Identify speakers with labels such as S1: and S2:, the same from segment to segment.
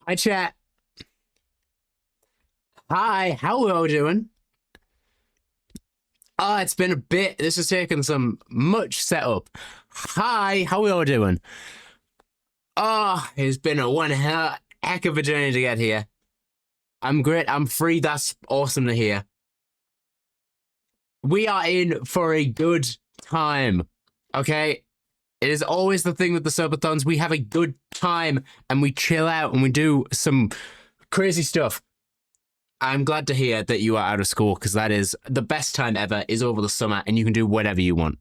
S1: Hi, chat. Hi, how are we all doing? It's been a bit. This has taken some much setup. Hi, how are we all doing? It's been a heck of a journey to get here. I'm great. I'm free. That's awesome to hear. We are in for a good time. Okay? It is always the thing with the subathons. We have a good time and we chill out and we do some crazy stuff. I'm glad to hear that you are out of school because that is the best time ever is over the summer and you can do whatever you want.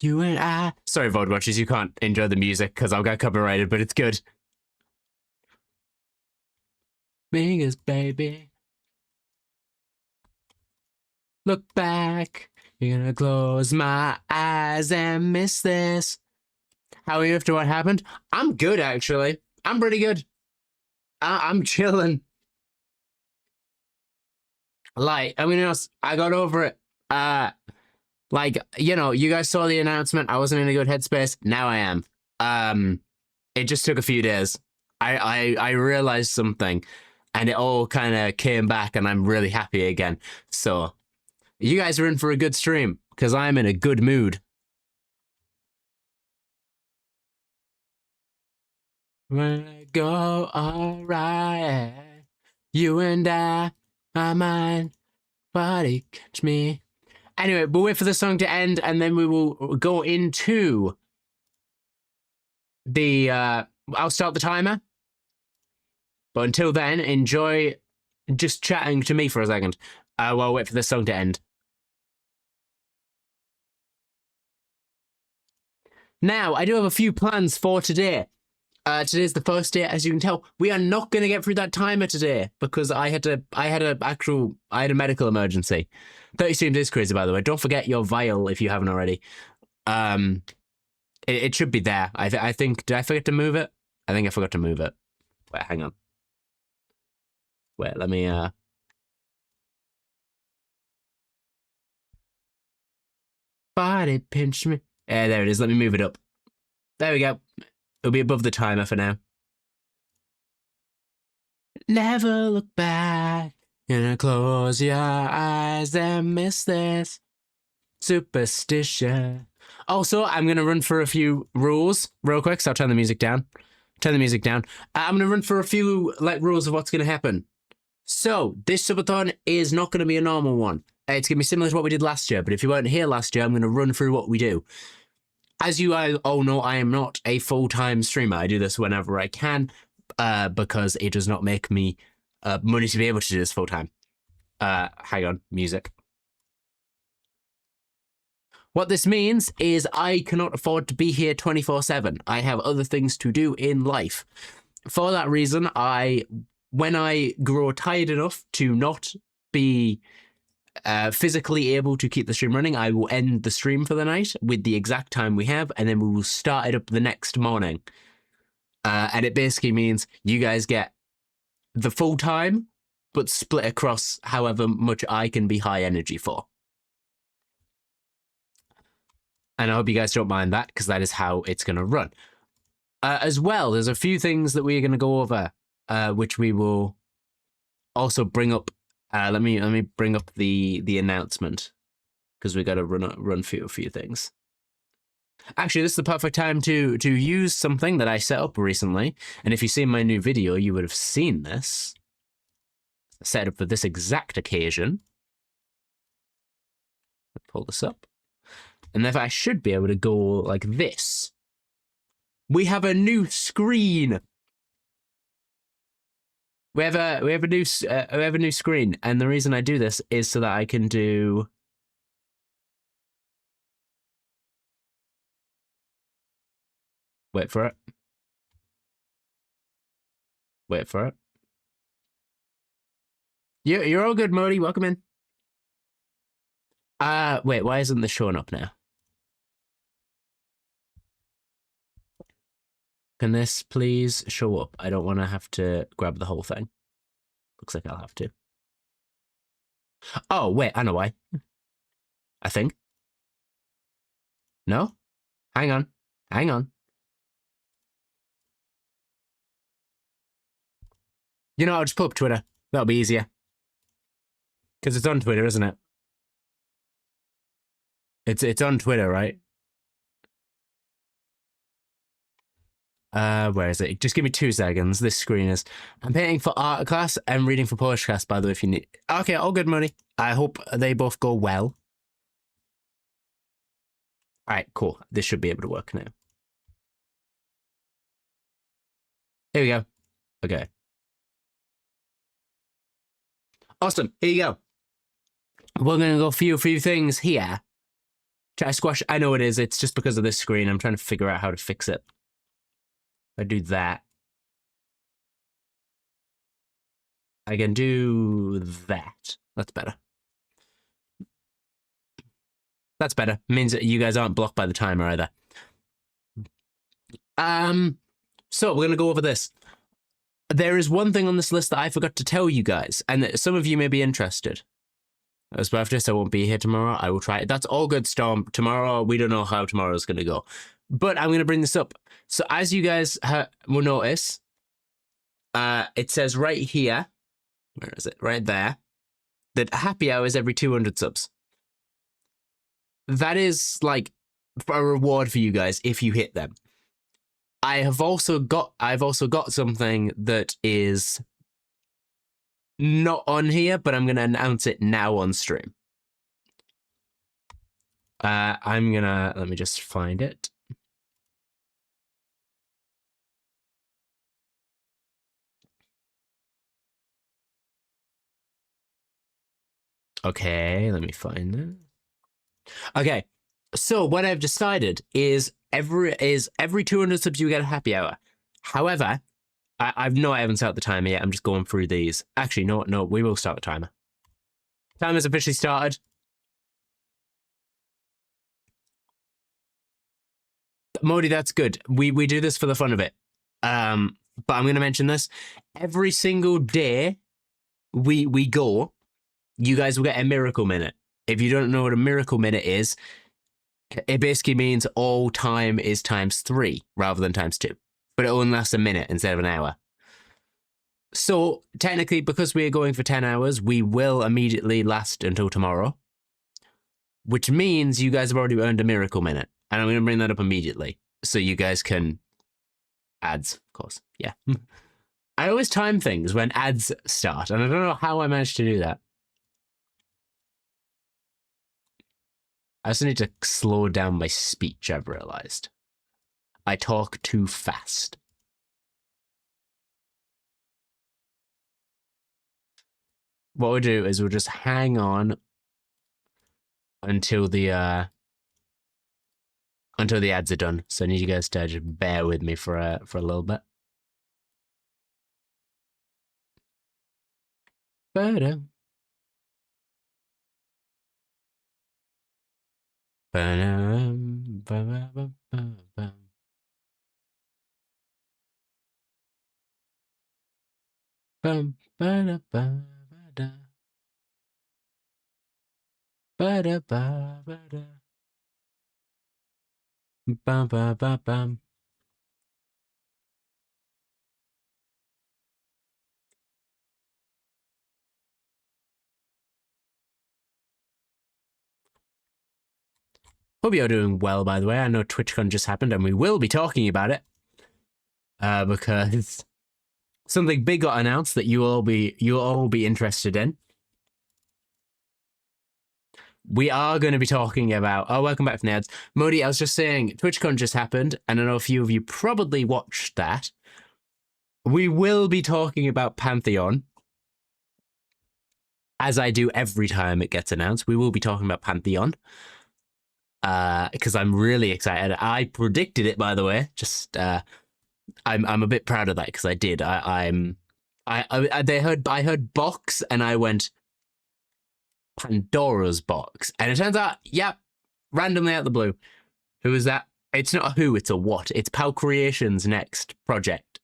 S1: You and I. Sorry, VOD watchers, you can't enjoy the music because I'll get copyrighted, but it's good. Mingus, baby. Look back. You're gonna close my eyes and miss this. How are you after what happened? I'm good, actually. I'm pretty good. I'm chilling. Like, I mean, I got over it. You guys saw the announcement. I wasn't in a good headspace. Now I am. It just took a few days. I realized something, and it all kind of came back, and I'm really happy again. So, you guys are in for a good stream because I'm in a good mood. When I go alright, you and I mind, body catch me. Anyway, we'll wait for the song to end, and then we will go into the. I'll start the timer. But until then, enjoy just chatting to me for a second while I wait for the song to end. Now, I do have a few plans for today. Today's the first day, as you can tell. We are not going to get through that timer today because I had a medical emergency. 30 streams is crazy, by the way. Don't forget your vial if you haven't already. It should be there. I think. Did I forget to move it? I think I forgot to move it. Wait, hang on. Wait, let me. Body pinch me. There it is. Let me move it up. There we go. It'll be above the timer for now. Never look back. Gonna close your eyes and miss this. Superstition. Also, I'm gonna run for a few rules real quick, so I'll turn the music down. Turn the music down. I'm gonna run for a few rules of what's gonna happen. So, this subathon is not gonna be a normal one. It's gonna be similar to what we did last year, but if you weren't here last year, I'm gonna run through what we do. As you all know, I am not a full-time streamer. I do this whenever I can because it does not make me money to be able to do this full-time. Hang on, music. What this means is I cannot afford to be here 24/7. I have other things to do in life. For that reason, when I grow tired enough to not be physically able to keep the stream running, I will end the stream for the night with the exact time we have, and then we will start it up the next morning. And it basically means you guys get the full time, but split across however much I can be high energy for. And I hope you guys don't mind that, because that is how it's going to run. As well, there's a few things that we're going to go over, which we will also bring up. Let me bring up the announcement, because we got to run through a few things. Actually, this is the perfect time to use something that I set up recently. And if you've seen my new video, you would have seen this. Set up for this exact occasion. Pull this up. And then I should be able to go like this. We have a new screen. We have a new screen, and the reason I do this is so that I can do. Wait for it. Wait for it. You're all good, Modi. Welcome in. Wait, why isn't this showing up now? Can this please show up? I don't want to have to grab the whole thing. Looks like I'll have to. Oh, wait, I know why. I think. No? Hang on. Hang on. You know, I'll just put up Twitter. That'll be easier. Because it's on Twitter, isn't it? It's on Twitter, right? Where is it? Just give me 2 seconds. This screen is. I'm painting for art class and reading for poetry class, by the way, if you need. Okay, all good, money. I hope they both go well. All right, cool. This should be able to work now. Here we go. Okay. Awesome. Here you go. We're going to go through a few things here. Try squash. I know it is. It's just because of this screen. I'm trying to figure out how to fix it. I do that. I can do that. That's better. That's better. It means that you guys aren't blocked by the timer either. So we're gonna go over this. There is one thing on this list that I forgot to tell you guys, and that some of you may be interested. As birthday, so I won't be here tomorrow. I will try it. That's all good, Storm. Tomorrow, we don't know how tomorrow's gonna go, but I'm gonna bring this up. So as you guys will notice, it says right here, where is it? Right there, that happy hour is every 200 subs. That is like a reward for you guys if you hit them. I've also got something that is not on here, but I'm gonna announce it now on stream. Let me just find it. Okay, let me find it. Okay, so what I've decided is every 200 subs you get a happy hour. However, I haven't set the timer yet. I'm just going through these. Actually, no, we will start the timer. Timer's officially started. Modi, that's good. We do this for the fun of it. But I'm going to mention this. Every single day we go, you guys will get a miracle minute. If you don't know what a miracle minute is, it basically means all time is ×3 rather than ×2. But it only lasts a minute instead of an hour. So technically, because we are going for 10 hours, we will immediately last until tomorrow. Which means you guys have already earned a miracle minute. And I'm going to bring that up immediately. So you guys can... Ads, of course. Yeah. I always time things when ads start. And I don't know how I managed to do that. I also need to slow down my speech, I've realized. I talk too fast. What we'll do is we'll just hang on until the ads are done. So I need you guys to just bear with me for a little bit. Ba-dum. Ba-dum. Ba-ba-ba-ba-ba. Bum, ba-da-ba-ba-da. Ba-da-ba-ba-da. Bum-ba-ba-bum. Hope you're doing well, by the way. I know TwitchCon just happened, and we will be talking about it. Because something big got announced that you'll all be interested in. We are going to be talking about... Oh, welcome back from the ads. Modi, I was just saying, TwitchCon just happened, and I know a few of you probably watched that. We will be talking about Pantheon. As I do every time it gets announced, we will be talking about Pantheon. Because I'm really excited. I predicted it, by the way. Just, I'm a bit proud of that because I did. I heard box, and I went... Pandora's box. And it turns out, yep, randomly out the blue. Who is that? It's not a who, it's a what. It's Pal Creation's next project.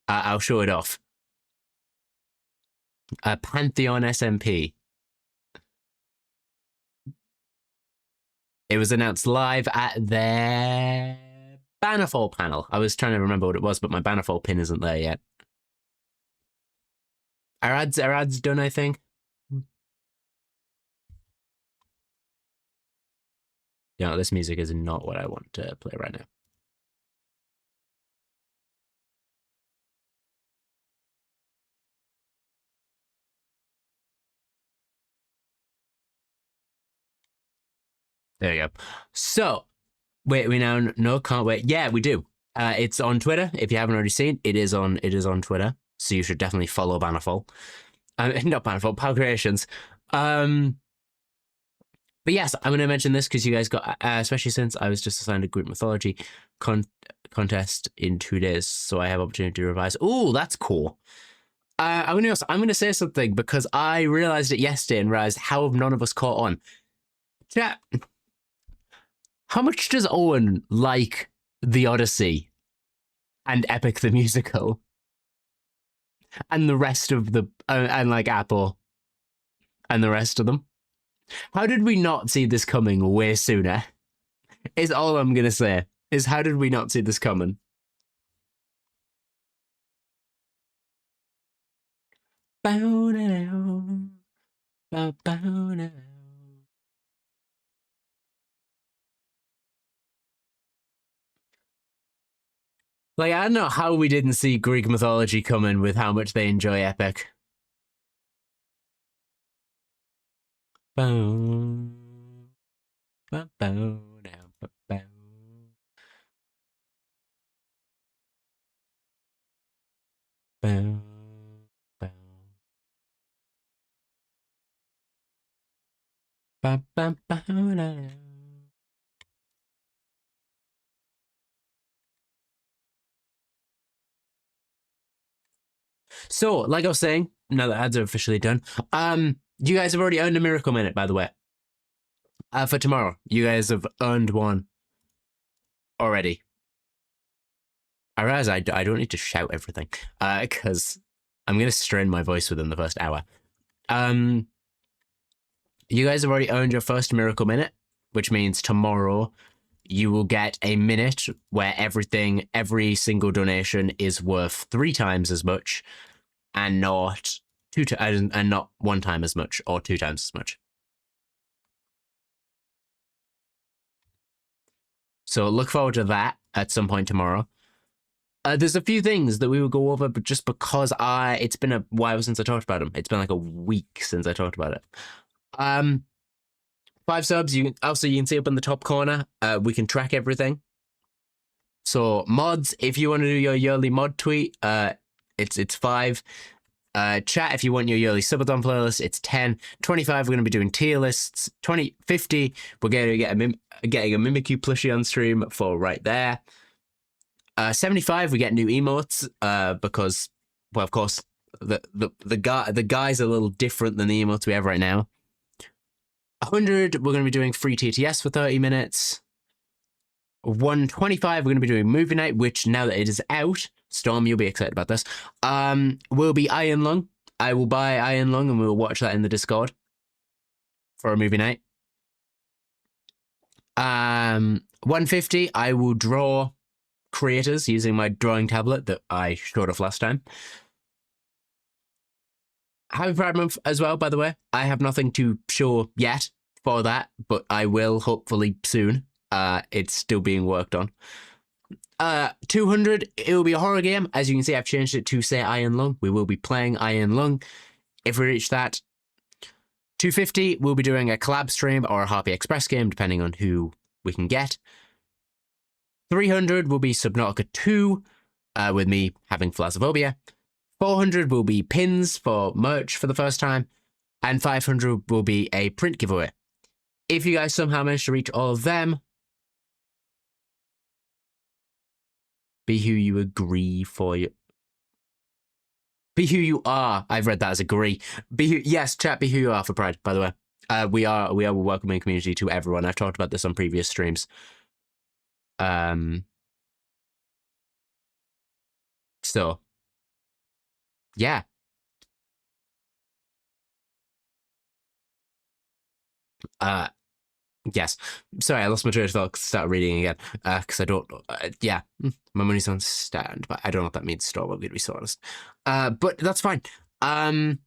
S1: I'll show it off. Pantheon SMP. It was announced live at their Bannerfall panel. I was trying to remember what it was, but my Bannerfall pin isn't there yet. Our ads done, I think. Yeah, this music is not what I want to play right now. There you go. So, wait, we now no can't wait. Yeah, we do. It's on Twitter. If you haven't already seen, it is on Twitter. So you should definitely follow Bannerful. Not Bannerful, Power Creations. But yes, I'm going to mention this because you guys got, especially since I was just assigned a group mythology contest in 2 days, so I have opportunity to revise. Oh, that's cool. I'm going to say something because I realized it yesterday and realized how have none of us caught on. Chat. How much does Owen like the Odyssey and Epic the Musical and the rest of the and like Apple and the rest of them? How did we not see this coming way sooner? Is all I'm gonna say. Is how did we not see this coming? Bow now, bow now. Like, I don't know how we didn't see Greek mythology coming with how much they enjoy Epic. Bow, bow now, bow. Bow, bow. Bow, bow, bow now. So, like I was saying, now that ads are officially done, you guys have already earned a miracle minute, by the way. For tomorrow, you guys have earned one already. I realize I don't need to shout everything, because I'm gonna strain my voice within the first hour. You guys have already earned your first miracle minute, which means tomorrow you will get a minute where every single donation is worth 3 times as much, and not and not 1 time as much or 2 times as much. So look forward to that at some point tomorrow. There's a few things that we will go over, but just because it's been a while since I talked about them. It's been like a week since I talked about it. 5 subs. You can see up in the top corner. We can track everything. So mods, if you want to do your yearly mod tweet, it's 5. Chat, if you want your yearly subathon playlist, it's 10. 25, we're going to be doing tier lists. 50, we're going to get getting a Mimikyu plushie on stream for right there. 75, we get new emotes, because, well, of course, the guy's a little different than the emotes we have right now. 100, we're going to be doing free TTS for 30 minutes. 125, we're going to be doing movie night, which now that it is out, Storm, you'll be excited about this, will be Iron Lung. I will buy Iron Lung and we'll watch that in the Discord for a movie night. 150, I will draw creators using my drawing tablet that I showed off last time. Happy Pride Month as well, by the way. I have nothing to show yet for that, but I will hopefully soon. It's still being worked on. 200, it will be a horror game. As you can see, I've changed it to say Iron Lung. We will be playing Iron Lung if we reach that. 250, we'll be doing a collab stream or a Harpy Express game, depending on who we can get. 300 will be Subnautica 2, with me having Thalassophobia. 400 will be pins for merch for the first time. And 500 will be a print giveaway. If you guys somehow manage to reach all of them, be who you agree for you. Be who you are. I've read that as agree. Yes, chat, be who you are for Pride, by the way. We are a welcoming community to everyone. I've talked about this on previous streams. So, yeah. Yes. Sorry, I lost my train of thought. Start reading again. Because I don't. Yeah, my money's on stand, but I don't know what that means. Store, I'm going to be so honest. But that's fine. But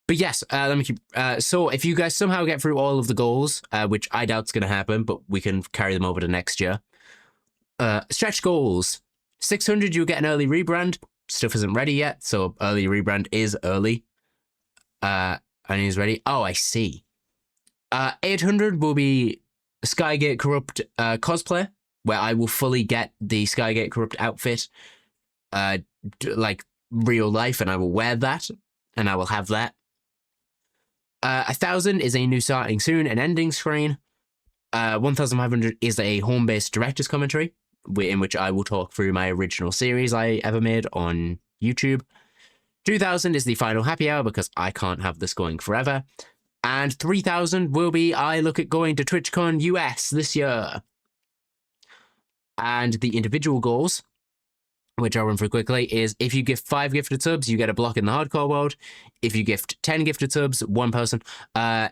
S1: yes, let me keep. So if you guys somehow get through all of the goals, which I doubt's going to happen, but we can carry them over to next year. Stretch goals. 600, you'll get an early rebrand. Stuff isn't ready yet, so early rebrand is early. And he's ready. Oh, I see. 800 will be Skygate Corrupt cosplay, where I will fully get the Skygate Corrupt outfit, like real life, and I will wear that, and I will have that. 1,000 is a new starting soon and ending screen. 1,500 is a home-based director's commentary, in which I will talk through my original series I ever made on YouTube. 2,000 is the final happy hour because I can't have this going forever. And 3,000 will be I look at going to TwitchCon US this year. And the individual goals, which I'll run through quickly, is if you gift 5 gifted subs, you get a block in the hardcore world. If you gift 10 gifted subs, one person,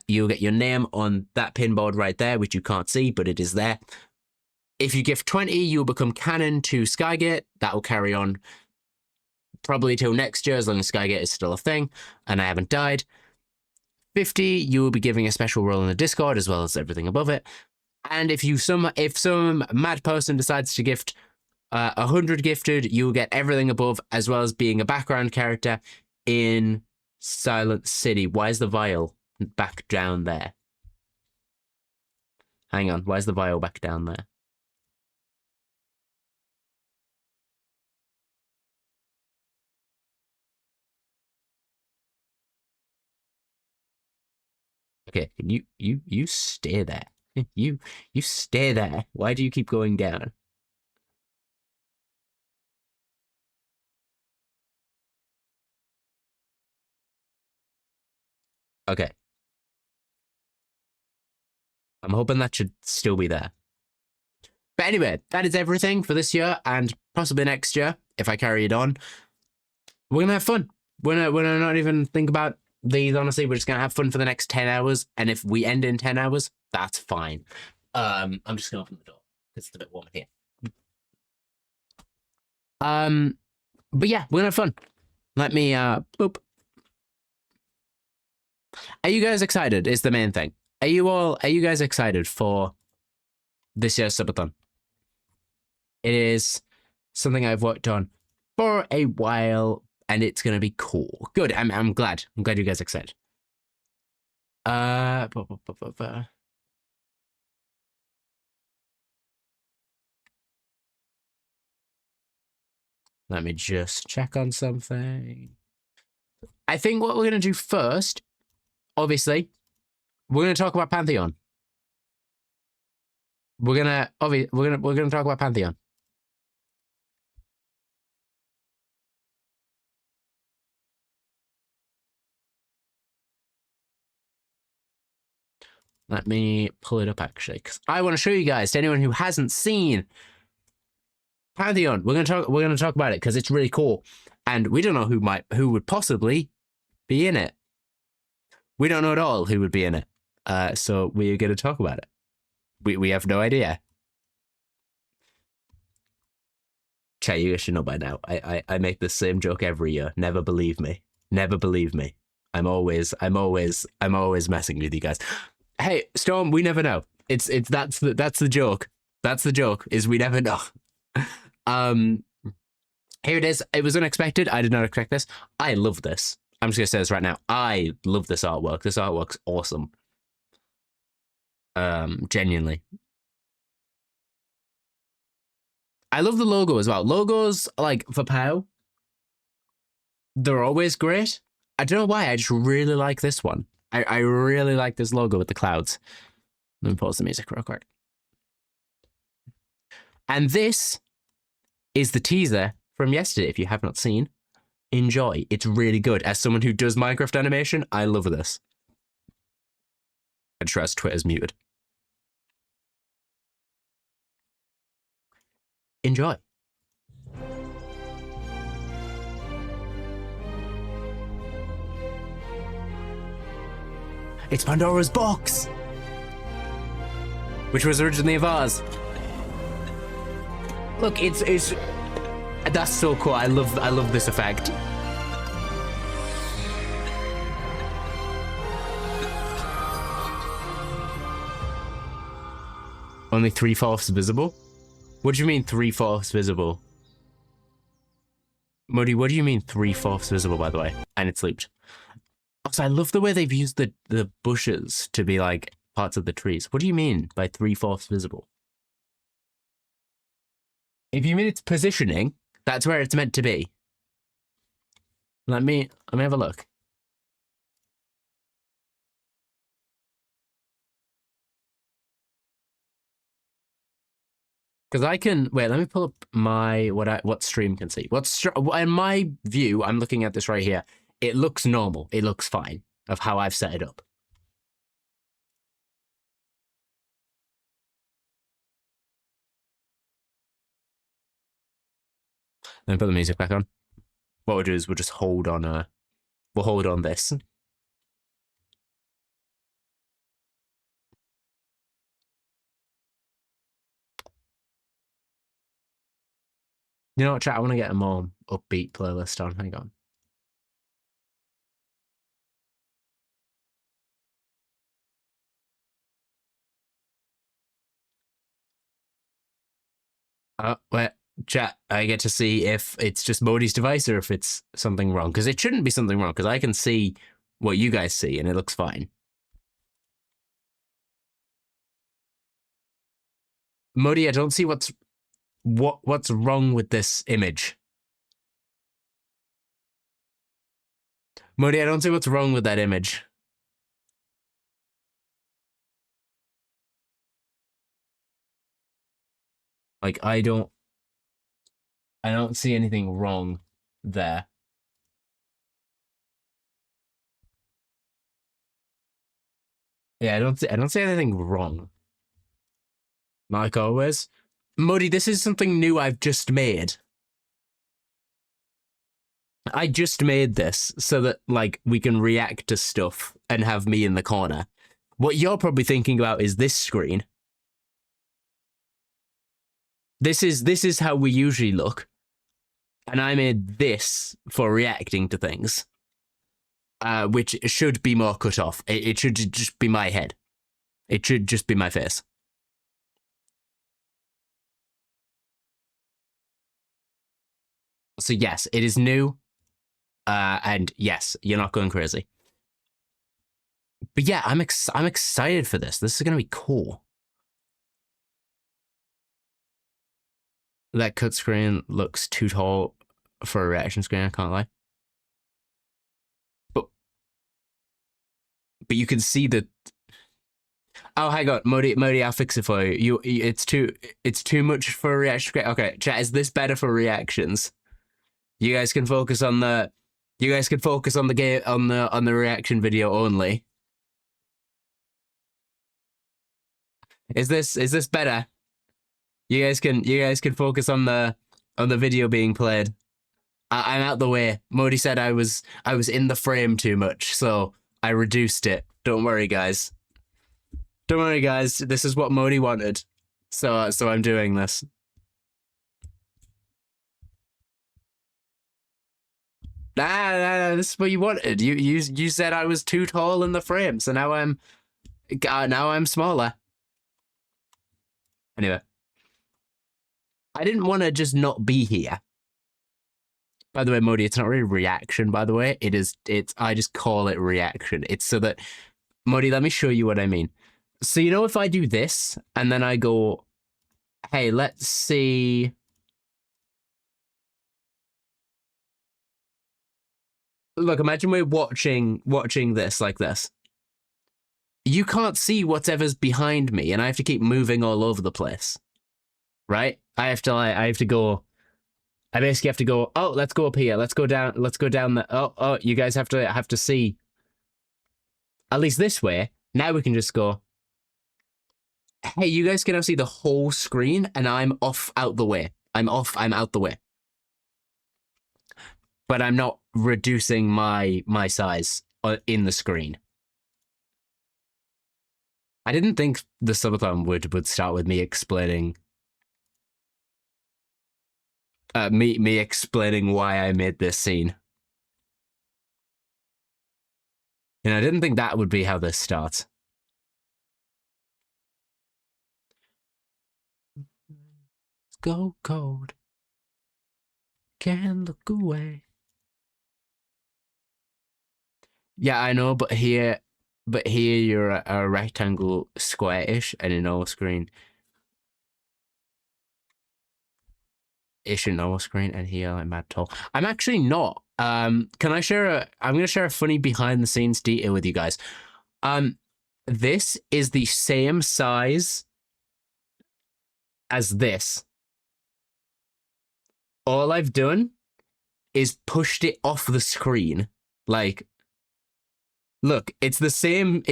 S1: you'll get your name on that pinboard right there, which you can't see, but it is there. If you gift 20, you'll become canon to Skygate. That will carry on probably till next year, as long as Skygate is still a thing, and I haven't died. 50, you will be giving a special role in the Discord, as well as everything above it. And if some mad person decides to gift 100 gifted, you'll get everything above, as well as being a background character in Silent City. Why is the vial back down there? Hang on, why is the vial back down there? Okay, you stay there. You stay there. Why do you keep going down? Okay. I'm hoping that should still be there. But anyway, that is everything for this year and possibly next year, if I carry it on. We're gonna have fun. We're gonna not even think about these, honestly. We're just gonna have fun for the next 10 hours. And if we end in 10 hours, that's fine. I'm just gonna open the door because it's a bit warm in here. But yeah, we're gonna have fun. Let me boop. Are you guys excited? Is the main thing. Are you guys excited for this year's subathon? It is something I've worked on for a while, and it's gonna be cool. Good. I'm glad. I'm glad you guys are excited. Let me just check on something. I think what we're gonna do first, obviously, we're gonna talk about Pantheon. We're gonna talk about Pantheon. Let me pull it up actually, because I want to show you guys, to anyone who hasn't seen Pantheon. We're gonna talk about it because it's really cool, and we don't know who would possibly be in it. We don't know at all who would be in it. So we're gonna talk about it. We have no idea. Chat, you guys should know by now. I make the same joke every year. Never believe me. Never believe me. I'm always messing with you guys. Hey, Storm, we never know. That's the joke. That's the joke, is we never know. Here it is. It was unexpected. I did not expect this. I love this. I'm just gonna say this right now. I love this artwork. This artwork's awesome. Genuinely. I love the logo as well. Logos, like, for POW, they're always great. I don't know why, I just really like this one. I really like this logo with the clouds. Let me pause the music real quick. And this is the teaser from yesterday, if you have not seen. Enjoy. It's really good. As someone who does Minecraft animation, I love this. I trust Twitter's muted. Enjoy. It's Pandora's box, which was originally a vase. Look, it's that's so cool. I love this effect. Only 3/4 visible? What do you mean 3/4 visible? Modi, what do you mean 3/4 visible, by the way? And it's looped. Also, I love the way they've used the bushes to be like parts of the trees. What do you mean by 3/4 visible? If you mean it's positioning, that's where it's meant to be. Let me have a look. Because I can wait. Let me pull up my what stream can see. In my view, I'm looking at this right here. It looks normal. It looks fine of how I've set it up. Let me put the music back on. What we'll do is we'll just hold on. We'll hold on this. You know what, chat? I want to get a more upbeat playlist on. Hang on. Wait, chat. I get to see if it's just Modi's device or if it's something wrong. Because it shouldn't be something wrong. Because I can see what you guys see and it looks fine. Modi, I don't see what's wrong with this image. Modi, I don't see what's wrong with that image. Like, I don't see anything wrong there. Yeah, I don't see anything wrong. Like always. Modi, this is something new I've just made. I just made this so that, like, we can react to stuff and have me in the corner. What you're probably thinking about is this screen. This is how we usually look. And I made this for reacting to things. Which should be more cut off. It should just be my head. It should just be my face. So yes, it is new. And yes, you're not going crazy. But yeah, I'm excited for this. This is gonna be cool. That cut screen looks too tall for a reaction screen. I can't lie. But you can see that. Oh, hang on, Modi, I'll fix it for you. It's too much for a reaction screen. Okay, chat, is this better for reactions? You guys can focus on the. You guys can focus on the game on the reaction video only. Is this better? You guys can focus on the video being played. I'm out the way. Modi said I was in the frame too much, so I reduced it. Don't worry, guys. Don't worry, guys. This is what Modi wanted, so I'm doing this. Nah, this is what you wanted. You said I was too tall in the frame, so now I'm smaller. Anyway, I didn't want to just not be here. By the way, Modi, it's not really reaction, by the way. It's I just call it reaction. It's so that Modi, let me show you what I mean. So you know if I do this and then I go, hey, let's see. Look, imagine we're watching this like this. You can't see whatever's behind me, and I have to keep moving all over the place. Right? I have to go. I basically have to go, oh, let's go up here. Let's go down the oh, you guys have to see. At least this way. Now we can just go. Hey, you guys can now see the whole screen, and I'm off out the way. I'm out the way. But I'm not reducing my size in the screen. I didn't think the subathon would start with me explaining me explaining why I made this scene. And I didn't think that would be how this starts. go cold. Can't look away. Yeah, I know, but here you're a rectangle square-ish and a normal screen. Ish and normal screen, and here like mad tall. I'm actually not. Can I share I'm gonna share a funny behind the scenes detail with you guys. This is the same size as this. All I've done is pushed it off the screen. Like, look, it's the same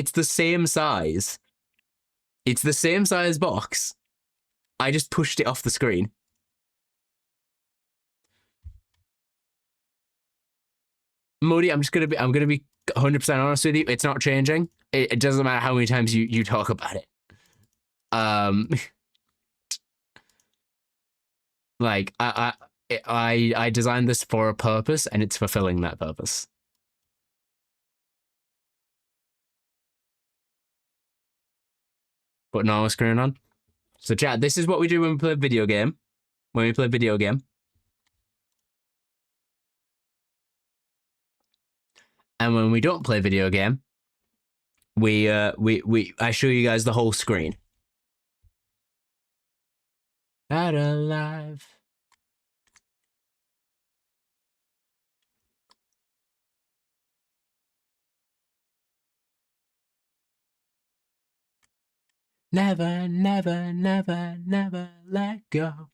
S1: size. It's the same size box. I just pushed it off the screen. Modi, I'm gonna be 100% honest with you. It's not changing. It doesn't matter how many times you talk about it. Like I designed this for a purpose, and it's fulfilling that purpose. Put normal screen on. So chat, this is what we do when we play a video game. When we play a video game. And when we don't play a video game, I show you guys the whole screen. Out alive. Never, never, never, never let go.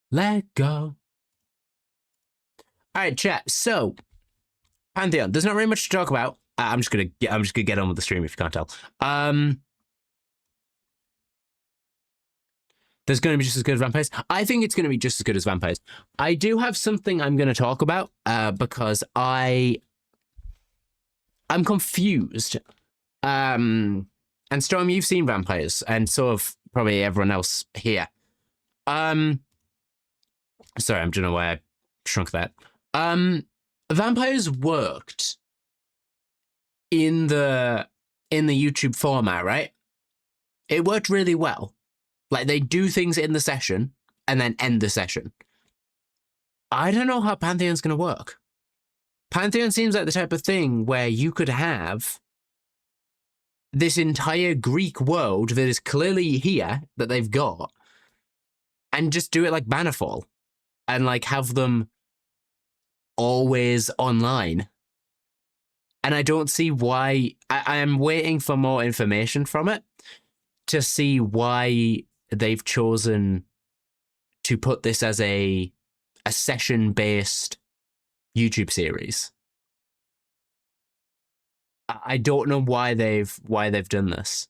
S1: Let go. All right, chat. So, Pantheon. There's not really much to talk about. I'm just gonna get on with the stream if you can't tell. There's going to be just as good as vampires. I think it's going to be just as good as vampires. I do have something I'm going to talk about because I'm confused. And Storm, you've seen vampires, and so have probably everyone else here. Sorry, I don't know why I shrunk that. Vampires worked in the YouTube format, right? It worked really well. Like, they do things in the session and then end the session. I don't know how Pantheon's going to work. Pantheon seems like the type of thing where you could have this entire Greek world that is clearly here, that they've got, and just do it like Bannerfall, and like have them always online. And I don't see why. I am waiting for more information from it to see why they've chosen to put this as a session-based YouTube series. I don't know why they've done this,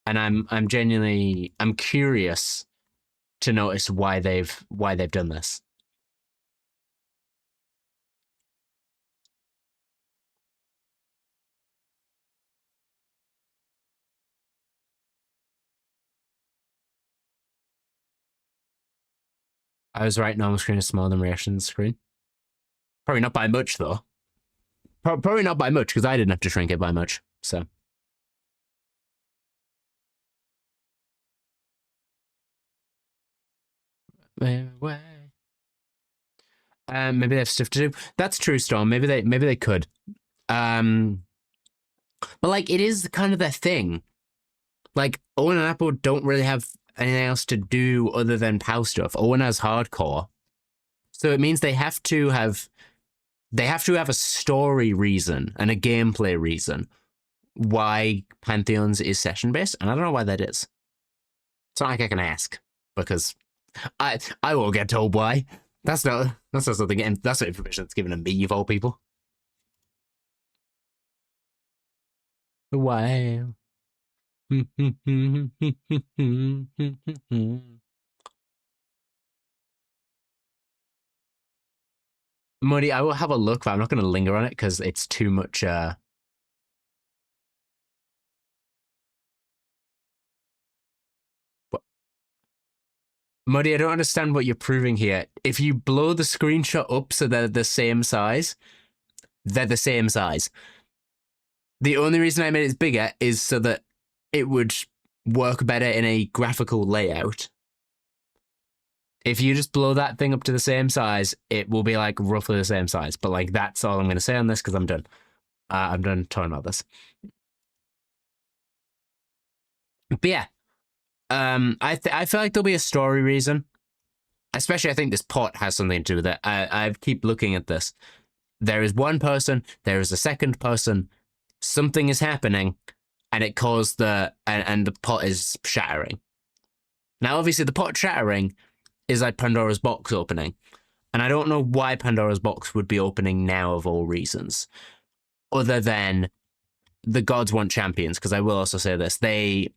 S1: and I'm genuinely curious to notice why they've done this. I was right. Normal screen is smaller than reaction screen. Probably not by much though. Probably not by much because I didn't have to shrink it by much. So. Maybe they have stuff to do. That's true, Storm. Maybe they could. But like, it is kind of their thing. Like, Owen and Apple don't really have anything else to do other than POW stuff. Owen has hardcore, so it means they have to have a story reason and a gameplay reason why Pantheon's is session based, and I don't know why that is. It's not like I can ask because I won't get told why. That's not something. And that's not information that's given to me of all people. Why? Muddy, I will have a look, but I'm not going to linger on it because it's too much. Muddy, I don't understand what you're proving here. If you blow the screenshot up so they're the same size, they're the same size. The only reason I made it bigger is so that it would work better in a graphical layout. If you just blow that thing up to the same size, it will be like roughly the same size. But like that's all I'm going to say on this because I'm done. I'm done talking about this. But yeah, I feel like there'll be a story reason. Especially, I think this pot has something to do with it. I keep looking at this. There is one person. There is a second person. Something is happening, and it caused and the pot is shattering. Now, obviously, the pot shattering is like Pandora's box opening, and I don't know why Pandora's box would be opening now of all reasons, other than the gods want champions. Because I will also say this: they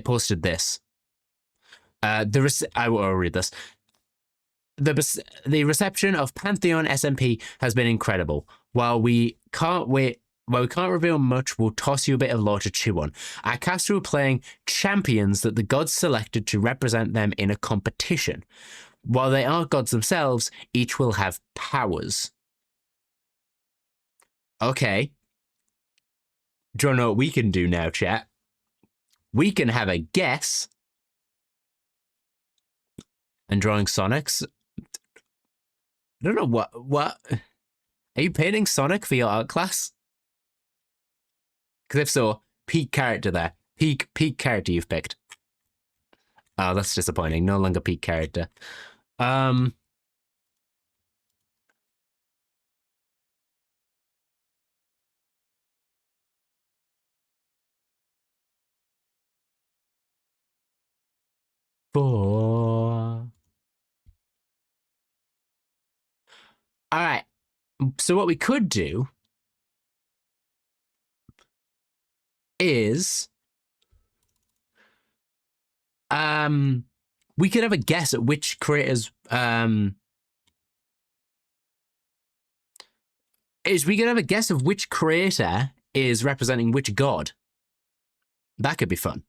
S1: posted this. I will read this. The reception of Pantheon SMP has been incredible. While we can't reveal much, we'll toss you a bit of lore to chew on. Our cast were playing champions that the gods selected to represent them in a competition. While they are gods themselves, each will have powers. Okay. Do you know what we can do now, chat? We can have a guess. And drawing Sonics. I don't know what. Are you painting Sonic for your art class? Because if so, peak character there. Peak character you've picked. Oh, that's disappointing. No longer peak character. Four. All right. So what we could do is we could have a guess at which creators we could have a guess of which creator is representing which god. That could be fun.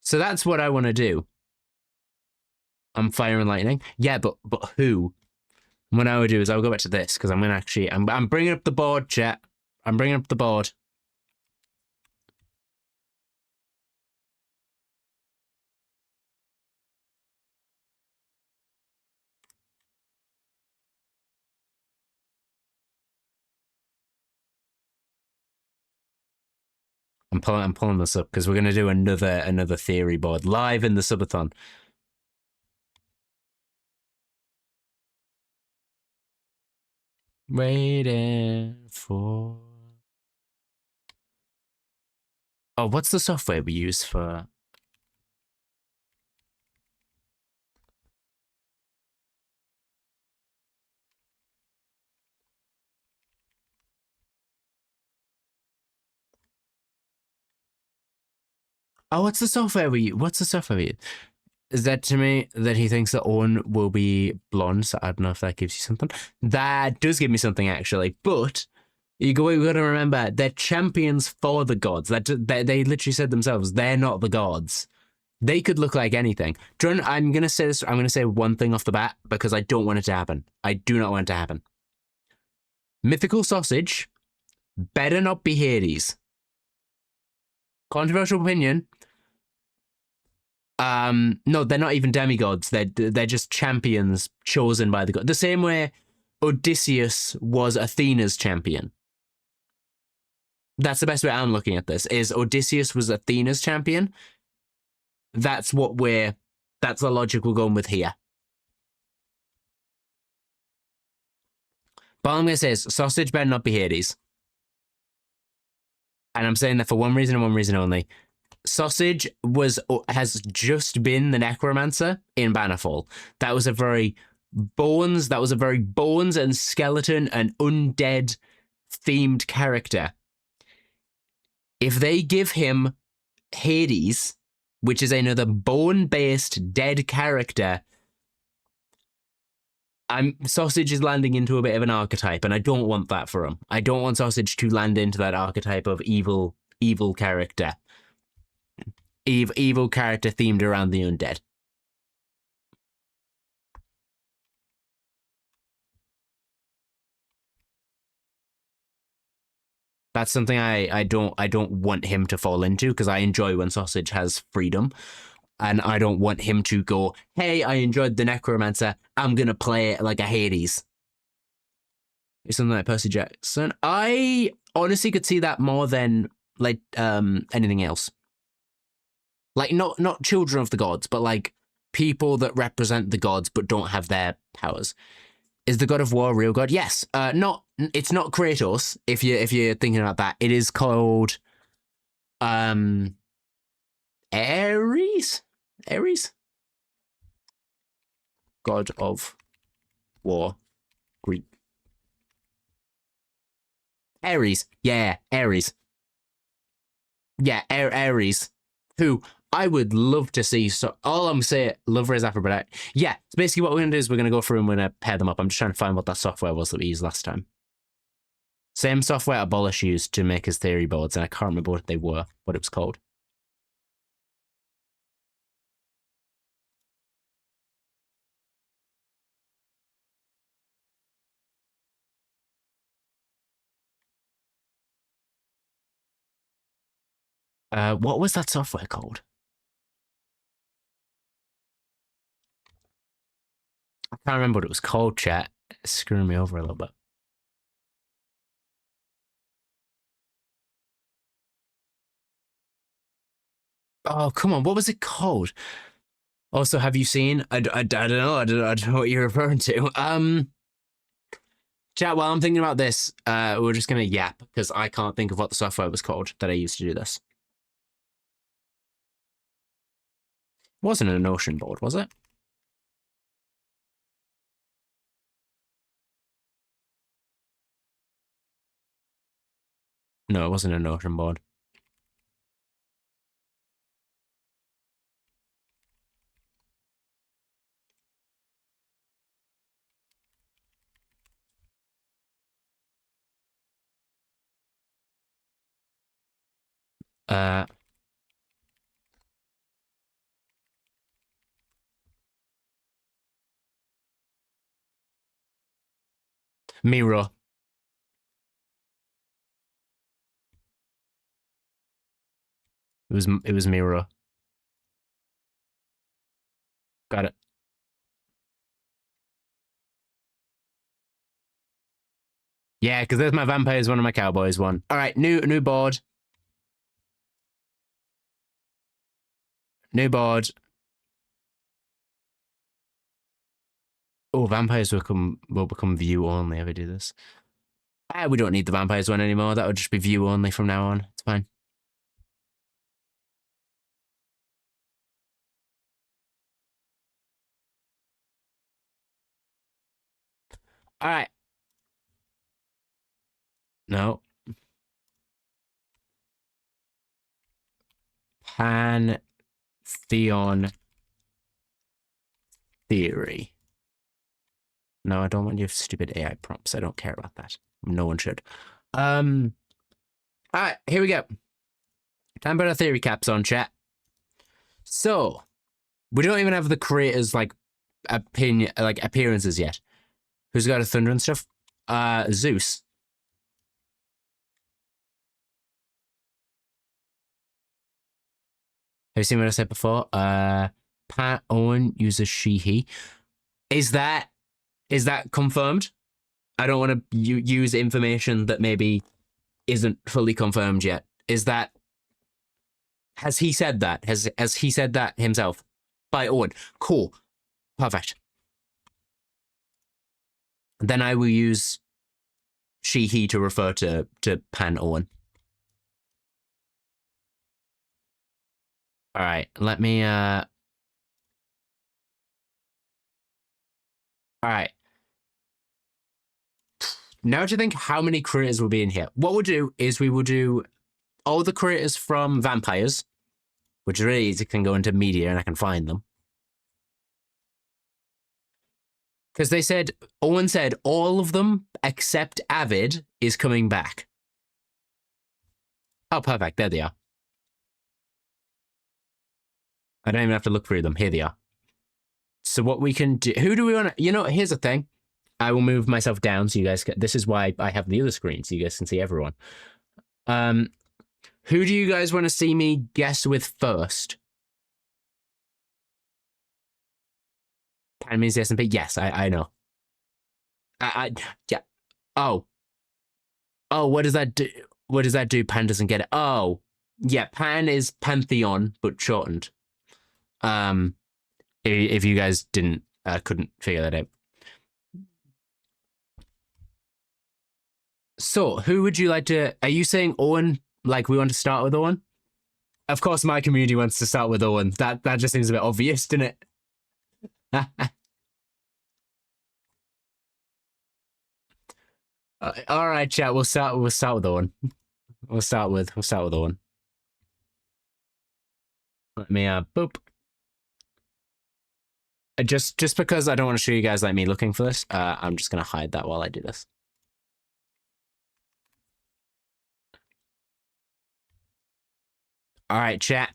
S1: So that's what I want to do. I'm fire and lightning. Yeah, but who? What I would do is I'll go back to this because I'm gonna actually I'm bringing up the board, chat. I'm bringing up the board. I'm pulling this up because we're gonna do another theory board live in the subathon. Waiting for. Oh, what's the software we use for? Oh, what's the software we use? What's the software we use? Is that to me that he thinks that Owen will be blonde? So I don't know if that gives you something. That does give me something actually, but we got to remember they're champions for the gods. They literally said themselves they're not the gods. They could look like anything. John, I'm gonna say this. I'm gonna say one thing off the bat because I don't want it to happen. I do not want it to happen. Mythical sausage better not be Hades. Controversial opinion. No, they're not even demigods. They're just champions chosen by the god. The same way Odysseus was Athena's champion. That's the best way I'm looking at this. Is Odysseus was Athena's champion? That's the logic we're going with here. But all I'm gonna say is sausage better not be Hades. And I'm saying that for one reason and one reason only. Sausage has just been the necromancer in Bannerfall. That was a very bones and skeleton and undead themed character. If they give him Hades, which is another bone-based dead character, Sausage is landing into a bit of an archetype, and I don't want that for him. I don't want Sausage to land into that archetype of evil character. evil character themed around the undead. That's something I don't want him to fall into, because I enjoy when Sausage has freedom, and I don't want him to go, hey, I enjoyed the Necromancer, I'm gonna play it like a Hades. It's something like Percy Jackson. I honestly could see that more than like anything else. Like not children of the gods, but like people that represent the gods but don't have their powers. Is the God of War a real god? Yes. It's not Kratos, if you're thinking about that. It is called Ares? Ares? God of War. Greek. Ares. Yeah, Ares. Yeah, Ares. Who I would love to see. So all I'm saying, love Res Afro, but yeah. So basically, what we're gonna do is we're gonna go through and we're gonna pair them up. I'm just trying to find what that software was that we used last time. Same software Abolish used to make his theory boards, and I can't remember what they were, what it was called. What was that software called? I can't remember what it was called, chat. It's screwing me over a little bit. Oh, come on. What was it called? Also, have you seen? I don't know. I don't know what you're referring to. Chat, while I'm thinking about this, we're just going to yap, because I can't think of what the software was called that I used to do this. It wasn't a Notion board, was it? No, it wasn't a Notion board. Miro. It was Miro. Got it. Yeah, because there's my vampires one and my cowboys one. All right, new board. New board. Oh, vampires will become view only if I do this. We don't need the vampires one anymore. That would just be view only from now on. It's fine. All right. No. Pantheon theory. No, I don't want your stupid AI prompts. I don't care about that. No one should. All right, here we go. Time to put our theory caps on, chat. So, we don't even have the creators like opinion, like appearances yet. Who's got a thunder and stuff? Zeus. Have you seen what I said before? Pat Owen uses she, he. Is that confirmed? I don't want to use information that maybe isn't fully confirmed yet. Is that, has he said that? Has he said that himself? By Owen. Cool. Perfect. Then I will use she, he to refer to Pan Owen. All right, let me all right. Now to think how many creators will be in here. What we'll do is we will do all the creators from vampires, which is really easy. Can go into media and I can find them. Because they said, Owen said all of them except Avid is coming back. Oh, perfect. There they are. I don't even have to look through them. Here they are. So what we can do, who do we want to, here's the thing. I will move myself down so you guys can, this is why I have the other screen so you guys can see everyone. Who do you guys want to see me guess with first? Pan means the S&P? Yes, I know. Yeah. Oh. Oh, what does that do? What does that do? Pan doesn't get it. Oh. Yeah, Pan is Pantheon, but shortened. If you guys couldn't figure that out. So, who would you like to? Are you saying Owen? Like we want to start with Owen? Of course, my community wants to start with Owen. That just seems a bit obvious, doesn't it? All right, chat. We'll start with Owen. We'll start with Owen. Let me boop. Just because I don't want to show you guys like me looking for this, I'm just gonna hide that while I do this. All right, chat.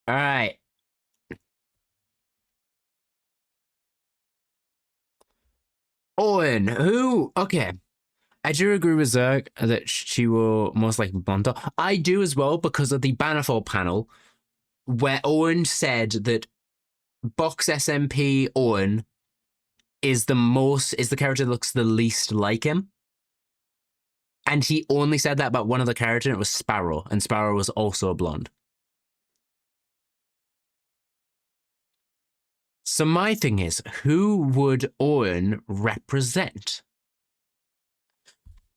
S1: All right. Owen, who? Okay. I do agree with Zerg that she will most likely blonde. I do as well because of the Bannerfall panel where Owen said that Box SMP Owen is the character that looks the least like him. And he only said that about one other character, and it was Sparrow, and Sparrow was also a blonde. So my thing is, who would Owen represent?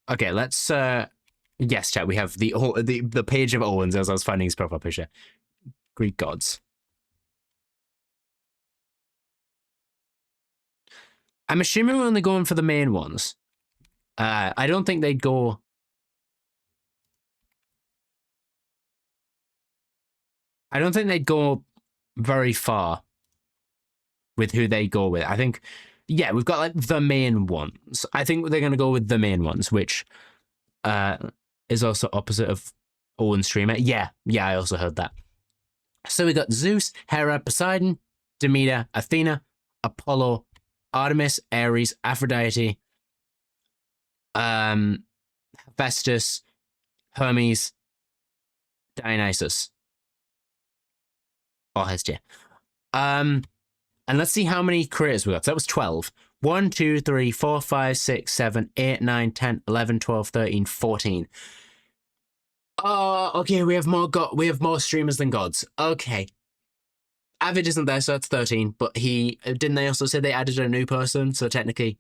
S1: Okay, let's yes, chat, we have the page of Owen's as I was finding his profile picture. Greek gods. I'm assuming we're only going for the main ones. I don't think they'd go. I don't think they'd go very far with who they go with. I think, yeah, we've got like the main ones. I think they're going to go with the main ones, which is also opposite of Owen Streamer. Yeah, I also heard that. So we got Zeus, Hera, Poseidon, Demeter, Athena, Apollo, Artemis, Ares, Aphrodite, Hephaestus, Hermes, Dionysus, or Hestia. And let's see how many creators we got. So that was 12. 1, 2, 3, 4, 5, 6, 7, 8, 9, 10, 11, 12, 13, 14. Oh, okay, we have more streamers than gods. Okay. Avid isn't there, so that's 13, but didn't they also say they added a new person, so technically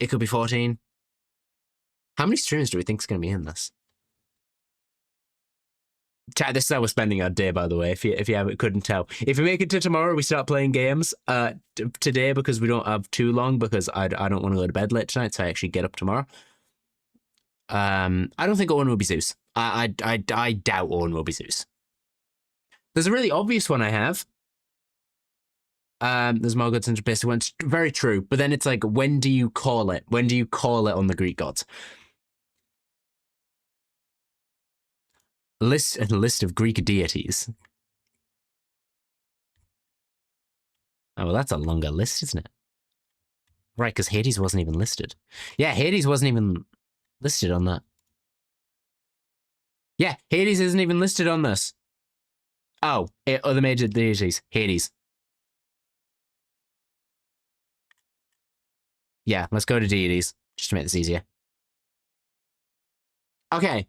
S1: it could be 14. How many streamers do we think is going to be in this? Chat, this is how we're spending our day, by the way, if you couldn't tell. If we make it to tomorrow, we start playing games today because we don't have too long, because I don't want to go to bed late tonight, so I actually get up tomorrow. I don't think Owen will be Zeus. I doubt Owen will be Zeus. There's a really obvious one I have. There's more gods and basic ones. Very true, but then it's like, when do you call it? When do you call it on the Greek gods? List of Greek deities. Oh, well, that's a longer list, isn't it? Right, because Hades wasn't even listed. Yeah, Hades wasn't even listed on that. Yeah, Hades isn't even listed on this. Oh, other major deities. Hades. Yeah, let's go to deities, just to make this easier. Okay.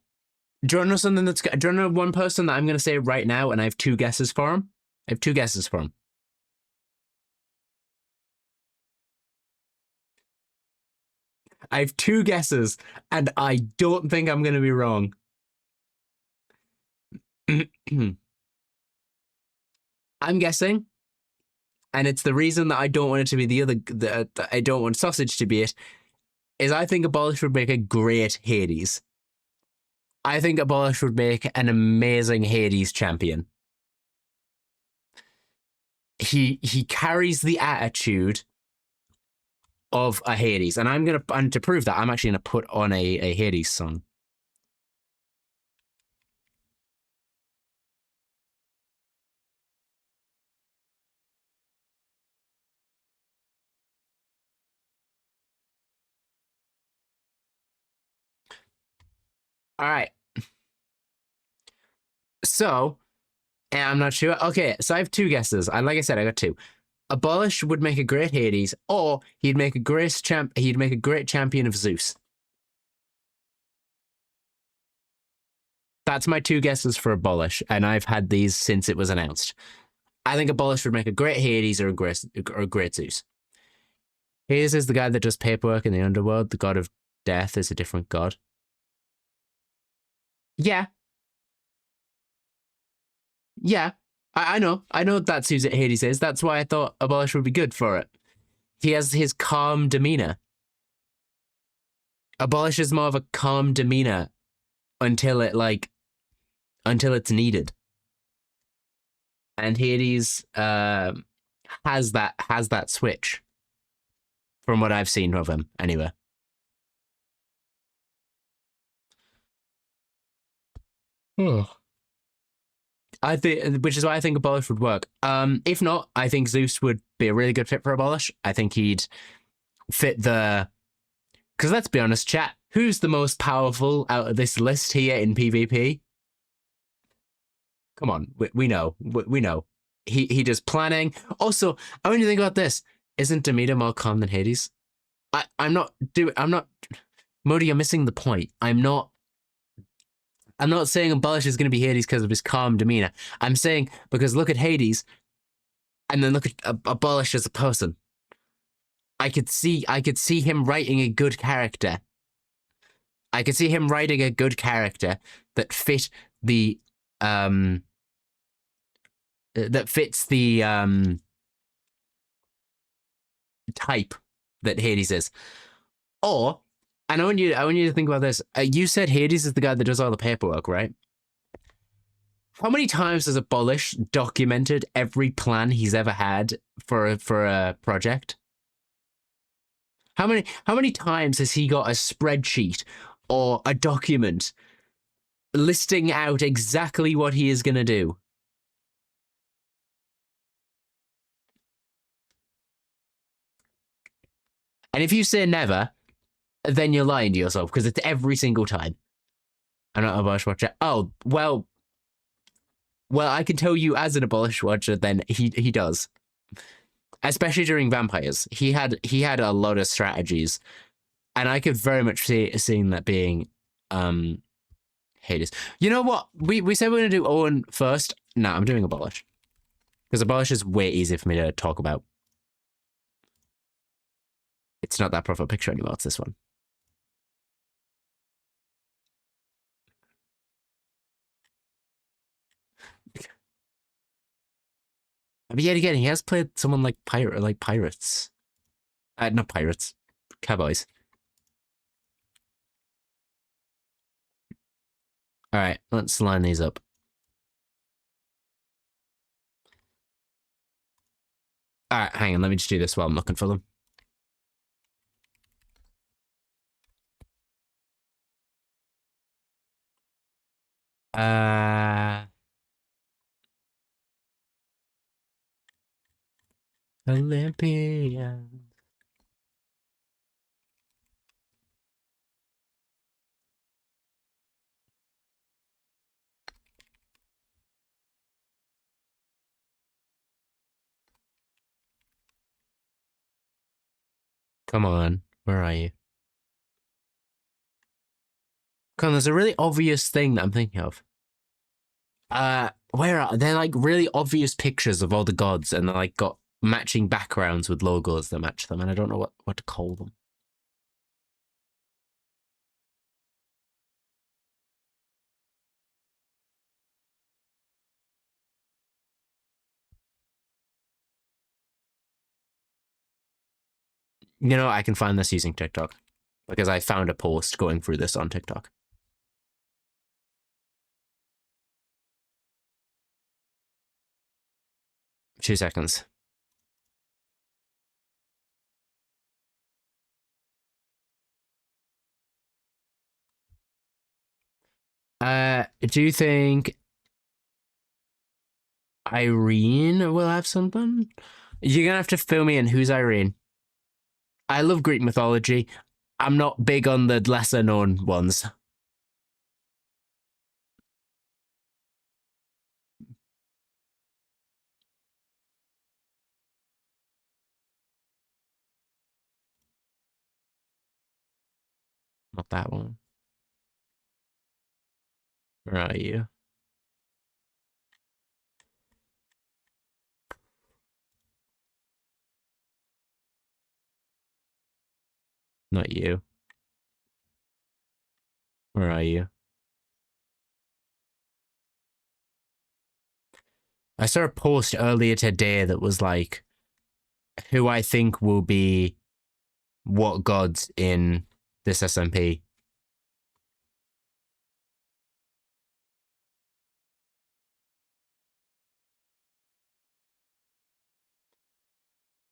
S1: Do you want to know something do you want to know one person that I'm going to say right now, and I have 2 guesses for him? I have 2 guesses for him. I have 2 guesses, and I don't think I'm going to be wrong. I'm guessing, and it's the reason that I don't want it to be I don't want sausage to be it, is I think Abolish would make a great Hades. I think Abolish would make an amazing Hades champion. he carries the attitude of a Hades, and and to prove that, I'm actually gonna put on a Hades song. All right. So, and I'm not sure. Okay, so I have two guesses. And like I said, I got two. Abolish would make a great Hades, or he'd make a great champion of Zeus. That's my two guesses for Abolish, and I've had these since it was announced. I think Abolish would make a great Hades or a great Zeus. Hades is the guy that does paperwork in the underworld. The god of death is a different god. Yeah, yeah. I know. I know that's who Hades is. That's why I thought Abolish would be good for it. He has his calm demeanor. Abolish is more of a calm demeanor until it's needed. And Hades has that switch from what I've seen of him anyway. Oh. I think, which is why I think Abolish would work. If not, I think Zeus would be a really good fit for Abolish. I think he'd fit the. Because let's be honest, chat. Who's the most powerful out of this list here in PvP? Come on, we know. We know. He does planning. Also, I want you to think about this. Isn't Demeter more calm than Hades? I'm not. Modi, you're missing the point. I'm not saying Abolish is going to be Hades because of his calm demeanor. I'm saying because look at Hades, and then look at Abolish as a person. I could see him writing a good character. I could see him writing a good character that fit the type that Hades is. Or, and I want you to think about this. You said Hades is the guy that does all the paperwork, right? How many times has Abolish documented every plan he's ever had for a project? How many times has he got a spreadsheet or a document listing out exactly what he is going to do? And if you say never, then you're lying to yourself because it's every single time. I'm not an Abolish watcher. Oh, well, I can tell you as an Abolish watcher, then he does. Especially during vampires. He had a lot of strategies. And I could very much see seeing that being Hades. You know what? We said we're gonna do Owen first. No, I'm doing Abolish. Because Abolish is way easier for me to talk about. It's not that profile picture anymore, it's this one. But yet again, he has played someone like pirates. Not pirates. Cowboys. Alright, let's line these up. Alright, hang on, let me just do this while I'm looking for them. Olympian. Come on, where are you? Come on, there's a really obvious thing that I'm thinking of. Where are they're like really obvious pictures of all the gods, and they're like got matching backgrounds with logos that match them, and I don't know what to call them. You know, I can find this using TikTok because I found a post going through this on TikTok. 2 seconds. Do you think Irene will have something? You're gonna have to fill me in. Who's Irene? I love Greek mythology. I'm not big on the lesser known ones. Not that one. Where are you? Not you. Where are you? I saw a post earlier today that was like, who I think will be what gods in this SMP.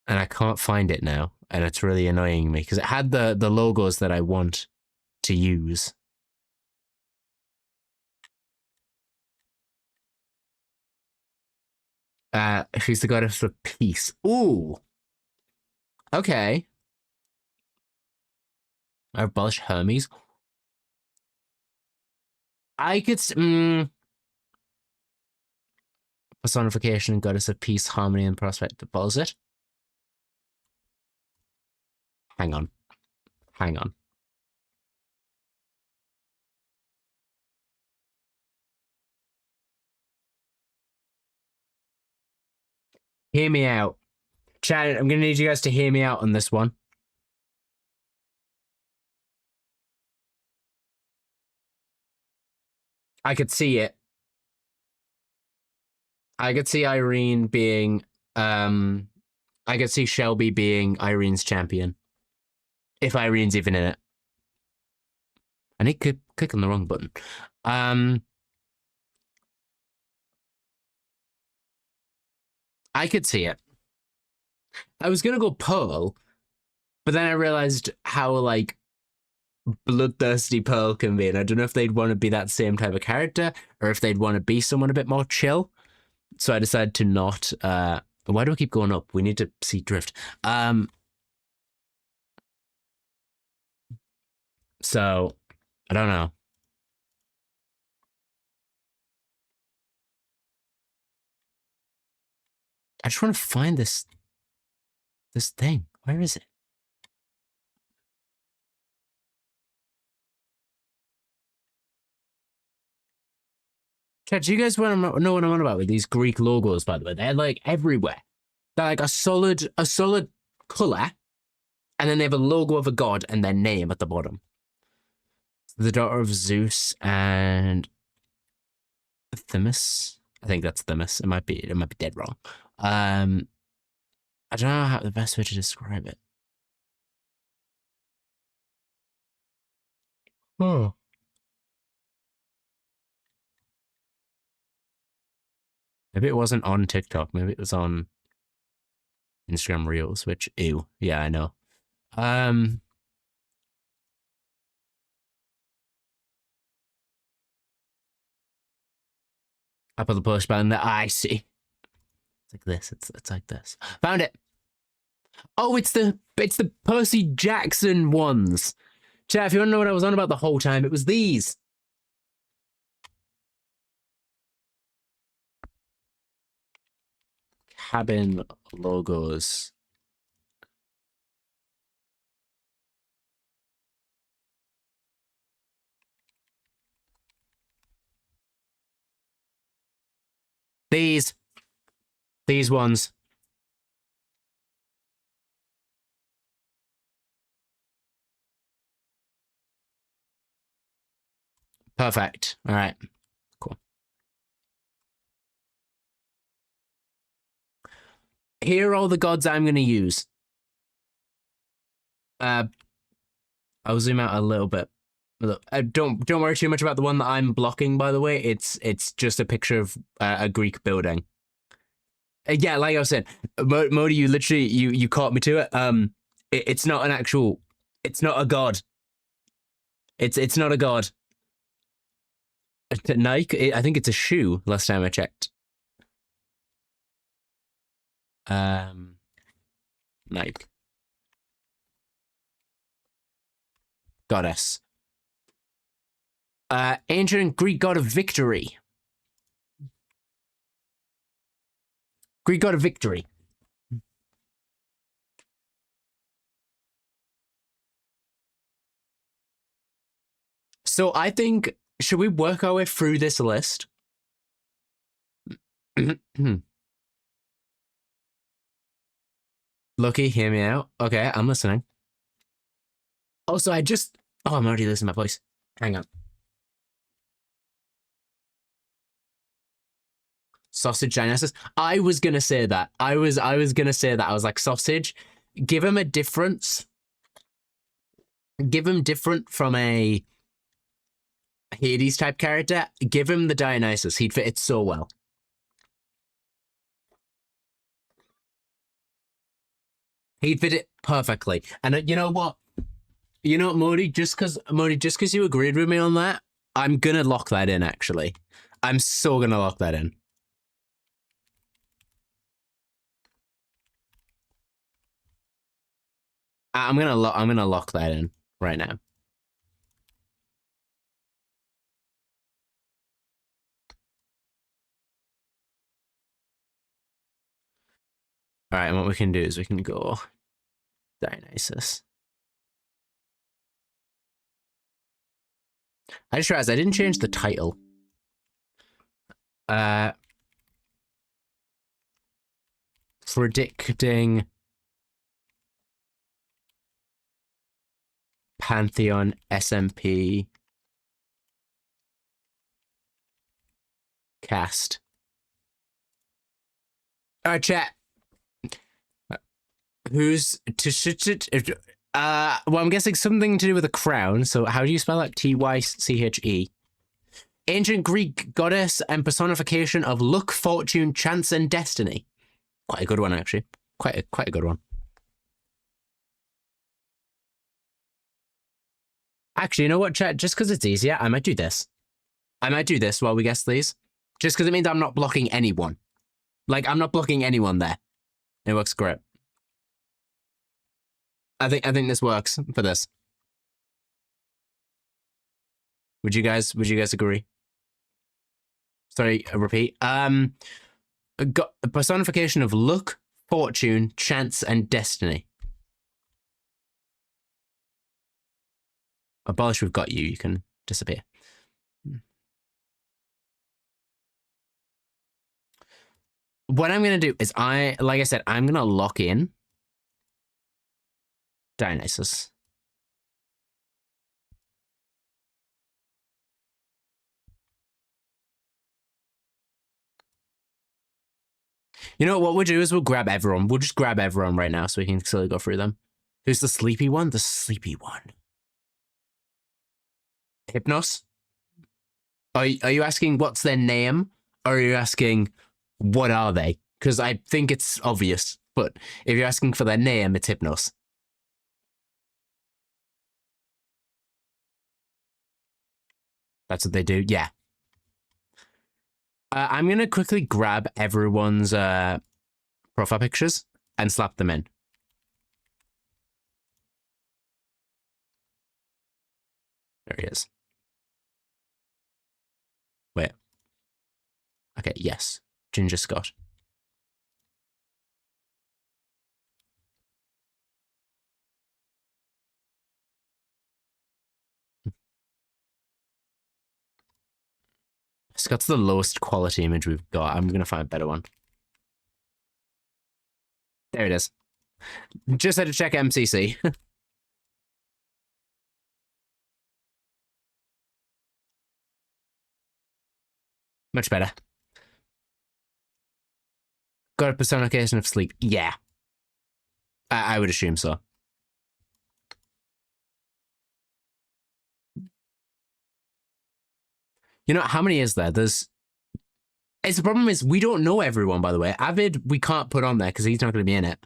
S1: And I can't find it now. And it's really annoying me because it had the logos that I want to use. She's the goddess of peace. Ooh. Okay. I abolish Hermes. I could personification, goddess of peace, harmony, and prospect. Abolish it. Hang on. Hang on. Hear me out. Chat, I'm gonna need you guys to hear me out on this one. I could see it. I could see Irene being I could see Shelby being Irene's champion. If Irene's even in it. I need to click on the wrong button. I could see it. I was gonna go Pearl, but then I realized how like bloodthirsty Pearl can be, and I don't know if they'd want to be that same type of character or if they'd want to be someone a bit more chill. So I decided to not. Why do I keep going up? We need to see drift. So I don't know. I just want to find this thing. Where is it? Chat, do you guys want to know what I'm on about with these Greek logos? By the way, they're like everywhere. They're like a solid color, and then they have a logo of a god and their name at the bottom. The daughter of Zeus and Themis. I think that's Themis. It might be dead wrong. I don't know how the best way to describe it. Oh. Maybe it wasn't on TikTok. Maybe it was on Instagram Reels, which, ew. Yeah, I know. I put the push button there. I see. It's like this. It's like this. Found it. Oh, it's the Percy Jackson ones. Chat, if you want to know what I was on about the whole time, it was these. Cabin logos. These ones. Perfect. All right. Cool. Here are all the gods I'm going to use. I'll zoom out a little bit. Look, don't worry too much about the one that I'm blocking. By the way, it's just a picture of a Greek building. Yeah, like I was saying, Modi, you literally you caught me to it. It's not an actual. It's not a god. It's not a god. Nike. I think it's a shoe. Last time I checked. Um, Nike goddess. Ancient Greek god of victory. Greek god of victory. So I think should we work our way through this list? Lucky, hear me out. Okay, I'm listening. Also, I'm already losing my voice. Hang on. Sausage Dionysus. I was gonna say that. I was gonna say that. I was like sausage. Give him a difference. Give him different from a Hades type character. Give him the Dionysus. He'd fit it so well. He'd fit it perfectly. And you know what? You know what, Modi? Just because you agreed with me on that, I'm gonna lock that in. Actually, I'm so gonna lock that in. I'm gonna lock that in right now. All right, and what we can do is we can go Dionysus. I just realized I didn't change the title. Predicting Pantheon SMP cast. All right, chat. Who's well, I'm guessing something to do with a crown. So how do you spell that? Tyche. Ancient Greek goddess and personification of luck, fortune, chance, and destiny. Quite a good one, actually. Quite a good one. Actually, you know what, chat? Just because it's easier, I might do this. I might do this while we guess these. Just because it means I'm not blocking anyone. Like, I'm not blocking anyone there. It works great. I think this works for this. Would you guys agree? Sorry, repeat. Got a personification of luck, fortune, chance, and destiny. Abolish, we've got you. You can disappear. What I'm going to do is like I said, I'm going to lock in Dionysus. You know what we'll do is we'll grab everyone. We'll just grab everyone right now so we can slowly go through them. Who's the sleepy one? The sleepy one. Hypnos? Are you asking what's their name? Or are you asking what are they? Because I think it's obvious. But if you're asking for their name, it's Hypnos. That's what they do. Yeah. I'm going to quickly grab everyone's profile pictures and slap them in. There he is. Wait. Okay, yes. Ginger Scott. Scott's the lowest quality image we've got. I'm going to find a better one. There it is. Just had to check MCC. Much better. Got a personification of sleep. Yeah. I would assume so. You know, how many is there? There's It's the problem is we don't know everyone, by the way. Avid, we can't put on there because he's not going to be in it.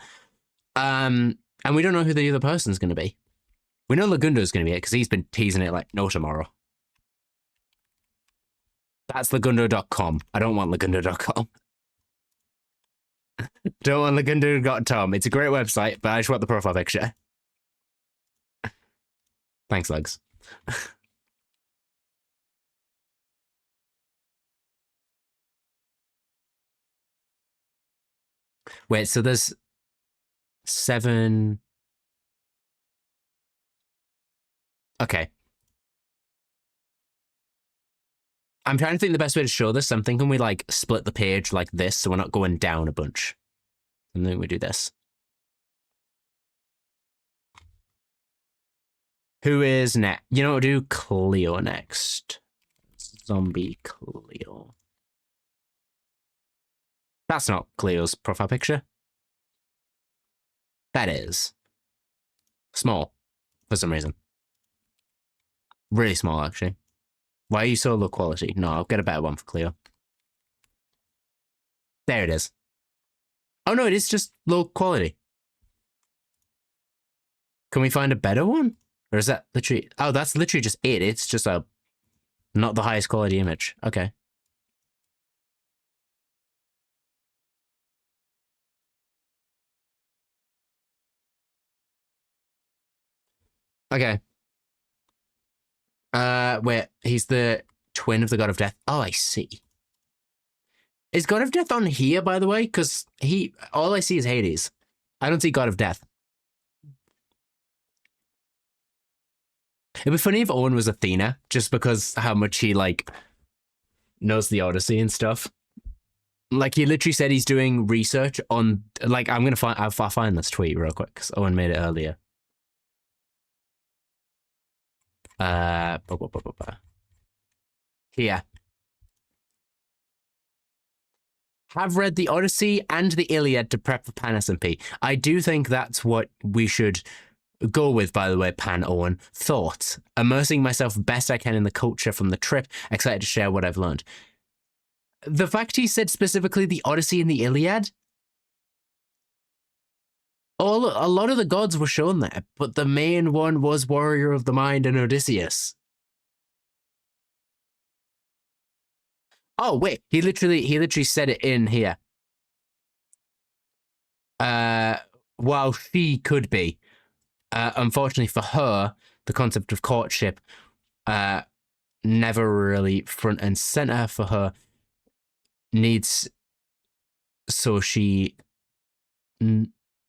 S1: And we don't know who the other person's going to be. We know Lagundo's going to be it because he's been teasing it like no tomorrow. That's Lagundo.com. I don't want Lagundo.com. Don't want Lagundo.com. It's a great website, but I just want the profile picture. Thanks, Legs. Wait, so there's 7. Okay. I'm trying to think the best way to show this. I'm thinking we like split the page like this so we're not going down a bunch. And then we do this. Who is next? You know what we'll do? Cleo next. Zombie Cleo. That's not Cleo's profile picture. That is. Small. For some reason. Really small, actually. Why are you so low quality? No, I'll get a better one for Cleo. There it is. Oh no, it is just low quality. Can we find a better one? Or is that literally... Oh, that's literally just it. It's just a... Not the highest quality image. Okay. Okay. Wait, he's the twin of the God of Death. Oh, I see. Is God of Death on here, by the way? Because all I see is Hades. I don't see God of Death. It'd be funny if Owen was Athena, just because how much he, like, knows the Odyssey and stuff. Like, he literally said he's doing research on, like, I'll find this tweet real quick, because Owen made it earlier. Here. Have read the Odyssey and the Iliad to prep for Pan SMP. I do think that's what we should go with, by the way, Pan Owen. Thoughts. Immersing myself best I can in the culture from the trip. Excited to share what I've learned. The fact he said specifically the Odyssey and the Iliad. A lot of the gods were shown there, but the main one was Warrior of the Mind and Odysseus. Oh, wait. He literally said it in here. While she could be. Unfortunately for her, the concept of courtship never really front and center for her. Needs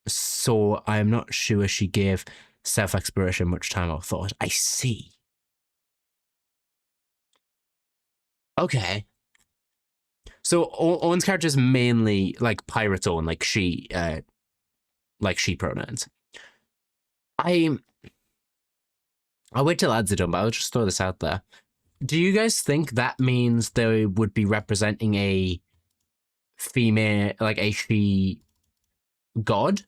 S1: so I'm not sure she gave self-exploration much time or thought. I see. Okay. So Owen's character is mainly like Pirate's Owen, like she pronouns. I'll wait till ads are done, but I'll just throw this out there. Do you guys think that means they would be representing a female, like a she god?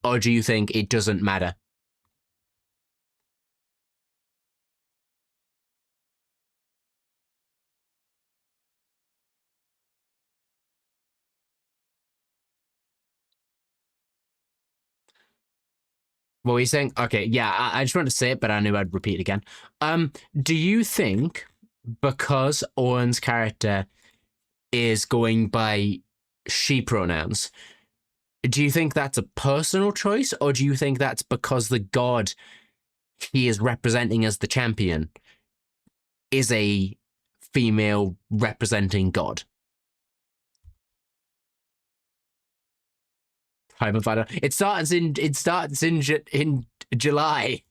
S1: Or do you think it doesn't matter? What were you saying? Okay, yeah, I just wanted to say it, but I knew I'd repeat it again. Do you think because Owen's character is going by she pronouns, do you think that's a personal choice, or do you think that's because the god he is representing as the champion is a female representing god? It starts in July.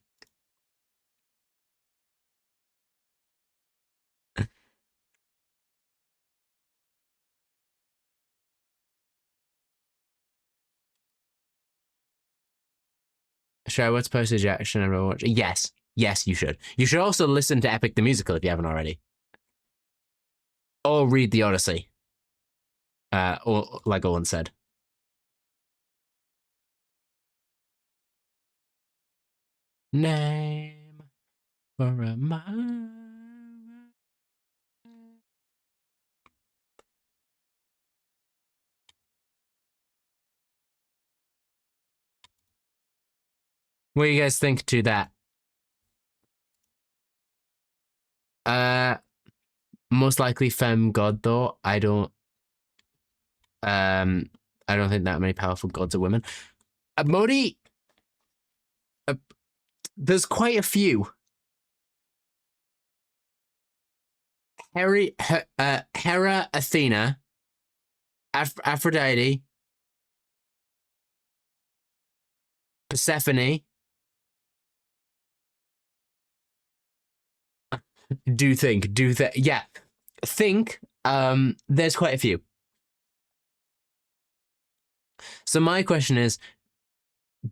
S1: Should I watch postage action and watch? Yes, you should. You should also listen to Epic the Musical if you haven't already, or read the Odyssey. Or like Owen said. Name for a mind. What do you guys think to that? Most likely femme god though. Um I don't think that many powerful gods are women. Modi, uh, there's quite a few. Hera, Athena, Aphrodite, Persephone. Yeah, think. There's quite a few. So my question is,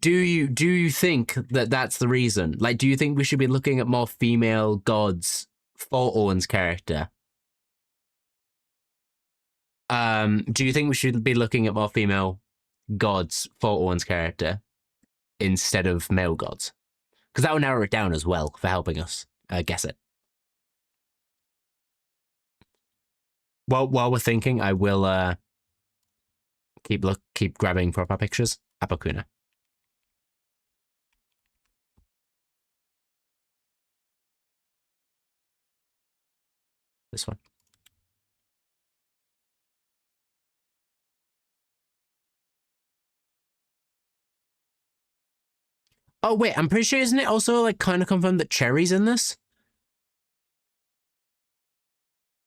S1: do you think that that's the reason? Like, do you think we should be looking at more female gods for Owen's character? Do you think we should be looking at more female gods for Owen's character instead of male gods? Because that will narrow it down as well for helping us guess it. While we're thinking, I will keep grabbing proper pictures. Apokuna. This one. Oh wait, I'm pretty sure isn't it also like kind of confirmed that Cherry's in this?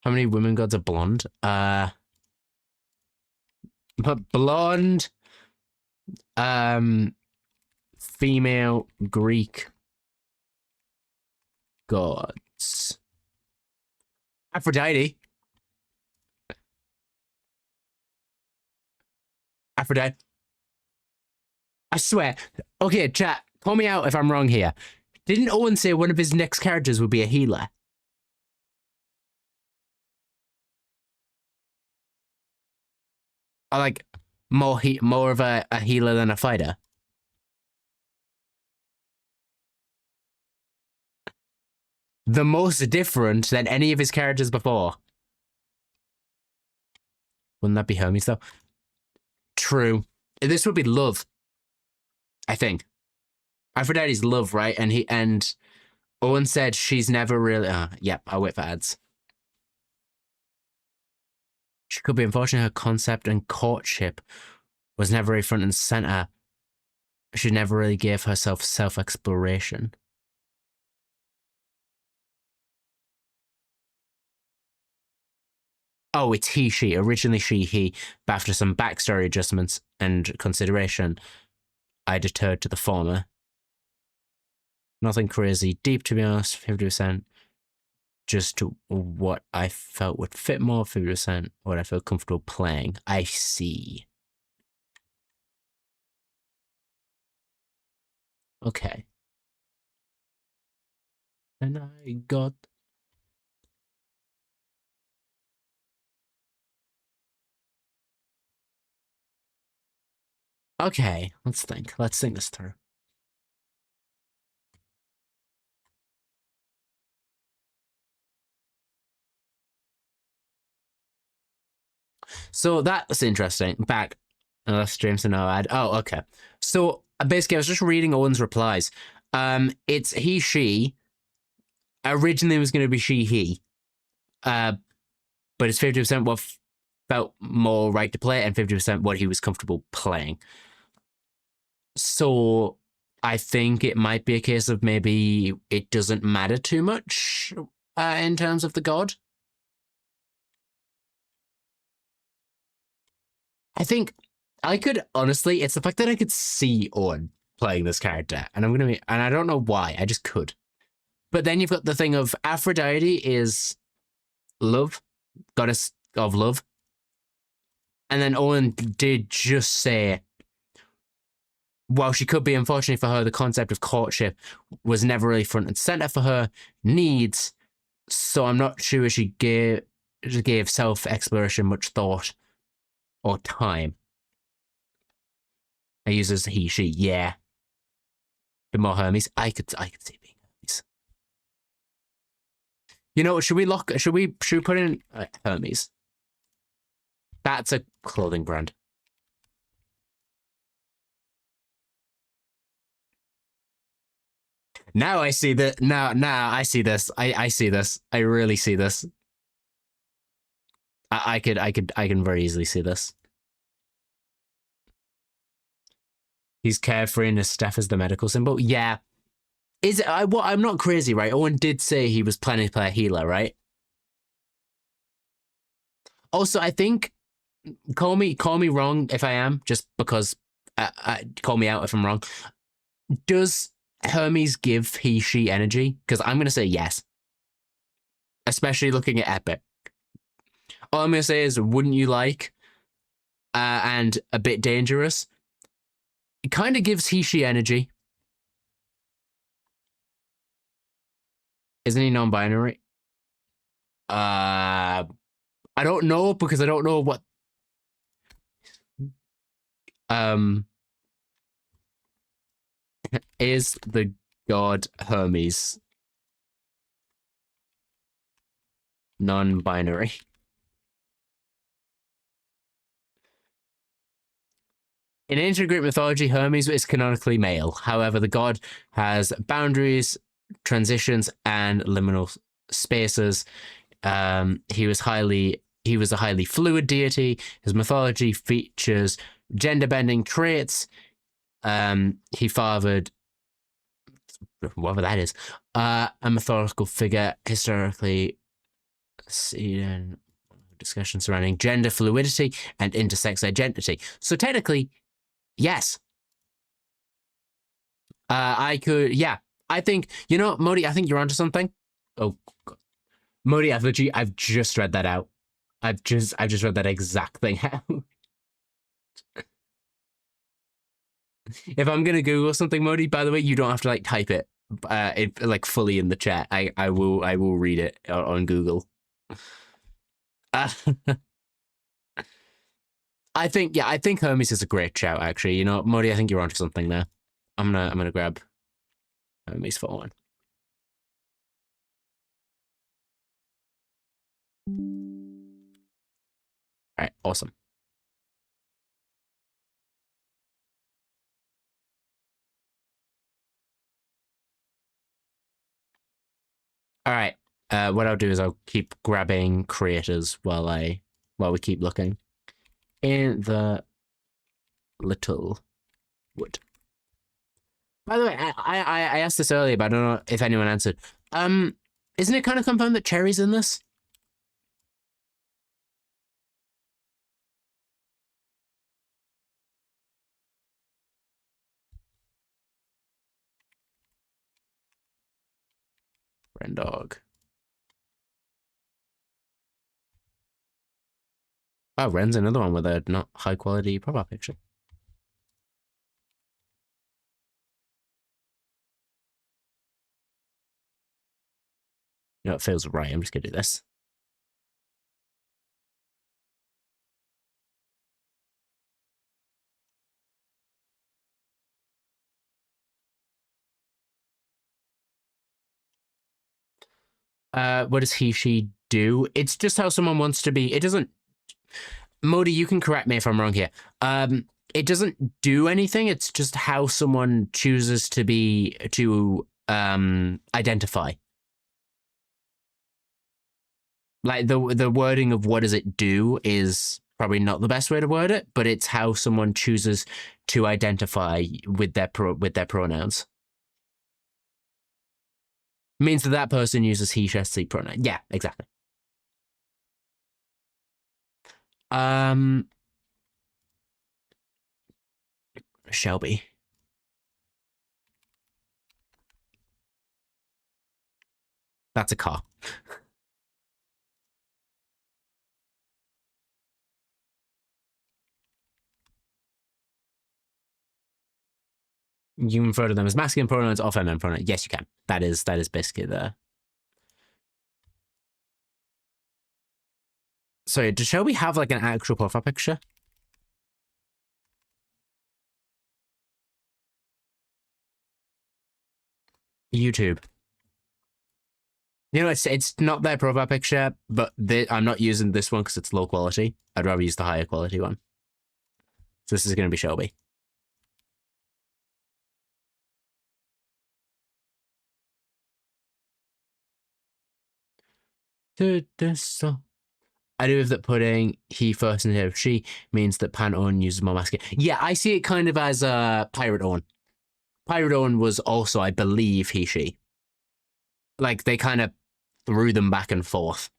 S1: How many women gods are blonde? But blonde, female Greek gods. Aphrodite. Aphrodite. I swear. Okay, chat. Call me out if I'm wrong here. Didn't Owen say one of his next characters would be a healer? Or like more of a healer than a fighter? The most different than any of his characters before. Wouldn't that be Hermes though? True. This would be love. I think. Aphrodite's love, right? And Owen said she's never really. Yep, I'll wait for ads. She could be unfortunate. Her concept and courtship was never a front and center. She never really gave herself self-exploration. Oh, it's he, she. Originally she, he. But after some backstory adjustments and consideration, I deterred to the former. Nothing crazy deep, to be honest. 50%. Just what I felt would fit more. 50% what I felt comfortable playing. I see. Okay. And I got. Okay, let's think. Let's think this through. So that's interesting. Back, unless Jameson no ad. Oh, okay. So basically, I was just reading Owen's replies. It's he, she. Originally, it was going to be she, he. But it's 50% what felt more right to play, and 50% what he was comfortable playing. So I think it might be a case of maybe it doesn't matter too much in terms of the god. I think I could honestly, it's the fact that I could see Owen playing this character, and and I don't know why, I just could. But then you've got the thing of Aphrodite is love, goddess of love. And then Owen did just say, while she could be, unfortunately for her, the concept of courtship was never really front and center for her needs. So I'm not sure she gave self-exploration much thought or time. I use as he, she, yeah. The more Hermes, I could see being Hermes. You know, should we put in Hermes? That's a clothing brand. Now I see that. Now I see this. I see this. I really see this. I can very easily see this. He's carefree and his staff is the medical symbol. Yeah. Is it? I'm not crazy, right? Owen did say he was planning to play a healer, right? Also, I think call me wrong if I am, just because. Call me out if I'm wrong. Does Hermes give he/she energy? Because I'm gonna say yes, especially looking at Epic. All I'm gonna say is, wouldn't you like? And a bit dangerous. It kind of gives he/she energy. Isn't he non-binary? I don't know because I don't know what. Is the god Hermes non-binary? In ancient Greek mythology, Hermes is canonically male. However, the god has boundaries, transitions, and liminal spaces. He was a highly fluid deity. His mythology features gender bending traits. He fathered whatever that is, a mythological figure historically seen discussion surrounding gender fluidity and intersex identity. So technically, yes. I could, yeah. I think, Modi, I think you're onto something. Oh, God. Modi, I've just read that out. I've just read that exact thing out. If I'm gonna Google something, Modi, by the way, you don't have to like type it, like fully in the chat. I will read it on Google. I think Hermes is a great shout. Actually, Modi, I think you're onto something there. I'm gonna grab Hermes for one. All right, awesome. All right. What I'll do is I'll keep grabbing creators while we keep looking in the little wood. By the way, I asked this earlier, but I don't know if anyone answered. Isn't it kind of confirmed that Cherry's in this? Ren dog. Oh, Ren's another one with a not high quality profile picture. It feels right. I'm just gonna do this. What does he/she do? It's just how someone wants to be. It doesn't. Modi, you can correct me if I'm wrong here. It doesn't do anything. It's just how someone chooses to identify. Like the wording of what does it do is probably not the best way to word it, but it's how someone chooses to identify with their pronouns. Means that person uses he, she pronoun. Yeah, exactly. Shelby. That's a car. You can refer to them as masculine pronouns or feminine pronouns. Yes, you can. That is basically the. Sorry, does Shelby have like an actual profile picture? YouTube. It's not their profile picture, but I'm not using this one because it's low quality. I'd rather use the higher quality one. So this is going to be Shelby. I do have that putting he first instead of she means that Pan Owen uses more masculine. Yeah, I see it kind of as Pirate Owen. Pirate Owen was also, I believe, he, she. Like, they kind of threw them back and forth.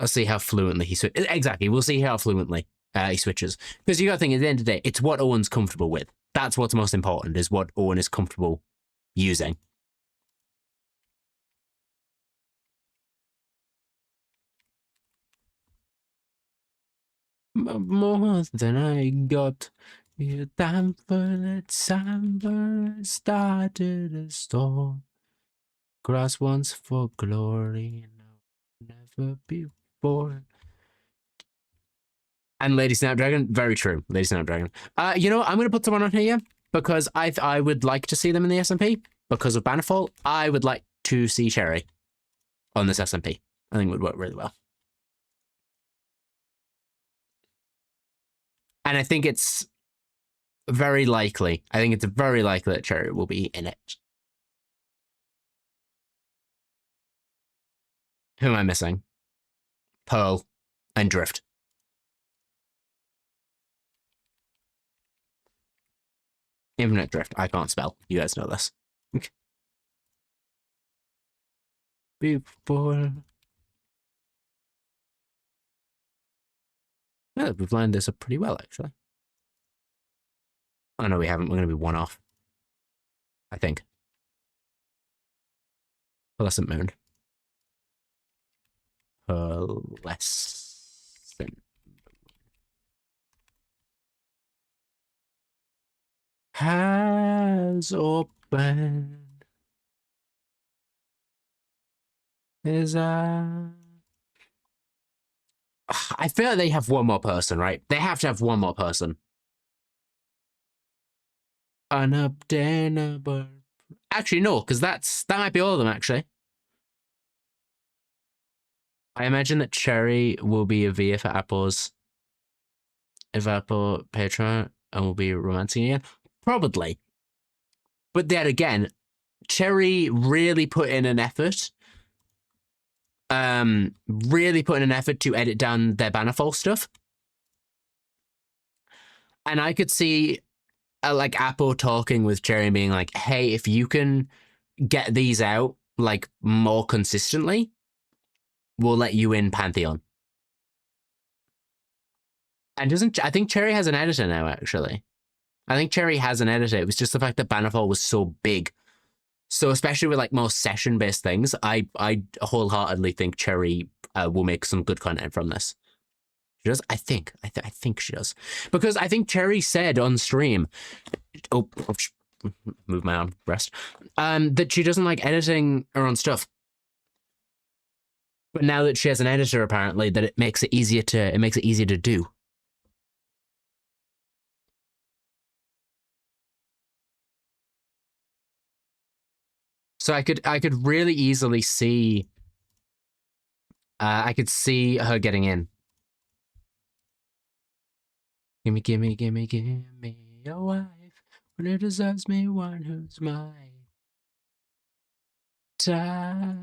S1: I'll see how fluently he switches. Exactly, we'll see how fluently he switches. Because you got to think, at the end of the day, it's what Owen's comfortable with. That's what's most important, is what Owen is comfortable using. More than I got. Time for the time started a storm. Grass once for glory, never before. And Lady Snapdragon, very true. Lady Snapdragon. You know what? I'm going to put someone on here because I would like to see them in the SMP because of Bannerfall. I would like to see Cherry on this SMP. I think it would work really well. And I think it's very likely. I think it's very likely that Cherry will be in it. Who am I missing? Pearl and Drift. Infinite Drift. I can't spell. You guys know this. Before. Yeah, we've lined this up pretty well, actually. Oh, no, we haven't. We're going to be one off. I think. Pearlescent Moon. Pearlescent. Has opened his eye. I feel like they have one more person, right? They have to have one more person. Unobtainable. Actually, no, because that might be all of them, actually. I imagine that Cherry will be a VA for Apple's Apple Patreon and will be romancing again. Probably. But then again, Cherry really put in an effort. Really put in an effort to edit down their Bannerfall stuff. And I could see like Apple talking with Cherry and being like, hey, if you can get these out like more consistently, we'll let you in Pantheon. And I think Cherry has an editor now, actually. I think Cherry has an editor. It was just the fact that Bannerfall was so big. So especially with like more session-based things, I wholeheartedly think Cherry will make some good content from this. She does? I think she does. Because I think Cherry said on stream, move my arm, rest, that she doesn't like editing her own stuff. But now that she has an editor, apparently, that it makes it easier to do. So I could really easily see I could see her getting in. Gimme, gimme, gimme, gimme a wife when it deserves me one who's my type.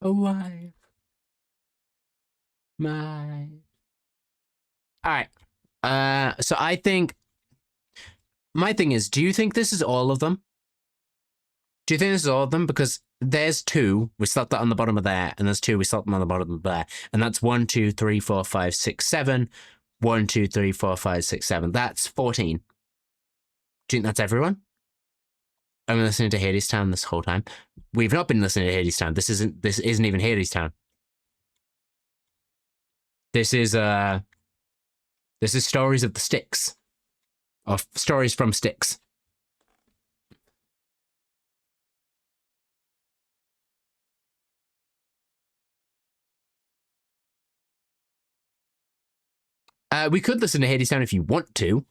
S1: A wife. My. Alright. So I think my thing is, do you think this is all of them? Do you think this is all of them? Because there's 2, we slot that on the bottom of there, and there's 2, we slot them on the bottom of there. And that's 1, 2, 3, 4, 5, 6, 7. 1, 2, 3, 4, 5, 6, 7. That's 14. Do you think that's everyone? I've been listening to Hadestown this whole time. We've not been listening to Hadestown. This isn't even Hadestown. This is Stories of the Sticks. Or Stories from Sticks. We could listen to Hadestown if you want to,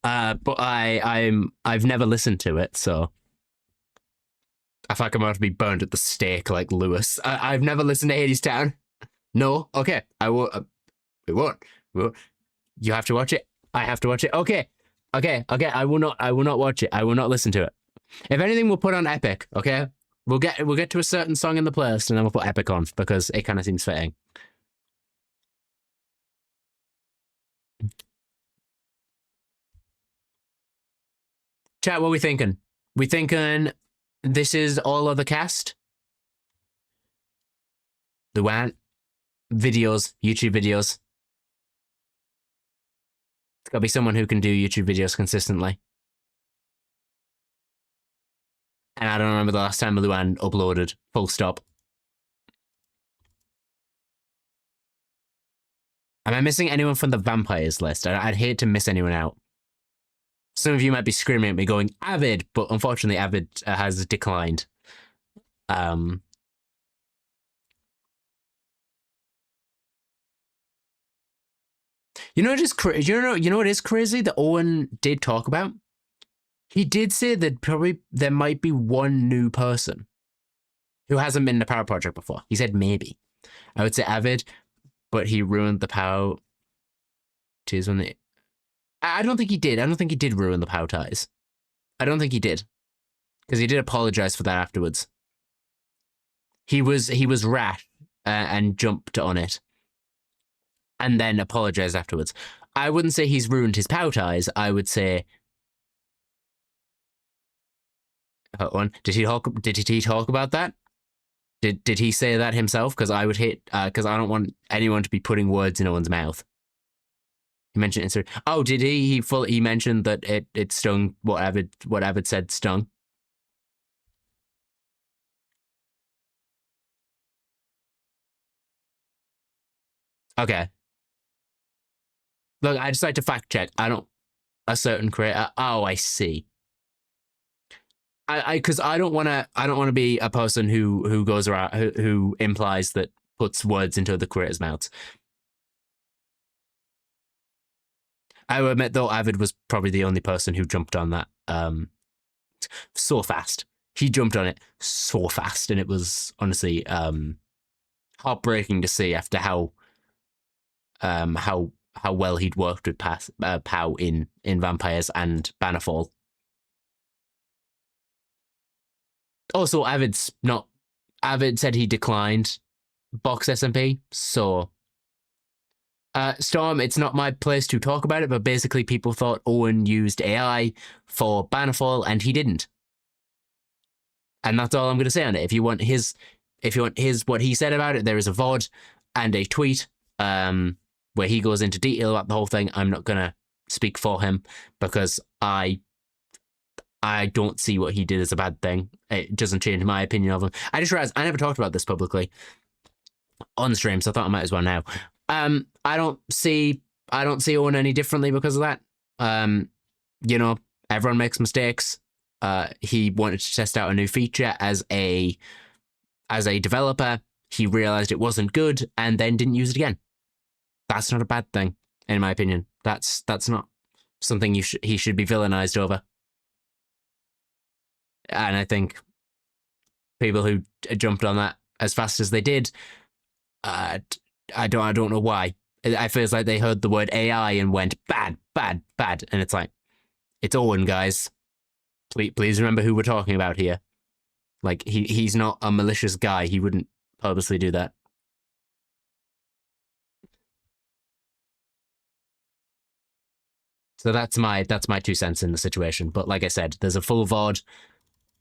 S1: but I've never listened to it, so I feel like I'm about to be burned at the stake like Lewis. I've never listened to Hadestown. No, okay, I won't. We won't. You have to watch it. I have to watch it. Okay, Okay. I will not watch it. I will not listen to it. If anything, we'll put on Epic. Okay. We'll get to a certain song in the playlist and then we'll put Epic on because it kind of seems fitting. Chat, what are we thinking? We thinking this is all of the cast? The WAN videos, YouTube videos. It's gotta be someone who can do YouTube videos consistently. And I don't remember the last time Luan uploaded. Full stop. Am I missing anyone from the vampires list? I'd hate to miss anyone out. Some of you might be screaming at me going, Avid, but unfortunately Avid has declined. You know what is you know what is crazy that Owen did talk about? He did say that probably there might be one new person who hasn't been in the Power Project before. He said maybe. I would say Avid, but he ruined the Power ties when they. I don't think he did. I don't think he did ruin the Power ties. I don't think he did, because he did apologize for that afterwards. He was rash and jumped on it, and then apologized afterwards. I wouldn't say he's ruined his Power ties. I would say. Hold on. Did he talk about that? Did he say that himself? Because I would hate because I don't want anyone to be putting words in Owen's mouth. He mentioned it. Oh, did he? He mentioned that it stung. What Avid said stung. Okay. Look, I just like to fact check. I don't a certain creator. Oh, I see. Because I don't want to be a person who goes around who implies that puts words into the creators' mouths. I will admit though, Avid was probably the only person who jumped on that so fast. He jumped on it so fast, and it was honestly heartbreaking to see after how well he'd worked with Pow in Vampires and Bannerfall. Also, Avid said he declined Box SMP, so Storm, it's not my place to talk about it, but basically people thought Owen used AI for Bannerfall and he didn't. And that's all I'm gonna say on it. If you want his what he said about it, there is a VOD and a tweet where he goes into detail about the whole thing. I'm not gonna speak for him because I don't see what he did as a bad thing. It doesn't change my opinion of him. I just realized I never talked about this publicly on stream, so I thought I might as well now. I don't see Owen any differently because of that. You know, everyone makes mistakes. He wanted to test out a new feature as a developer. He realized it wasn't good and then didn't use it again. That's not a bad thing, in my opinion. That's not something he should be villainized over. And I think people who jumped on that as fast as they did, I don't know why. It feels like they heard the word AI and went bad, bad, bad, and it's like, it's Owen, guys. Please remember who we're talking about here. Like he's not a malicious guy. He wouldn't purposely do that. So that's my 2 cents in the situation. But like I said, there's a full VOD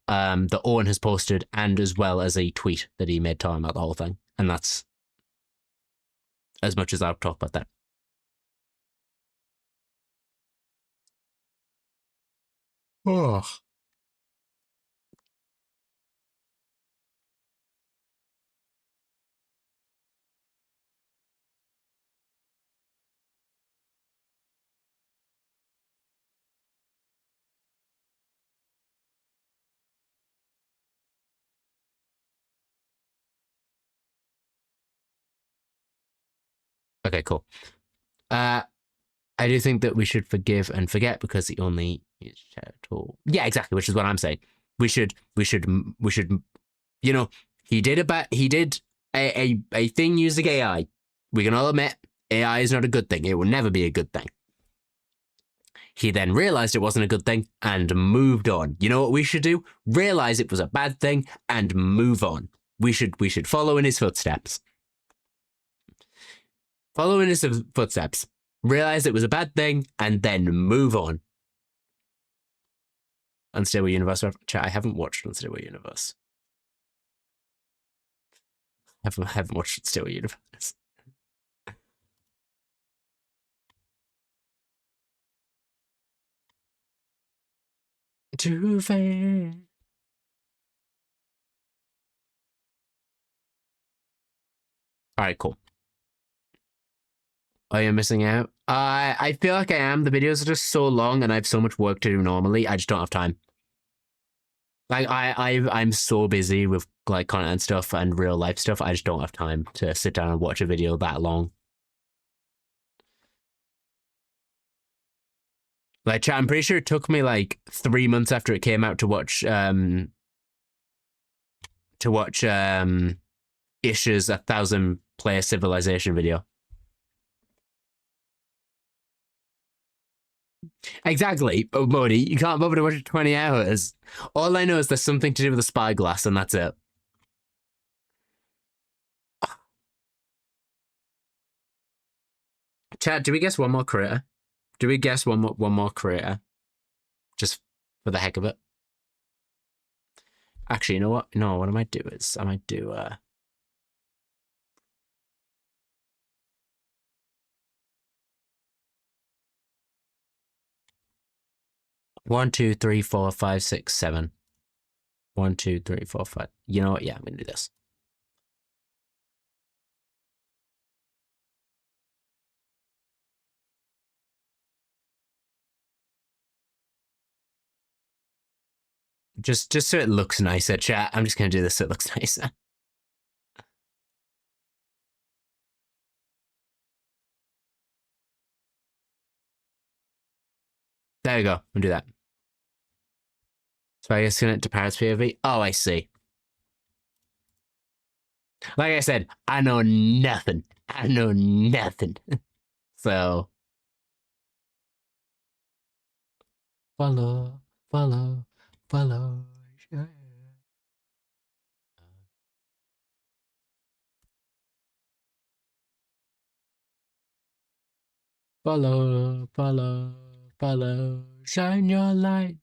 S1: that Owen has posted, and as well as a tweet that he made talking about the whole thing. And that's as much as I'll talk about that. Oh. Okay, cool. I do think that we should forgive and forget because the only yeah, exactly, which is what I'm saying. We should you know, he did a thing using AI. We can all admit AI is not a good thing. It will never be a good thing. He then realized it wasn't a good thing and moved on. You know what we should do? Realize it was a bad thing and move on. We should follow in his footsteps. Follow in his footsteps. Realize it was a bad thing and then move on. Unstable Universe. Chat, I haven't watched Unstable Universe. I haven't watched Unstable Universe. Too fair. All right, cool. Oh, you're missing out? I feel like I am. The videos are just so long and I have so much work to do normally. I just don't have time. Like, I'm so busy with, like, content stuff and real life stuff. I just don't have time to sit down and watch a video that long. Like, chat, I'm pretty sure it took me, like, 3 months after it came out to watch Ish's 1,000 player civilization video. Exactly, Modi. You can't bother to watch it 20 hours. All I know is there's something to do with the spyglass, and that's it. Chat, do we guess one more creator? Do we guess one more creator? Just for the heck of it. Actually, you know what? No, what I might do is I might do 1, 2, 3, 4, 5, 6, 7. 1, 2, 3, 4, 5. You know what? Yeah, I'm gonna do this. Just so it looks nicer, chat. I'm just gonna do this so it looks nicer. There you go. I'll do that. So I guess connect to Paris POV. Oh, I see. Like I said, I know nothing. I know nothing. So follow. Follow. Yeah. Follow. Shine your light.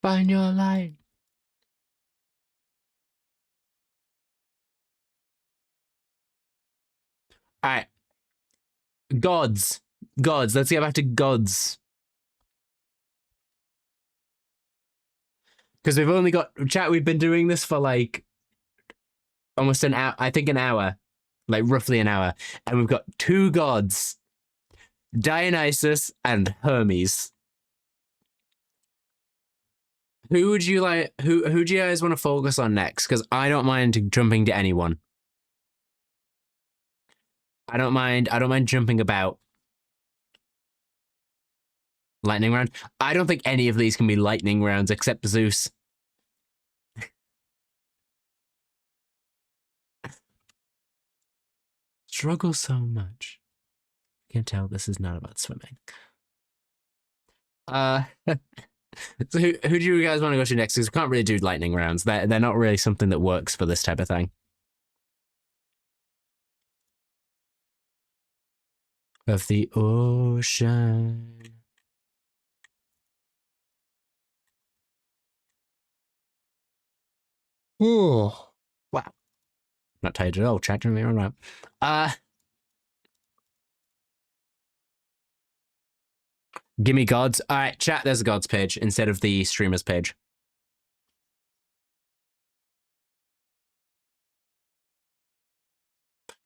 S1: Find your light. All right. Gods. Let's get back to gods. Because we've only got chat. We've been doing this for like almost an hour. I think an hour, like roughly an hour, and we've got 2 gods, Dionysus and Hermes. Who would you like? Who do you guys want to focus on next? Because I don't mind jumping to anyone. I don't mind jumping about. Lightning round. I don't think any of these can be lightning rounds except Zeus. Struggle so much. I can tell this is not about swimming. So who do you guys want to go to next? Because we can't really do lightning rounds. They're not really something that works for this type of thing. Of the ocean. Oh, wow. Not tired at all. Chat to me right now. Give me gods. All right, chat. There's a gods page instead of the streamers page.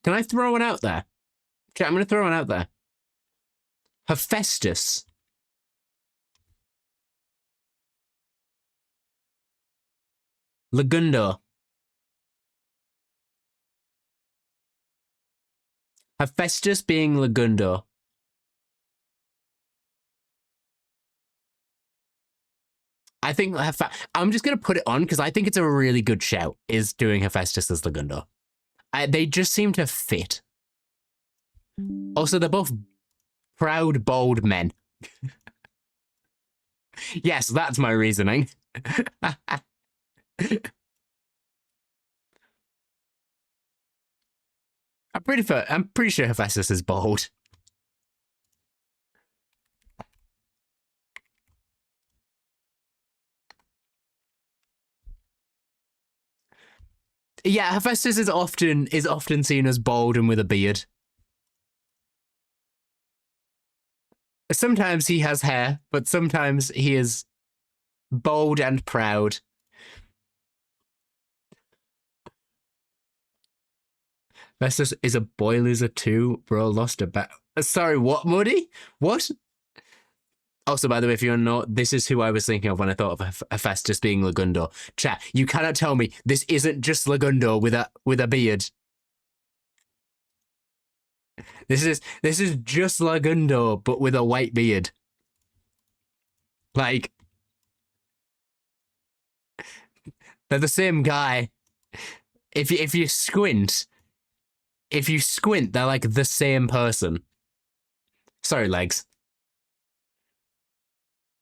S1: Can I throw one out there? Chat, I'm going to throw one out there. Hephaestus. Lagundo. Hephaestus being Lagundo. I think I'm just going to put it on because I think it's a really good shout, is doing Hephaestus as Lagundo. They just seem to fit. Also, they're both proud, bold men. Yes, that's my reasoning. I'm pretty sure Hephaestus is bold. Yeah, Hephaestus is often seen as bold and with a beard. Sometimes he has hair, but sometimes he is bold and proud. Hephaestus is a boy loser too. Bro lost a bet. Sorry, what, Muddy? What? Also, by the way, if you don't know, this is who I was thinking of when I thought of Hephaestus being Lagundo. Chat, you cannot tell me this isn't just Lagundo with a beard. This is just Lagundo, but with a white beard. Like, they're the same guy. If you squint, they're like the same person. Sorry, legs.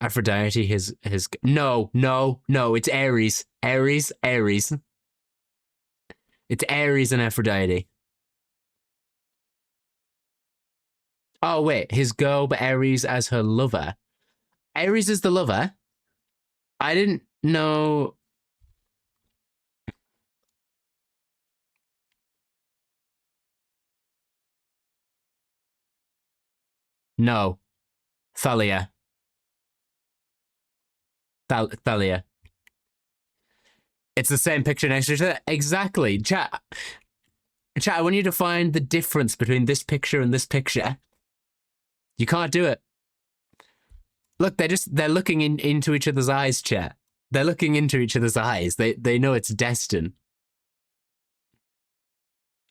S1: Aphrodite, his no, it's Ares. It's Ares and Aphrodite. Oh wait, his girl, but Ares as her lover. Ares is the lover. I didn't know. No, Thalia. Thalia. It's the same picture next to each other. Exactly. Chat, I want you to find the difference between this picture and this picture. You can't do it. Look, they're looking into each other's eyes, chat. They're looking into each other's eyes. They know it's destined.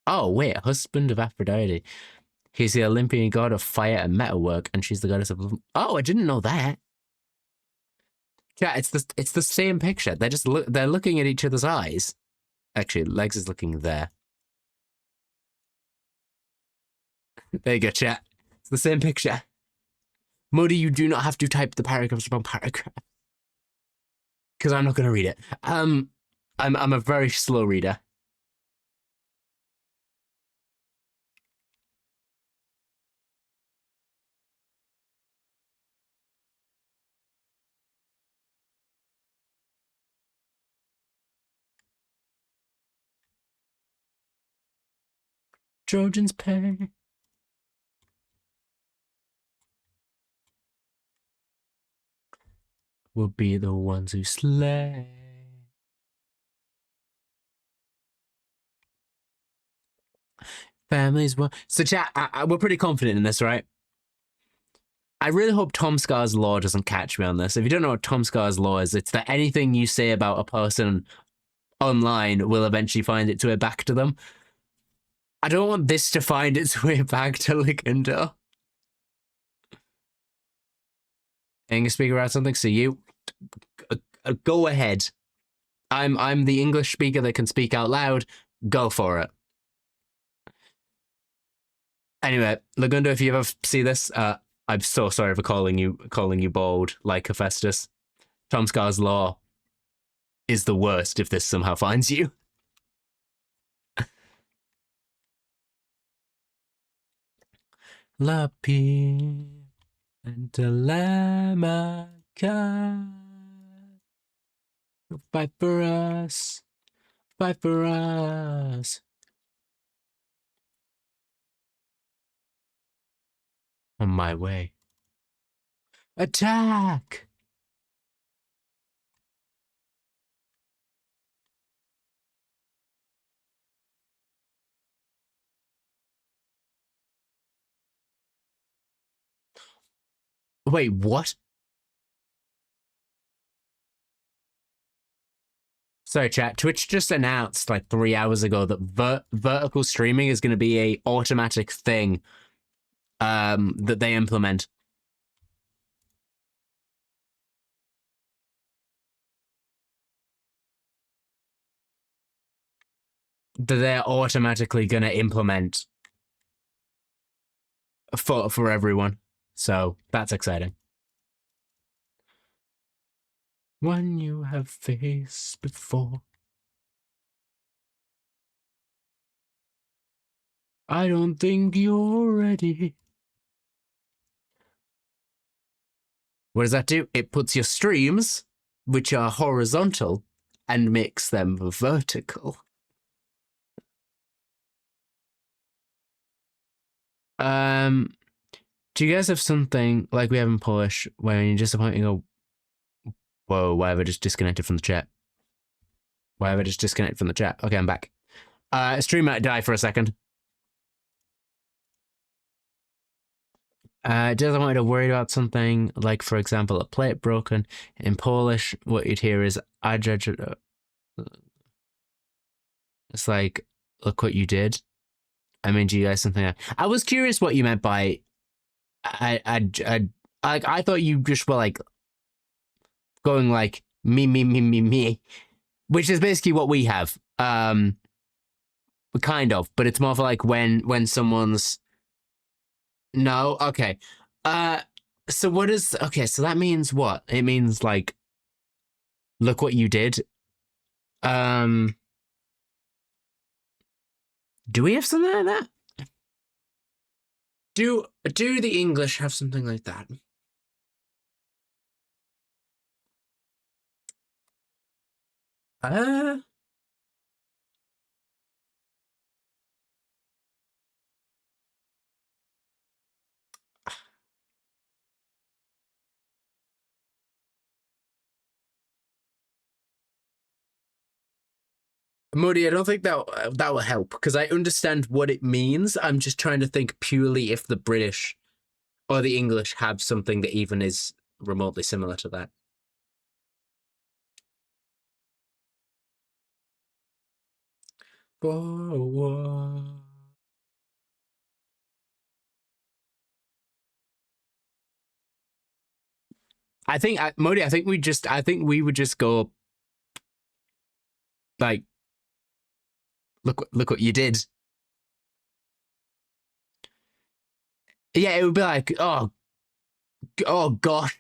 S1: Oh, wait, husband of Aphrodite. He's the Olympian god of fire and metalwork, and she's the goddess of... Oh, I didn't know that. Yeah, it's the same picture. They're looking at each other's eyes. Actually, Legs is looking there. There you go, chat. It's the same picture. Muddy, you do not have to type the paragraphs upon paragraph. Because I'm not going to read it. I'm a very slow reader. Trojans pay. Will be the ones who slay. Families will. So, chat, we're pretty confident in this, right? I really hope Tom Scar's law doesn't catch me on this. If you don't know what Tom Scar's law is, it's that anything you say about a person online will eventually find its way back to them. I don't want this to find its way back to Licundo. English speaker out something, so you go ahead. I'm the English speaker that can speak out loud. Go for it. Anyway, Lagundo, if you ever see this, I'm so sorry for calling you bald like Hephaestus. Tom Scar's law is the worst if this somehow finds you. Lapi and Telemaca. Fight for us. Fight for us. On my way. Attack! Wait, what? Sorry, chat. Twitch just announced like 3 hours ago that vertical streaming is going to be a automatic thing that they implement. That they're automatically going to implement for everyone. So that's exciting. One you have faced before. I don't think you're ready. What does that do? It puts your streams, which are horizontal, and makes them vertical. Do you guys have something like we have in Polish where you're disappointing? Go, whoa, why have I just disconnected from the chat? Why have I just disconnected from the chat? Okay, I'm back. Stream might die for a second. Does I want you to worry about something like, for example, a plate broken in Polish? What you'd hear is "I judge it." It's like, look what you did. I mean, do you guys something? I was curious what you meant by I thought you just were like going like me, which is basically what we have. Kind of, but it's more for like when someone's no, okay. So what is okay? So that means what? It means like, look what you did. Do we have something like that? Do the English have something like that? Modi, I don't think that will help because I understand what it means. I'm just trying to think purely if the British or the English have something that even is remotely similar to that. I think Modi. I think we would just go like, look what you did. Yeah, it would be like, oh God,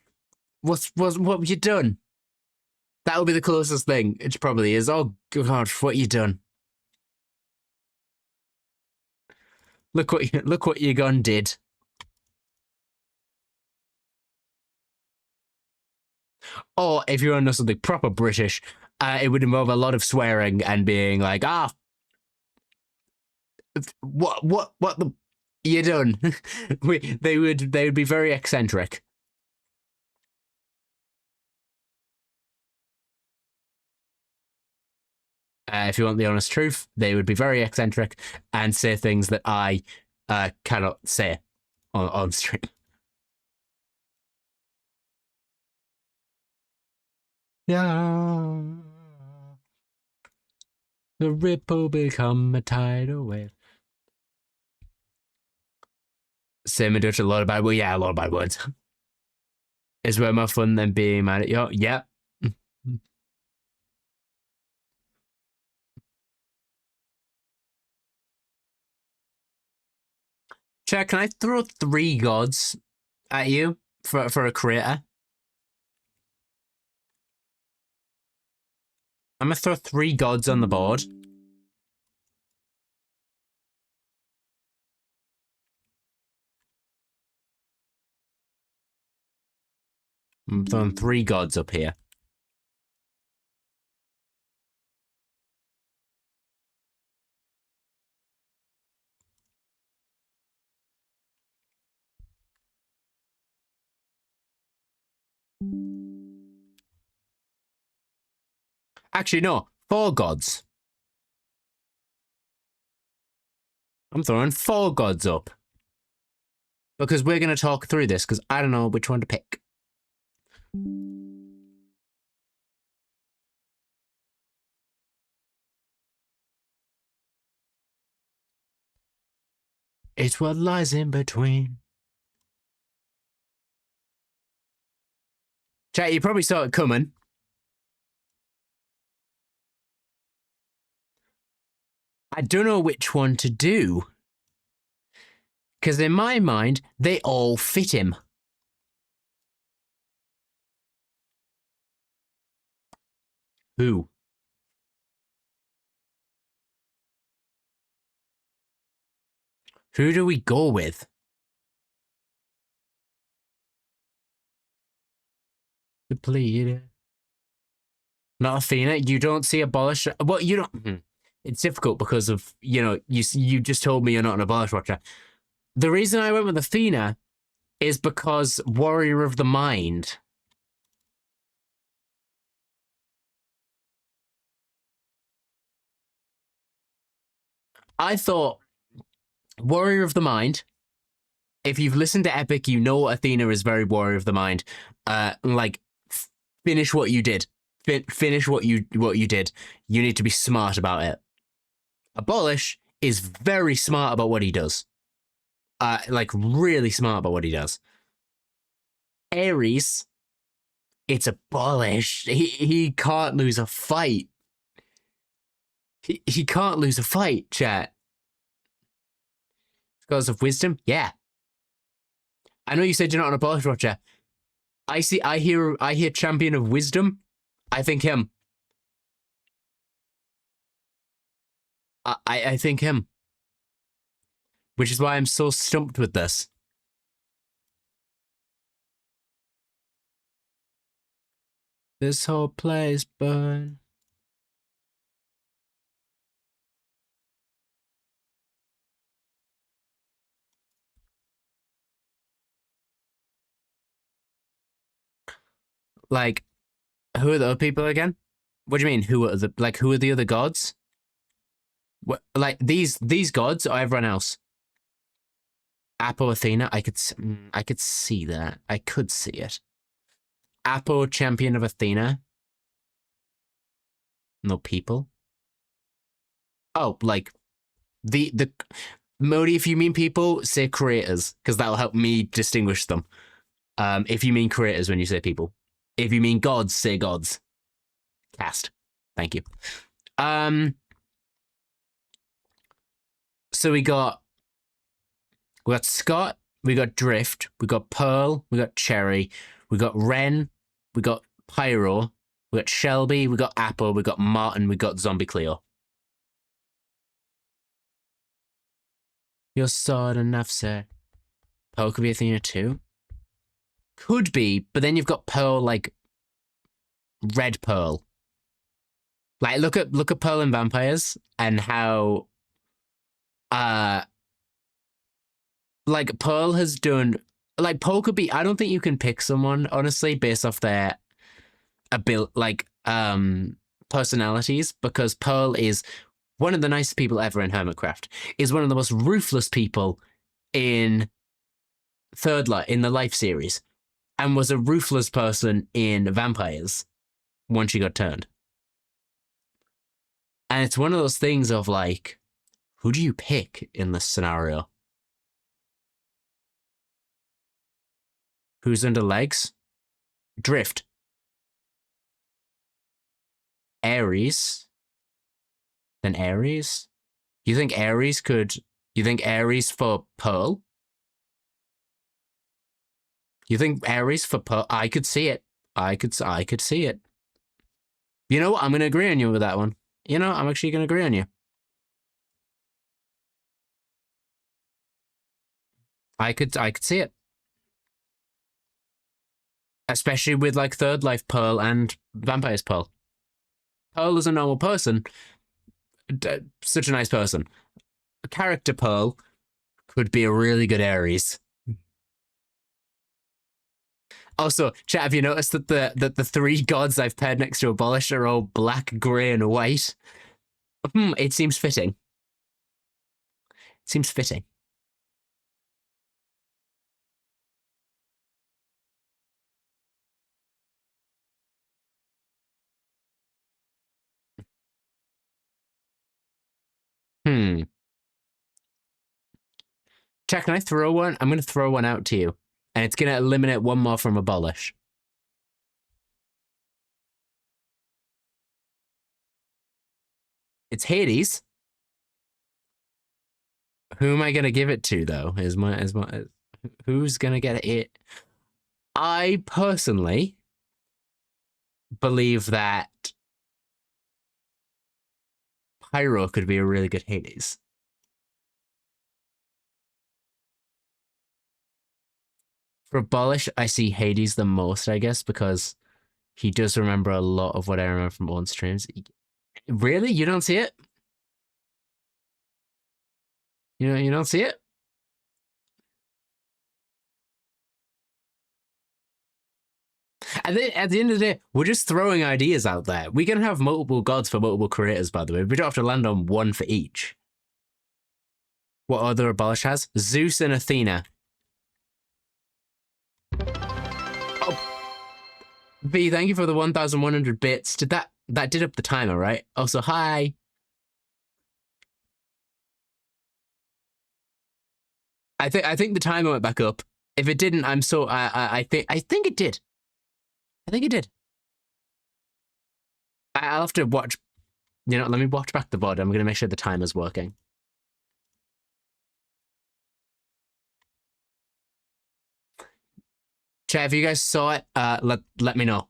S1: what have you done? That would be the closest thing. It probably is. Oh God, what you done? Look what you gone did. Or if you want to know something proper British, it would involve a lot of swearing and being like, what the you done? They would be very eccentric. If you want the honest truth, they would be very eccentric and say things that I cannot say on stream. Yeah. The ripple become a tidal wave. Same in Dutch, a lot of bad words. Yeah, a lot of bad words. Is way more fun than being mad at you. Yeah. Chat, can I throw 3 gods at you for a creator? I'm gonna throw 3 gods on the board. I'm throwing 3 gods up here. Actually, no, 4 gods. I'm throwing 4 gods up. Because we're going to talk through this, because I don't know which one to pick. It's what lies in between. Chat, you probably saw it coming. I don't know which one to do. Because in my mind, they all fit him. Who? Who do we go with? Depleted. Not Athena. You don't see abolish. Well, you don't. It's difficult because of you just told me you're not an abolish watcher. The reason I went with Athena is because Warrior of the Mind. I thought Warrior of the Mind. If you've listened to Epic, you know Athena is very Warrior of the Mind. Like finish what you did. Finish what you did. You need to be smart about it. Abolish is very smart about what he does. Like really smart about what he does. Ares, it's Abolish. He can't lose a fight. He can't lose a fight, chat. Because of wisdom, yeah. I know you said you're not an Abolish watcher. I hear champion of wisdom. I think him. I think him. Which is why I'm so stumped with this. This whole place burn. Like, who are the other people again? What do you mean? Who are the other gods? What, like these gods or everyone else? Apo, Athena. I could see that. I could see it. Apo, champion of Athena. No people. Oh, like the Modi. If you mean people, say creators, because that'll help me distinguish them. If you mean creators when you say people. If you mean gods, say gods. Cast. Thank you. So we got Scott, we got Drift, we got Pearl, we got Cherry, we got Ren, we got Pyro, we got Shelby, we got Apple, we got Martin, we got Zombie Cleo. Your sword enough, sir. Pearl could be Athena too. Could be, but then you've got Pearl like Red Pearl. Like look at Pearl and Vampires and how like Pearl has done like Pearl could be I don't think you can pick someone honestly based off their personalities because Pearl is one of the nicest people ever in Hermitcraft, is one of the most ruthless people in in the Life series, and was a ruthless person in Vampires once she got turned. And it's one of those things of like, who do you pick in this scenario? Who's under legs? Drift. Ares. Then Ares? You think Ares for Pearl? You think Ares for Pearl? I could see it. I could see it. You know what? I'm going to agree on you with that one. You know, I'm actually going to agree on you. I could see it. Especially with like Third Life Pearl and Vampire's Pearl. Pearl is a normal person. Such a nice person. Character Pearl could be a really good Ares. Also, chat, have you noticed that the three gods I've paired next to Abolish are all black, grey, and white? It seems fitting. It seems fitting. Chat, can I throw one? I'm going to throw one out to you. And it's going to eliminate one more from Abolish. It's Hades. Who am I going to give it to, though? Who's going to get it? I personally believe that Pyro could be a really good Hades. For Abolish, I see Hades the most, I guess, because he does remember a lot of what I remember from old streams. Really? You don't see it? You don't see it? At the end of the day, we're just throwing ideas out there. We can have multiple gods for multiple creators, by the way. We don't have to land on one for each. What other Abolish has? Zeus and Athena. Oh, V, thank you for the 1,100 bits. That did up the timer, right? Also, hi. I think the timer went back up. If it didn't, I'm so I think it did. I think it did. I'll have to watch. Let me watch back the VOD. I'm gonna make sure the timer's working. Chat, if you guys saw it, let me know.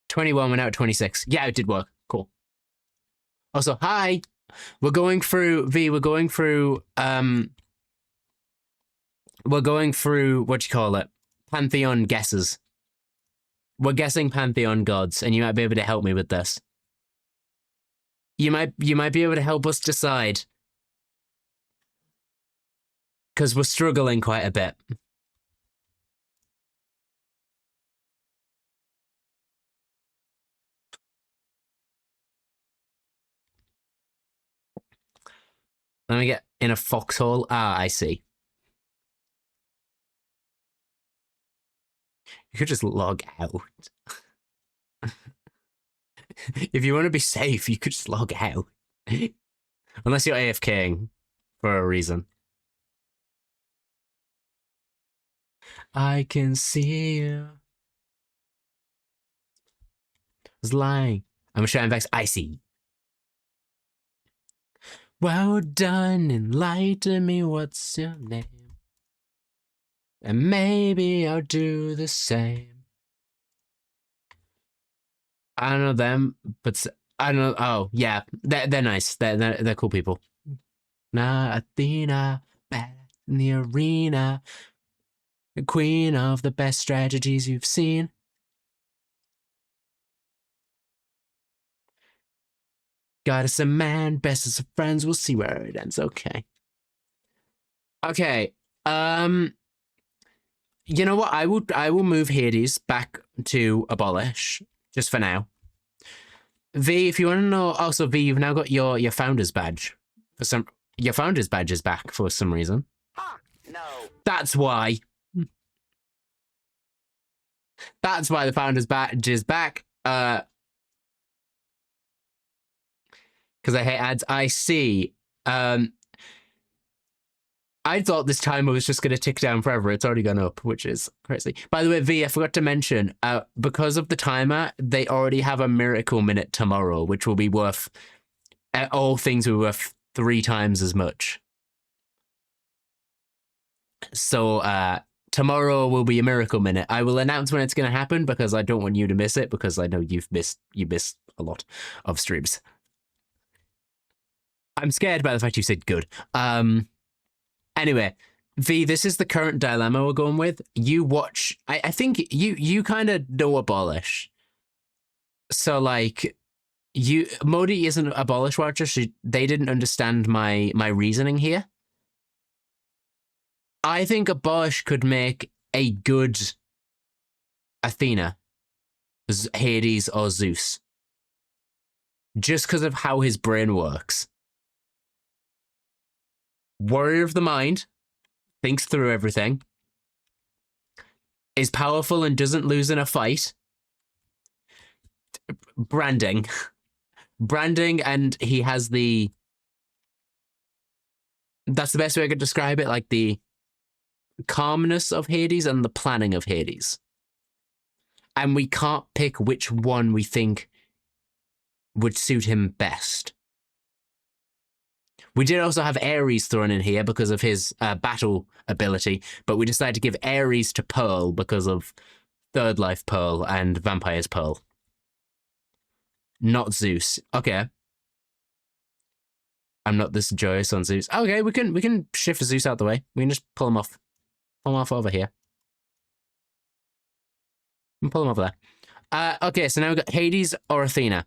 S1: $21 went out 26. Yeah, it did work. Cool. Also, hi. We're going through we're going through what you call it? Pantheon guesses. We're guessing Pantheon gods, and you might be able to help me with this. You might be able to help us decide. Because we're struggling quite a bit. Let me get in a foxhole. Ah, I see. You could just log out. If you want to be safe, you could just log out. Unless you're AFKing for a reason. I can see you. I was lying. I'm a Shadow Vex. I see. Well done, enlighten me, what's your name? And maybe I'll do the same. I don't know them, but I don't know. Oh, yeah, they're nice. They're cool people. Nah, Athena, bad in the arena. The queen of the best strategies you've seen. Goddess of man, bestest of friends. We'll see where it ends. Okay. Okay. You know what? I will move Hades back to Abolish just for now. V, if you want to know, also V, you've now got your founder's badge. Your founder's badge is back for some reason. No. That's why. That's why the founder's badge is back. Because I hate ads. I see. I thought this timer was just going to tick down forever. It's already gone up, which is crazy. By the way, V, I forgot to mention, because of the timer, they already have a miracle minute tomorrow, which will be worth, all things will be worth 3 times as much. So tomorrow will be a miracle minute. I will announce when it's going to happen because I don't want you to miss it, because I know you missed a lot of streams. I'm scared by the fact you said good. Anyway, V, this is the current dilemma we're going with. You watch. I think you kind of know Abolish. So like, Modi isn't Abolish watcher. They didn't understand my reasoning here. I think Abolish could make a good Athena, Hades, or Zeus. Just because of how his brain works. Warrior of the mind, thinks through everything, is powerful and doesn't lose in a fight. Branding, and he has the. That's the best way I could describe it, like the calmness of Hades and the planning of Hades. And we can't pick which one we think would suit him best. We did also have Ares thrown in here because of his battle ability, but we decided to give Ares to Pearl because of Third Life Pearl and Vampire's Pearl. Not Zeus. Okay. I'm not this joyous on Zeus. Okay, we can shift Zeus out the way. We can just pull him off. Pull him off over here. And pull him over there. Okay, so now we've got Hades or Athena.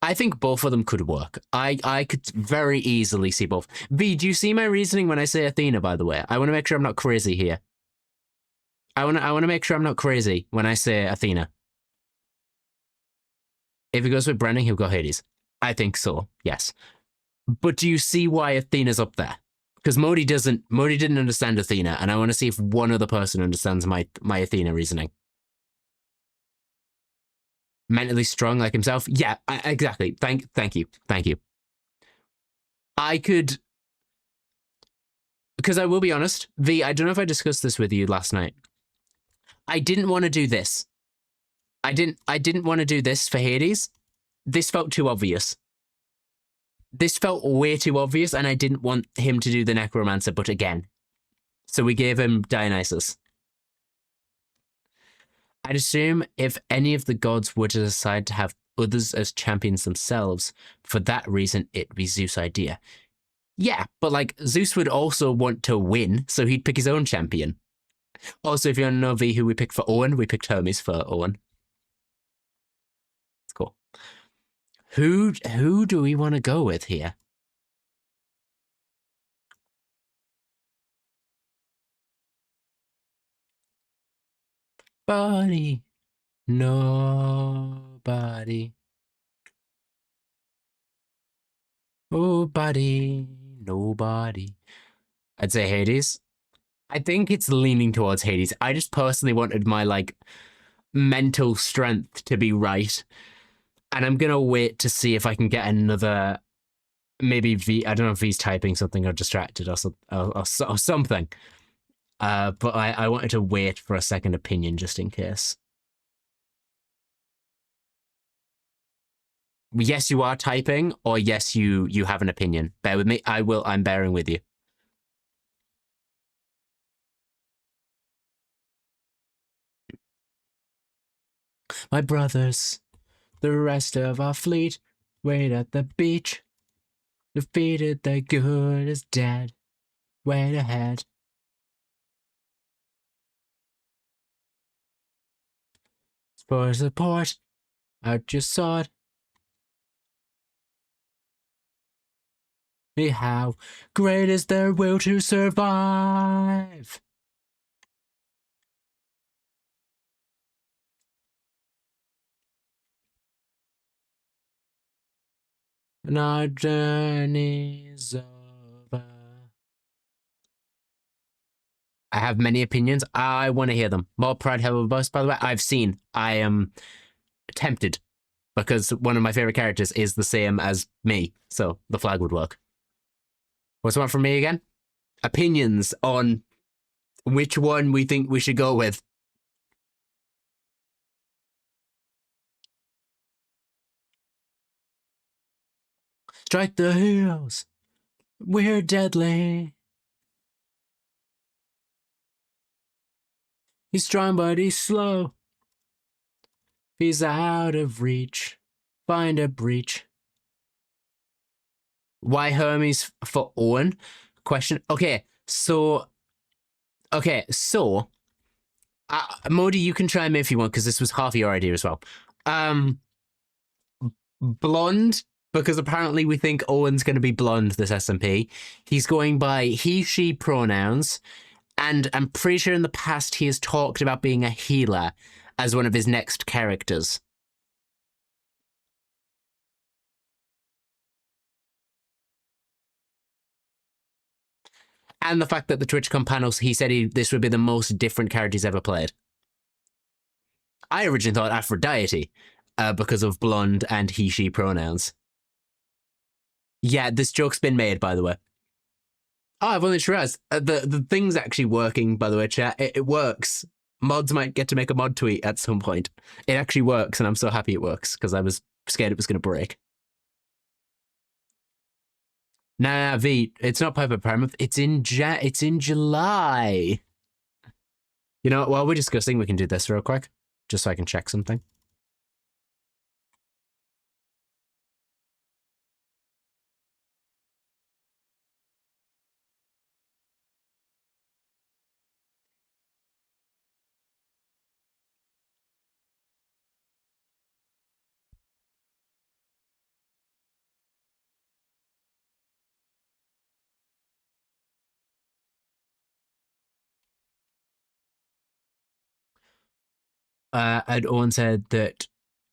S1: I think both of them could work. I could very easily see both. V, do you see my reasoning when I say Athena, by the way? I want to make sure I'm not crazy here. I want to make sure I'm not crazy when I say Athena. If he goes with Brennan, he'll go Hades. I think so, yes. But do you see why Athena's up there? Because Modi didn't understand Athena, and I want to see if one other person understands my Athena reasoning. Mentally strong like himself? Yeah, exactly. Thank you. I could, because I will be honest, V, I don't know if I discussed this with you last night. I didn't want to do this. I didn't want to do this for Hades. This felt too obvious. This felt way too obvious, and I didn't want him to do the necromancer, but again. So we gave him Dionysus. I'd assume if any of the gods were to decide to have others as champions themselves, for that reason, it'd be Zeus' idea. Yeah, but like, Zeus would also want to win, so he'd pick his own champion. Also, if you want to know, V, who we picked for Owen, we picked Hermes for Owen. It's cool. Who do we want to go with here? Nobody. Nobody. I'd say Hades. I think it's leaning towards Hades. I just personally wanted my, like, mental strength to be right. And I'm gonna wait to see if I can get another, maybe V, I don't know if V's typing something or distracted or something. But I wanted to wait for a second opinion just in case. Yes, you are typing, or yes, you have an opinion. Bear with me. I'm bearing with you. My brothers, the rest of our fleet, wait at the beach. Defeated, the good is dead. Wait ahead. For support, out your sword. How great is their will to survive? And our journey's over. I have many opinions. I want to hear them. More Pride, Hell, Boast, by the way. I am tempted because one of my favorite characters is the same as me, so the flag would work. What's the one from me again? Opinions on which one we think we should go with. Strike the heroes. We're deadly. He's strong, but he's slow. He's out of reach. Find a breach. Why Hermes for Owen? Question. Okay, so Modi, you can chime in if you want, because this was half your idea as well. Blonde, because apparently we think Owen's going to be blonde this SMP. He's going by he, she pronouns, and I'm pretty sure in the past he has talked about being a healer as one of his next characters. And the fact that the TwitchCon panels, he said this would be the most different character he's ever played. I originally thought Aphrodite, because of blonde and he, she pronouns. Yeah, this joke's been made, by the way. Oh, I've only realized the thing's actually working, by the way, chat. It works. Mods might get to make a mod tweet at some point. It actually works, and I'm so happy it works, because I was scared it was going to break. Nah, V, it's not Piper Primuth. It's in July. You know, while we're discussing, we can do this real quick, just so I can check something. And Owen said that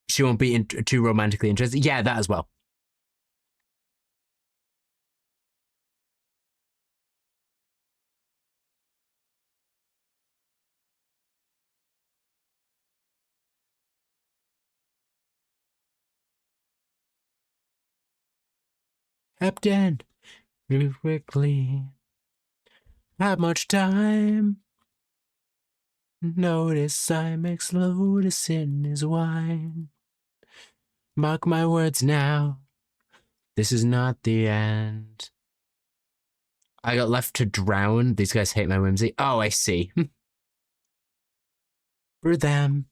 S1: she won't be too romantically interested. Yeah, that as well. Captain, move quickly. Not much time. Notice I mix Lotus in his wine. Mark my words now. This is not the end. I got left to drown. These guys hate my whimsy. Oh, I see. For them.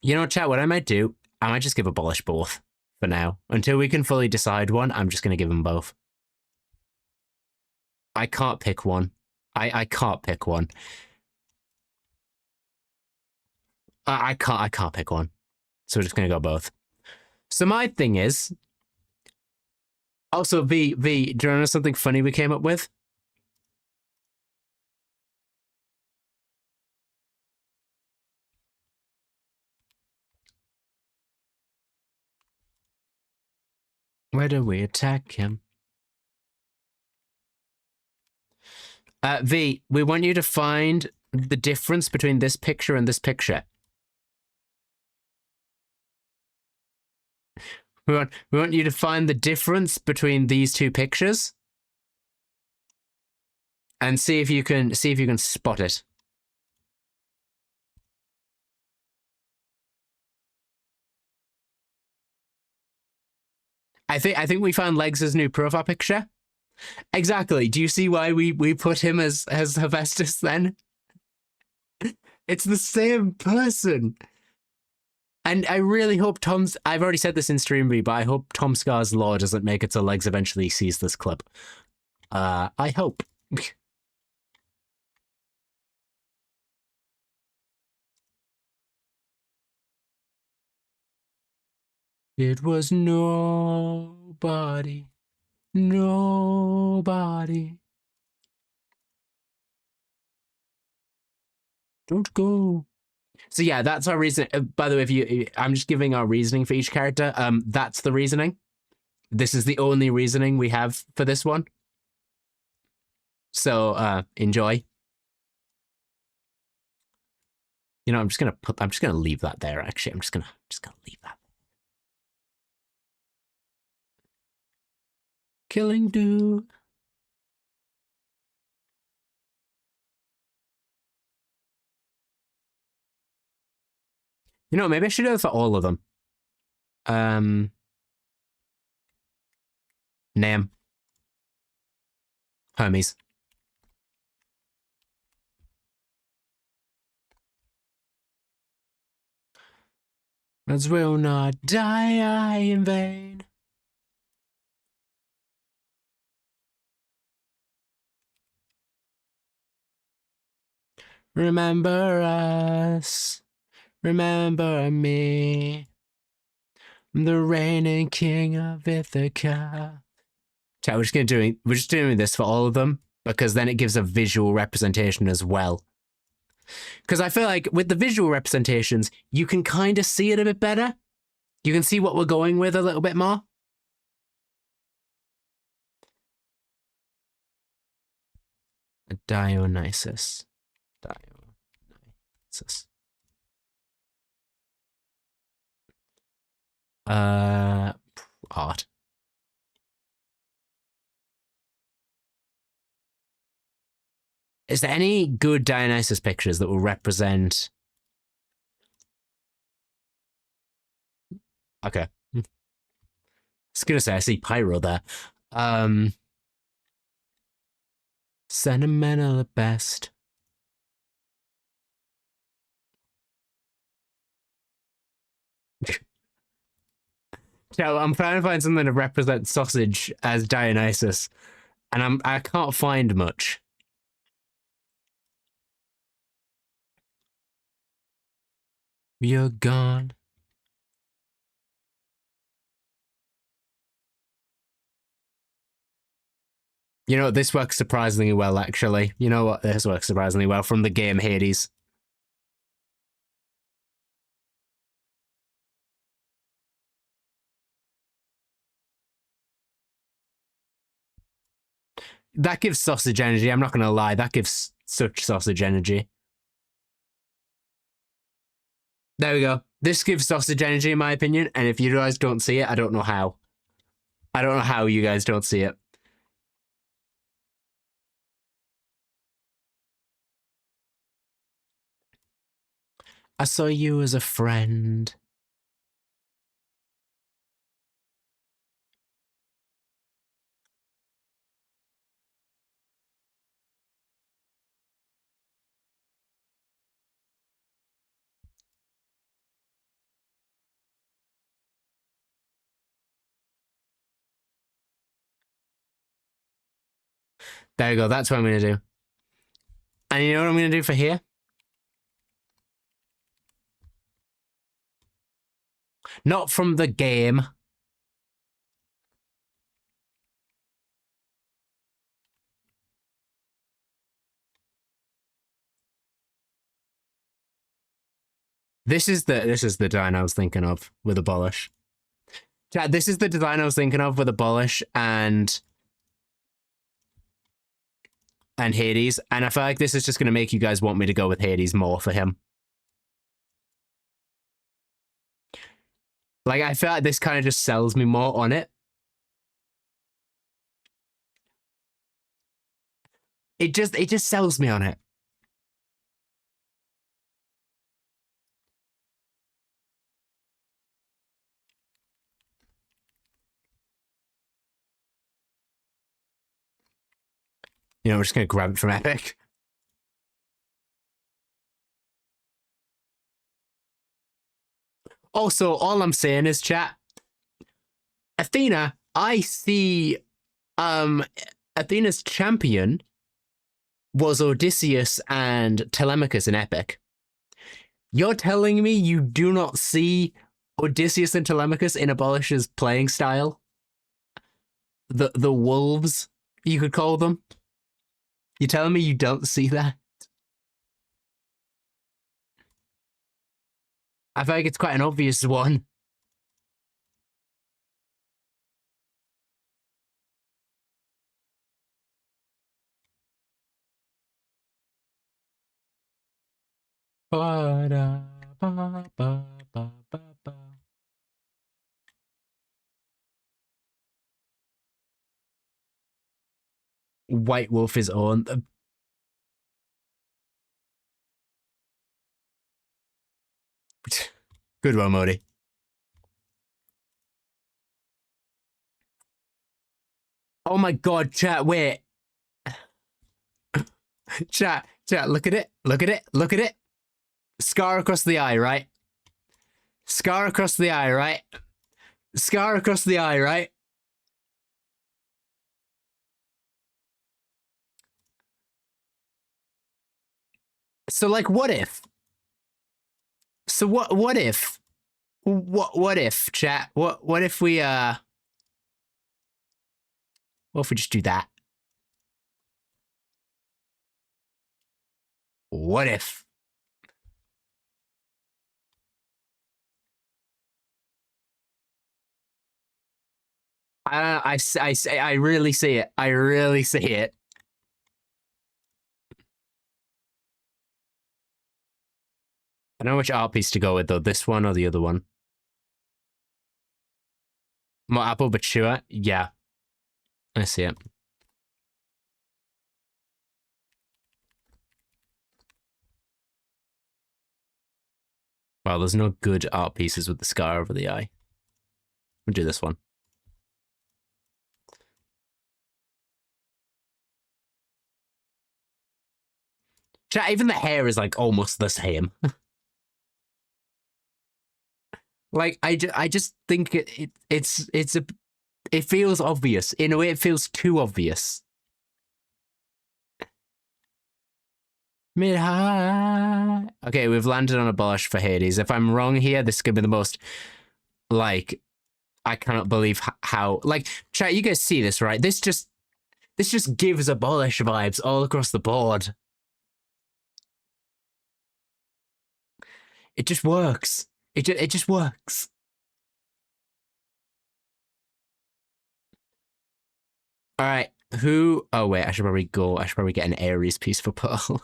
S1: You know, chat, what I might do, I might just give Abolish both for now. Until we can fully decide one, I'm just going to give them both. I can't pick one. I can't pick one. I can't pick one. So we're just going to go both. So my thing is, also, V, do you know something funny we came up with? Where do we attack him? V, we want you to find the difference between this picture and this picture. We want you to find the difference between these two pictures and see if you can spot it. I think we found Legs' new profile picture. Exactly. Do you see why we put him as Hephaestus then? It's the same person. And I really hope I've already said this in Streamby, but I hope Tom Scar's law doesn't make it so Legs eventually sees this clip. I hope. It was nobody. Don't go. So yeah, that's our reason. By the way, I'm just giving our reasoning for each character. That's the reasoning. This is the only reasoning we have for this one. So enjoy. You know, I'm just gonna leave that there. Actually, I'm just gonna leave that. Killing do. You know, maybe I should do it for all of them. Name. Hermes. As will not die in vain. Remember us. Remember me. The reigning king of Ithaca. We're just doing this for all of them because then it gives a visual representation as well. Because I feel like with the visual representations, you can kind of see it a bit better. You can see what we're going with a little bit more. Dionysus. Art. Is there any good Dionysus pictures that will represent? Okay. was gonna say I see pyro there. Sentimental at best. So I'm trying to find something to represent sausage as Dionysus, and I can't find much. You're gone. You know, this works surprisingly well, actually. You know what? This works surprisingly well from the game Hades. That gives sausage energy. I'm not going to lie. That gives such sausage energy. There we go. This gives sausage energy, in my opinion. And if you guys don't see it, I don't know how. I don't know how you guys don't see it. I saw you as a friend. There you go. That's what I'm going to do. And you know what I'm going to do for here? Not from the game. This is the design I was thinking of with Abolish. Yeah, this is the design I was thinking of with Abolish and Hades, and I feel like this is just going to make you guys want me to go with Hades more for him. Like, I feel like this kind of just sells me more on it. It just sells me on it. You know, we're just going to grab it from Epic. Also, all I'm saying is, chat, Athena, I see, Athena's champion was Odysseus and Telemachus in Epic. You're telling me you do not see Odysseus and Telemachus in Abolish's playing style? The wolves, you could call them? You're telling me you don't see that? I feel like it's quite an obvious one. White Wolf is on. Good one, Modi. Oh my god, chat, wait. Chat, look at it. Look at it. Look at it. Scar across the eye, right? Scar across the eye, right? Scar across the eye, right? So, like, what if? So what if? What if, chat? What if we what if we just do that? What if? I really see it. I really see it. I don't know which art piece to go with though. This one or the other one. More apple but sure. Yeah, I see it. Well, there's no good art pieces with the scar over the eye. We'll do this one. Chat, even the hair is like almost the same. Like I just think it feels obvious. In a way, it feels too obvious. Mid high. Okay, we've landed on a abolish for Hades. If I'm wrong here, this is gonna be the most like I cannot believe how like chat. You guys see this, right? This just gives abolish vibes all across the board. It just works. It just works. All right. Who? Oh wait, I should probably go. I should probably get an Ares piece for Pearl.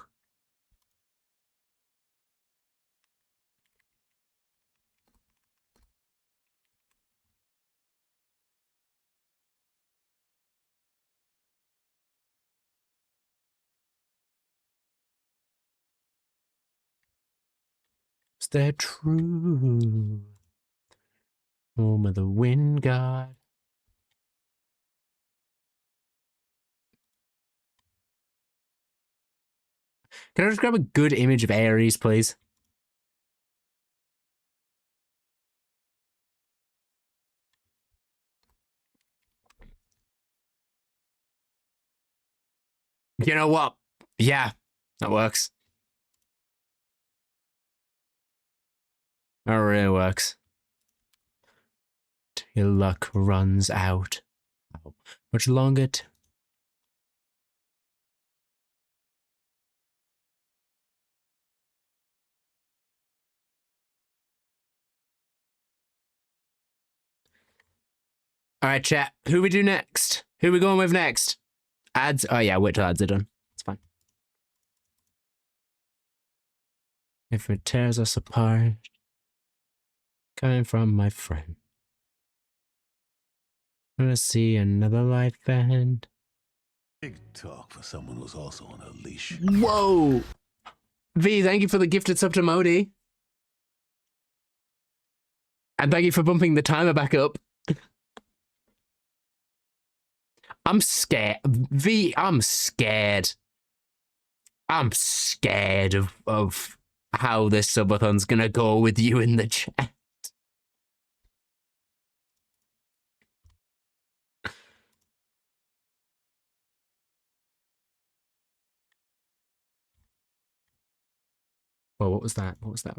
S1: Is that true? Home of the wind god. Can I just grab a good image of Ares, please? You know what? Yeah, that works. That really works. Till luck runs out. How much longer? All right, chat. Who we do next? Who we going with next? Ads. Oh yeah, wait till ads are done. It's fine. If it tears us apart, coming from my friend, I'm gonna see another life end.
S2: Big talk for someone who's also on a leash.
S1: Whoa! V, thank you for the gifted sub to Modi. And thank you for bumping the timer back up. I'm scared. V, I'm scared. I'm scared of how this subathon's gonna go with you in the chat. Well, what was that? What was that?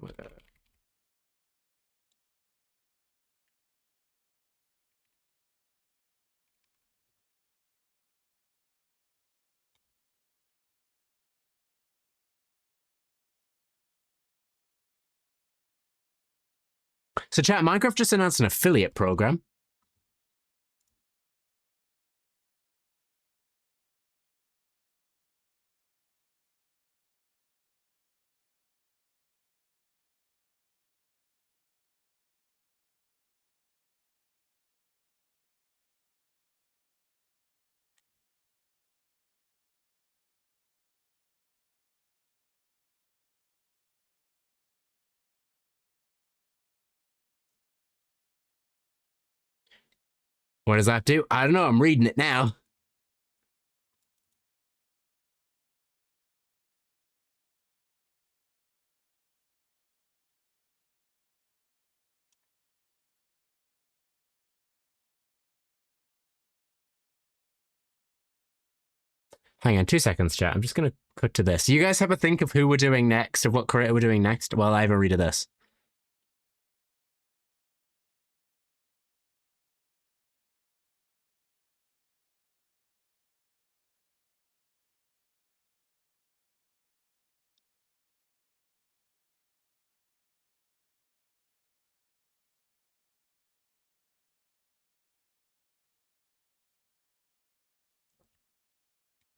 S1: So chat, Minecraft just announced an affiliate program. What does that do? I don't know. I'm reading it now. Hang on 2 seconds, chat. I'm just going to cut to this. You guys have a think of who we're doing next, of what creator we're doing next, while I have a read of this.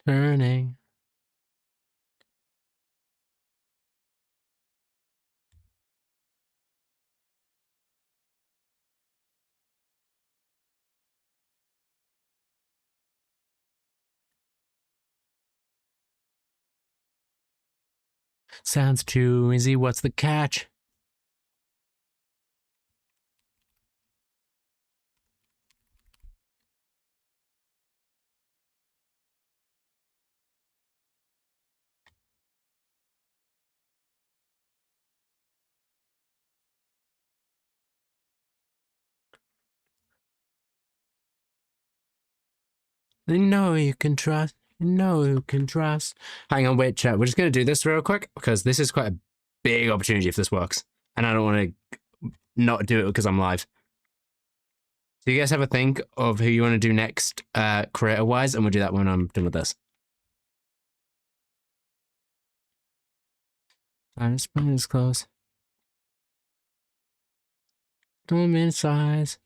S1: Turning. Sounds too easy. What's the catch? You know you can trust. You know you can trust. Hang on, wait, chat. We're just going to do this real quick because this is quite a big opportunity if this works. And I don't want to not do it because I'm live. So you guys have a think of who you want to do next, creator-wise, and we'll do that when I'm done with this. I'm just putting this close. 2 minute size.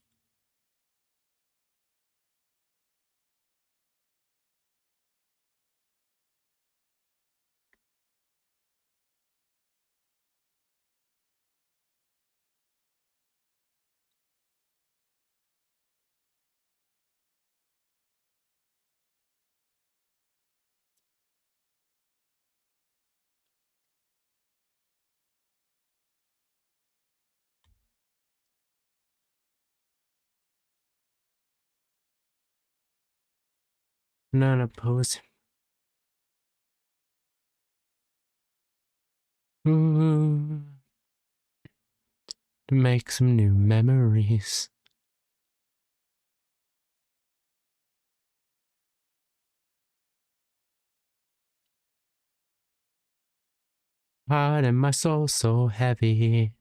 S1: Not a pose. Ooh. To make some new memories. Heart and my soul so heavy.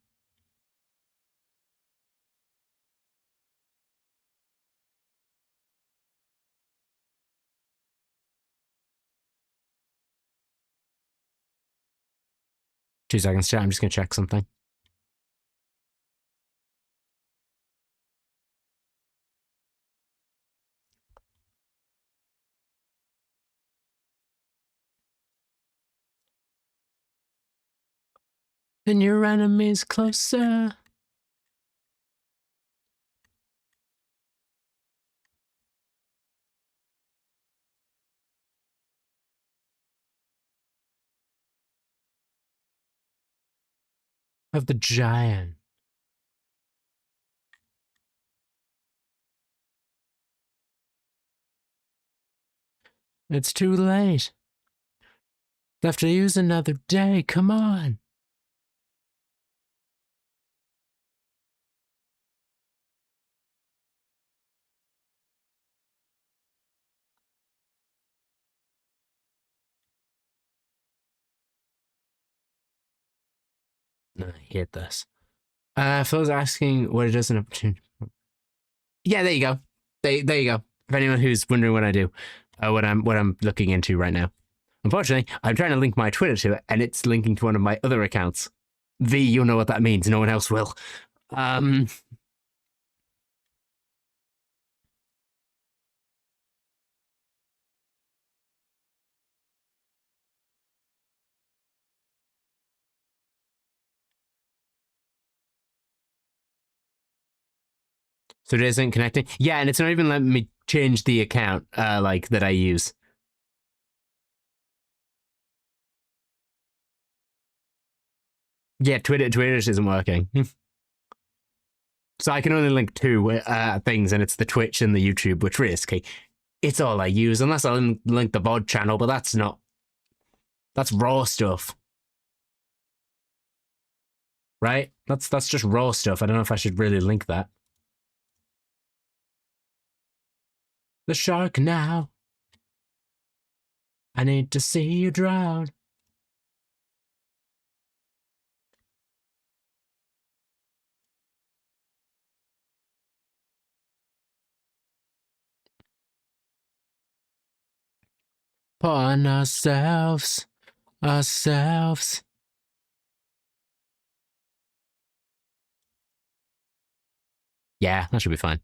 S1: Two seconds, chat. I'm just going to check something. And your enemy's closer. Of the giant. It's too late. Left to use another day. Come on. I hate this. Phil's asking what it does in opportunity. Yeah, there you go. There you go. For anyone who's wondering what I do, what I'm looking into right now. Unfortunately, I'm trying to link my Twitter to it, and it's linking to one of my other accounts. V, you'll know what that means. No one else will. So it isn't connecting. Yeah, and it's not even letting me change the account, like that I use. Yeah, Twitter just isn't working. So I can only link two things, and it's the Twitch and the YouTube, which risky. It's all I use, unless I link the VOD channel, but that's raw stuff. Right? That's just raw stuff. I don't know if I should really link that. The shark now. I need to see you drown. Upon ourselves. Yeah, that should be fine.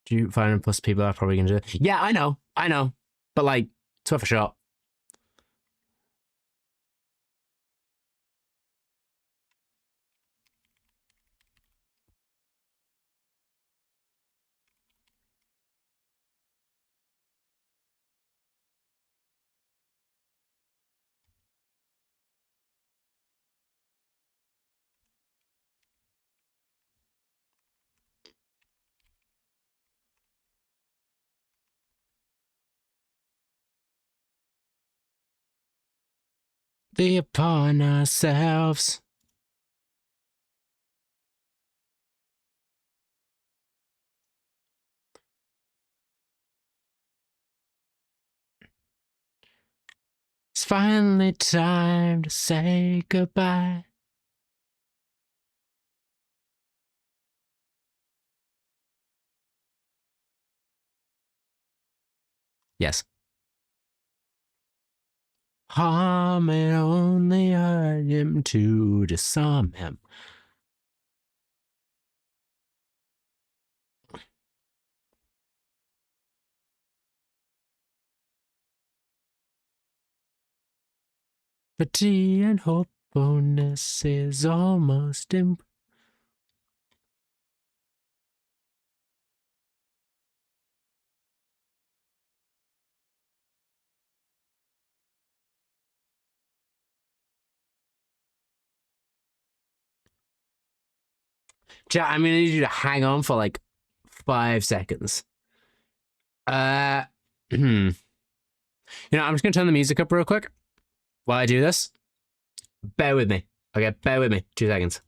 S1: Do you find plus people are probably gonna do it? Yeah, I know. But like, it's worth a shot. The upon ourselves. finally time to say goodbye. Yes. Harm it only hurt him to disarm him. Pity and hopefulness is almost impossible. I'm gonna need you to hang on for like 5 seconds. I'm just gonna turn the music up real quick while I do this. Bear with me. Okay, bear with me. 2 seconds.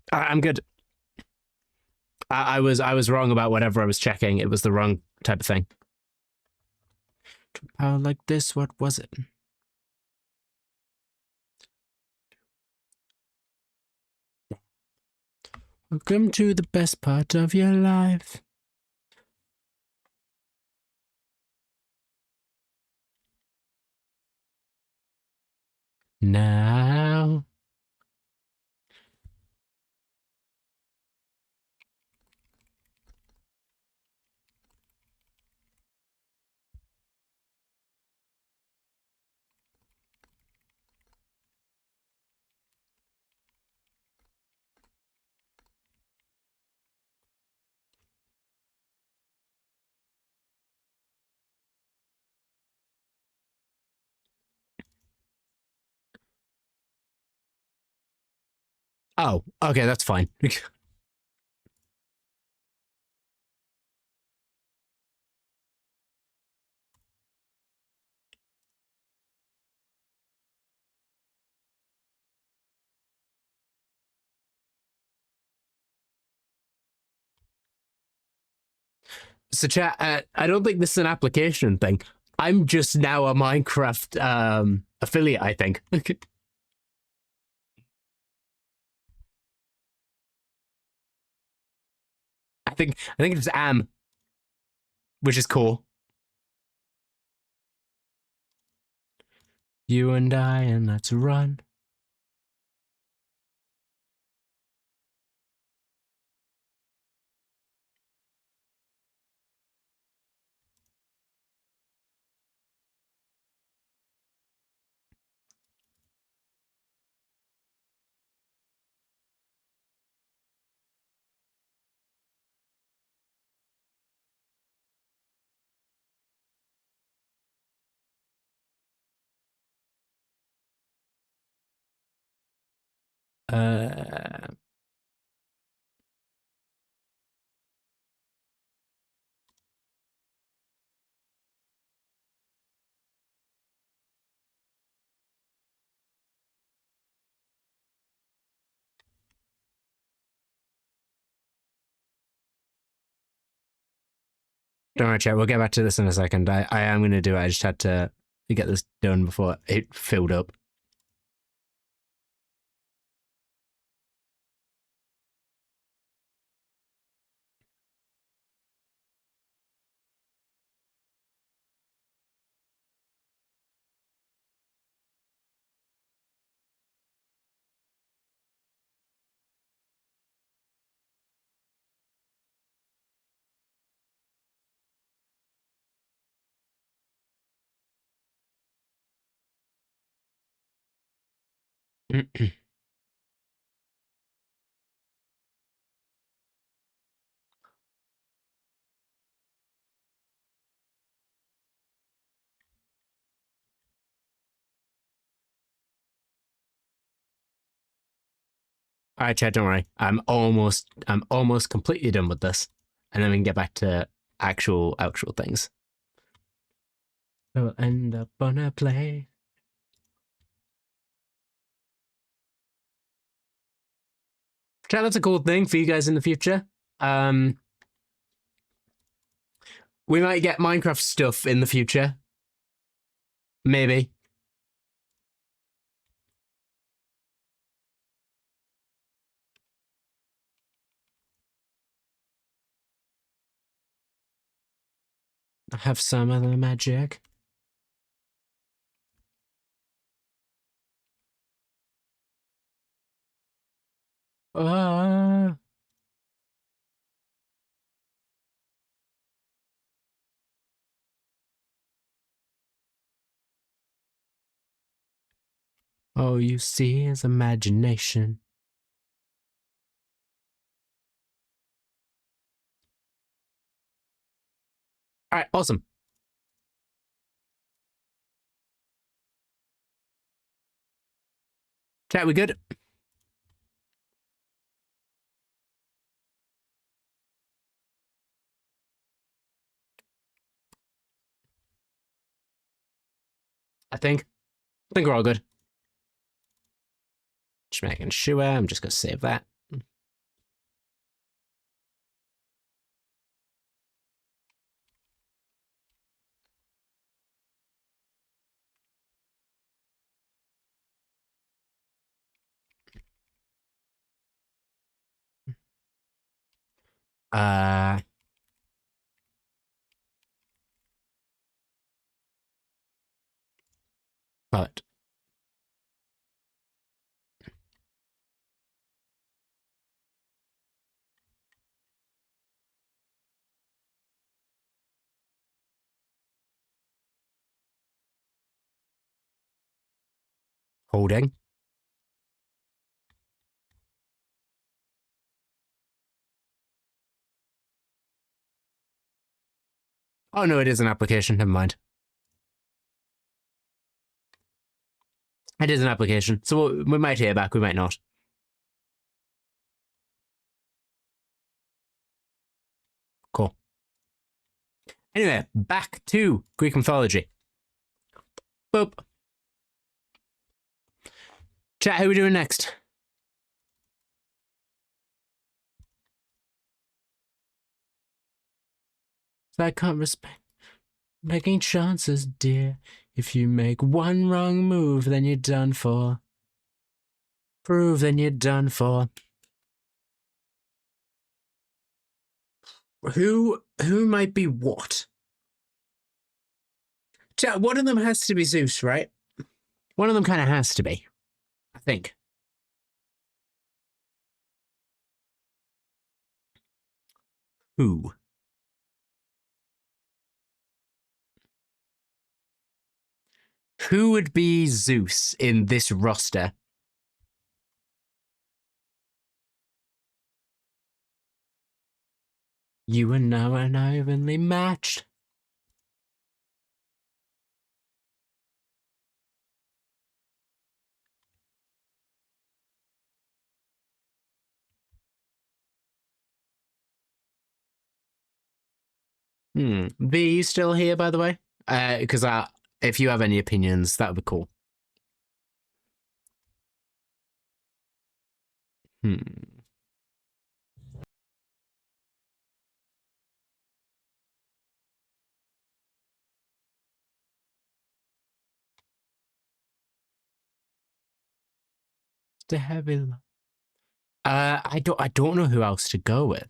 S1: I'm good. I was wrong about whatever I was checking. It was the wrong type of thing. Power like this, what was it? Welcome to the best part of your life. Now. Oh, okay, that's fine. So, chat, I don't think this is an application thing. I'm just now a Minecraft affiliate, I think. I think it's am, which is cool. You and I, and let's run. Uh, don't worry, chat. We'll get back to this in a second. I am going to do it. I just had to get this done before it filled up. All right, chat. Don't worry. I'm almost completely done with this, and then we can get back to actual things. We'll end up on a play. Chat, that's a cool thing for you guys in the future. We might get Minecraft stuff in the future. Maybe. I have some other magic. Oh, you see is imagination. All right, awesome. Chat, we good? I think we're all good. Just making sure. I'm just gonna save that. But holding. Oh no, it is an application. Never mind. It is an application, so we might hear back. We might not. Cool. Anyway, back to Greek mythology. Boop. Chat, how are we doing next? So I can't respect. Making chances, dear. If you make one wrong move, then you're done for. Prove, then you're done for. Who might be what? One of them has to be Zeus, right? One of them kind of has to be, I think. Who? Who would be Zeus in this roster? You and I are not evenly matched. V, you still here, by the way? Because if you have any opinions, that would be cool. The heavy. I don't know who else to go with.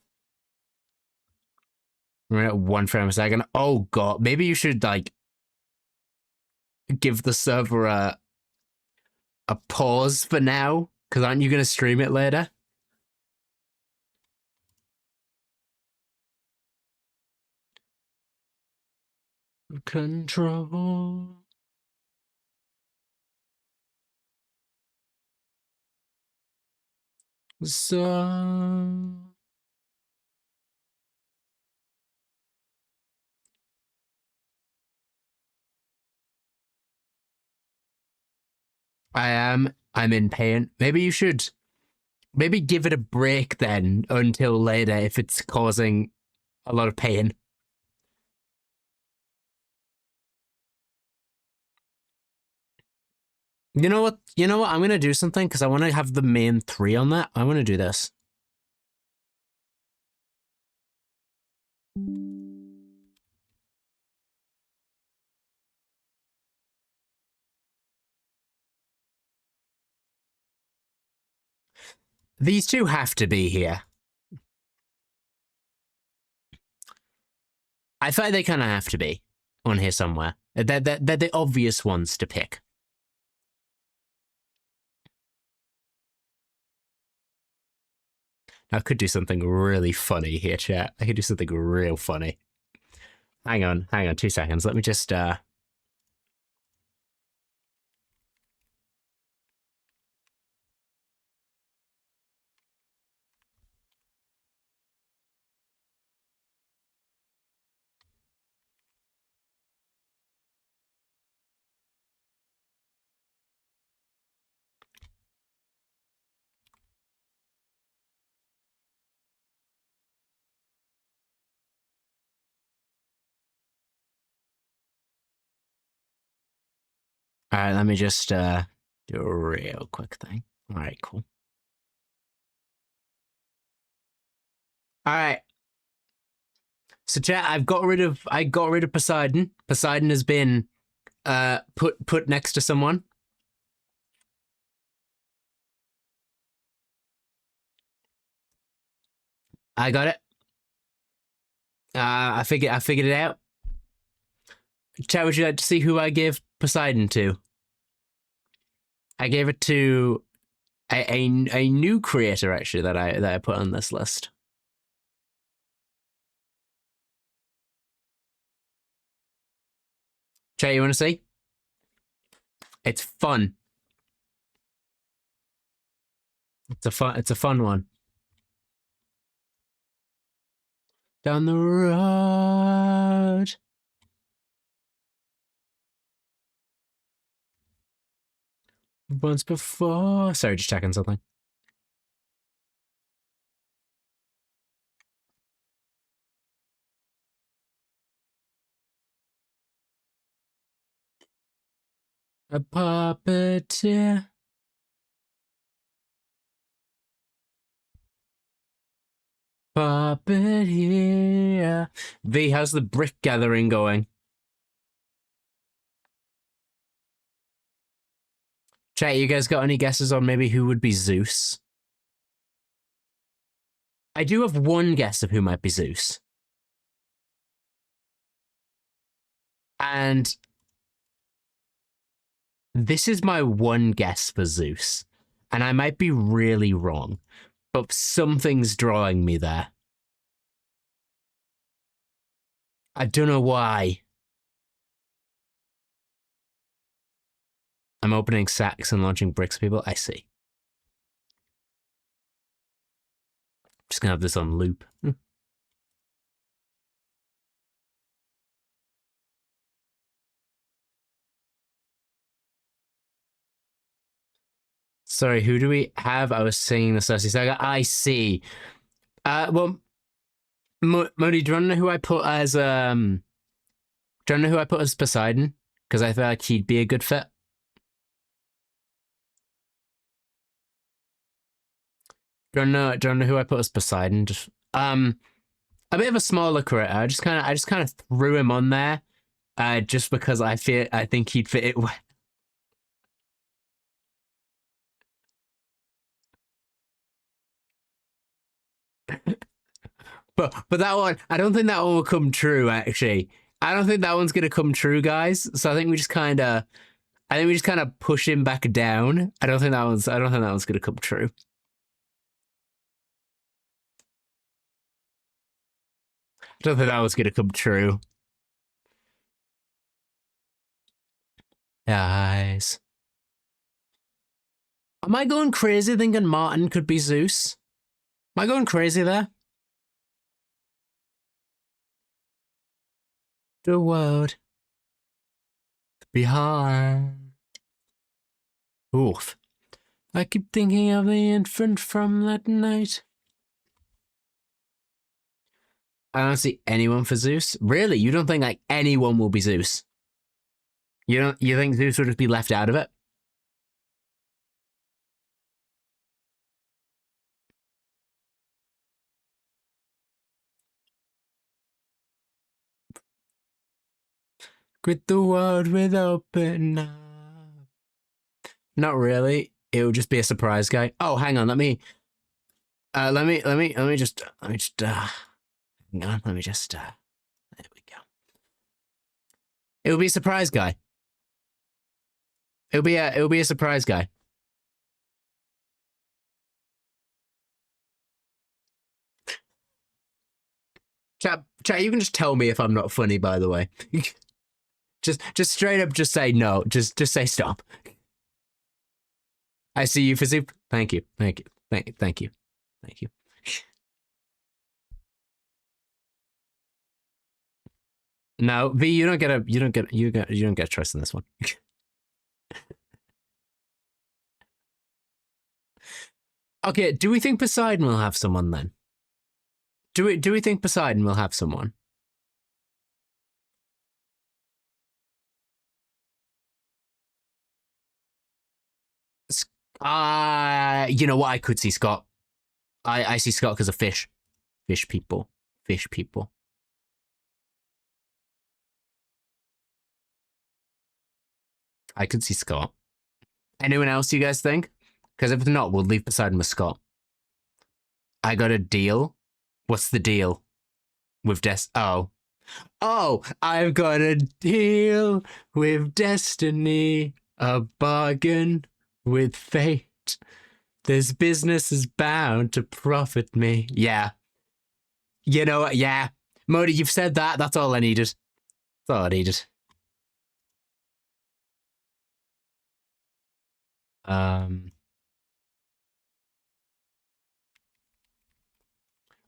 S1: We're at one frame a second. Oh god, maybe you should like give the server a pause for now, because aren't you going to stream it later? Control. So I'm in pain. Maybe you should give it a break then until later if it's causing a lot of pain. You know what? I'm gonna do something because I want to have the main 3 on that. I want to do this. These two have to be here. I feel like they kind of have to be on here somewhere. They're the obvious ones to pick. I could do something really funny here, chat. I could do something real funny. Hang on 2 seconds. Let me just all right, let me just do a real quick thing. All right, cool. All right. So chat, I got rid of Poseidon. Poseidon has been put next to someone. I got it. I figured it out. Chat, would you like to see who I gave Poseidon to? I gave it to a new creator actually that I put on this list. Chat, you want to see? It's fun. It's a fun one. Down the road. Once before. Sorry, just checking something. A puppeteer. Puppet here. V, how's the brick gathering going? Chat, you guys got any guesses on maybe who would be Zeus? I do have one guess of who might be Zeus. And this is my one guess for Zeus. And I might be really wrong, but something's drawing me there. I don't know why. I'm opening sacks and launching bricks, people. I see. Just gonna have this on loop. Sorry, who do we have? I was singing the Cersei saga. I see. Well, Modi, do you want to know who I put as Do you want to know who I put as Poseidon? Because I feel like he'd be a good fit. Do you want to know who I put as Poseidon? Just a bit of a smaller critter. I just kind of threw him on there, just because I think he'd fit it well. But that one, I don't think that one will come true. Actually, I don't think that one's gonna come true, guys. So I think we just kind of push him back down. I don't think that one's gonna come true. I don't think that one's gonna come true. Guys, am I going crazy thinking Martin could be Zeus? Am I going crazy there? The world behind. Oof. I keep thinking of the infant from that night. I don't see anyone for Zeus. Really? You don't think like anyone will be Zeus? You think Zeus will just be left out of it? Quit the world with open arms. Not really. It would just be a surprise guy. Oh, hang on. Let me just hang on. Let me just there we go. It would be a surprise guy. It would be a surprise guy. Chat, you can just tell me if I'm not funny, by the way. just straight up just say no. Just say stop. I see you for soup. Thank you. Thank you. No, V, you don't get trust in this one. Okay, do we think Poseidon will have someone then? Do we think Poseidon will have someone? You know what? I could see Scott. I see Scott because of fish. Fish people. I could see Scott. Anyone else you guys think? Because if not, we'll leave Poseidon with Scott. I got a deal. What's the deal? With Oh, I've got a deal with destiny, a bargain with fate. This business is bound to profit me. Yeah. You know what? Yeah. Modi, you've said that. That's all I needed. That's all I needed.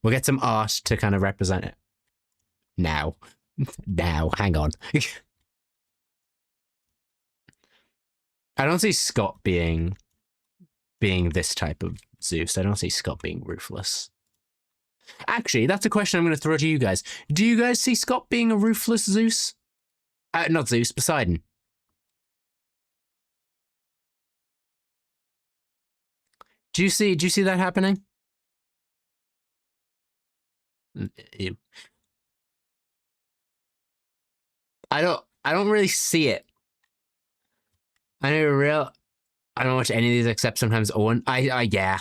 S1: We'll get some art to kind of represent it. Now, hang on. I don't see Scott being this type of Zeus. I don't see Scott being ruthless. Actually, that's a question I'm going to throw to you guys. Do you guys see Scott being a ruthless Zeus? Not Zeus, Poseidon. Do you see that happening? Ew. I don't really see it. I don't watch any of these except sometimes Owen. Yeah.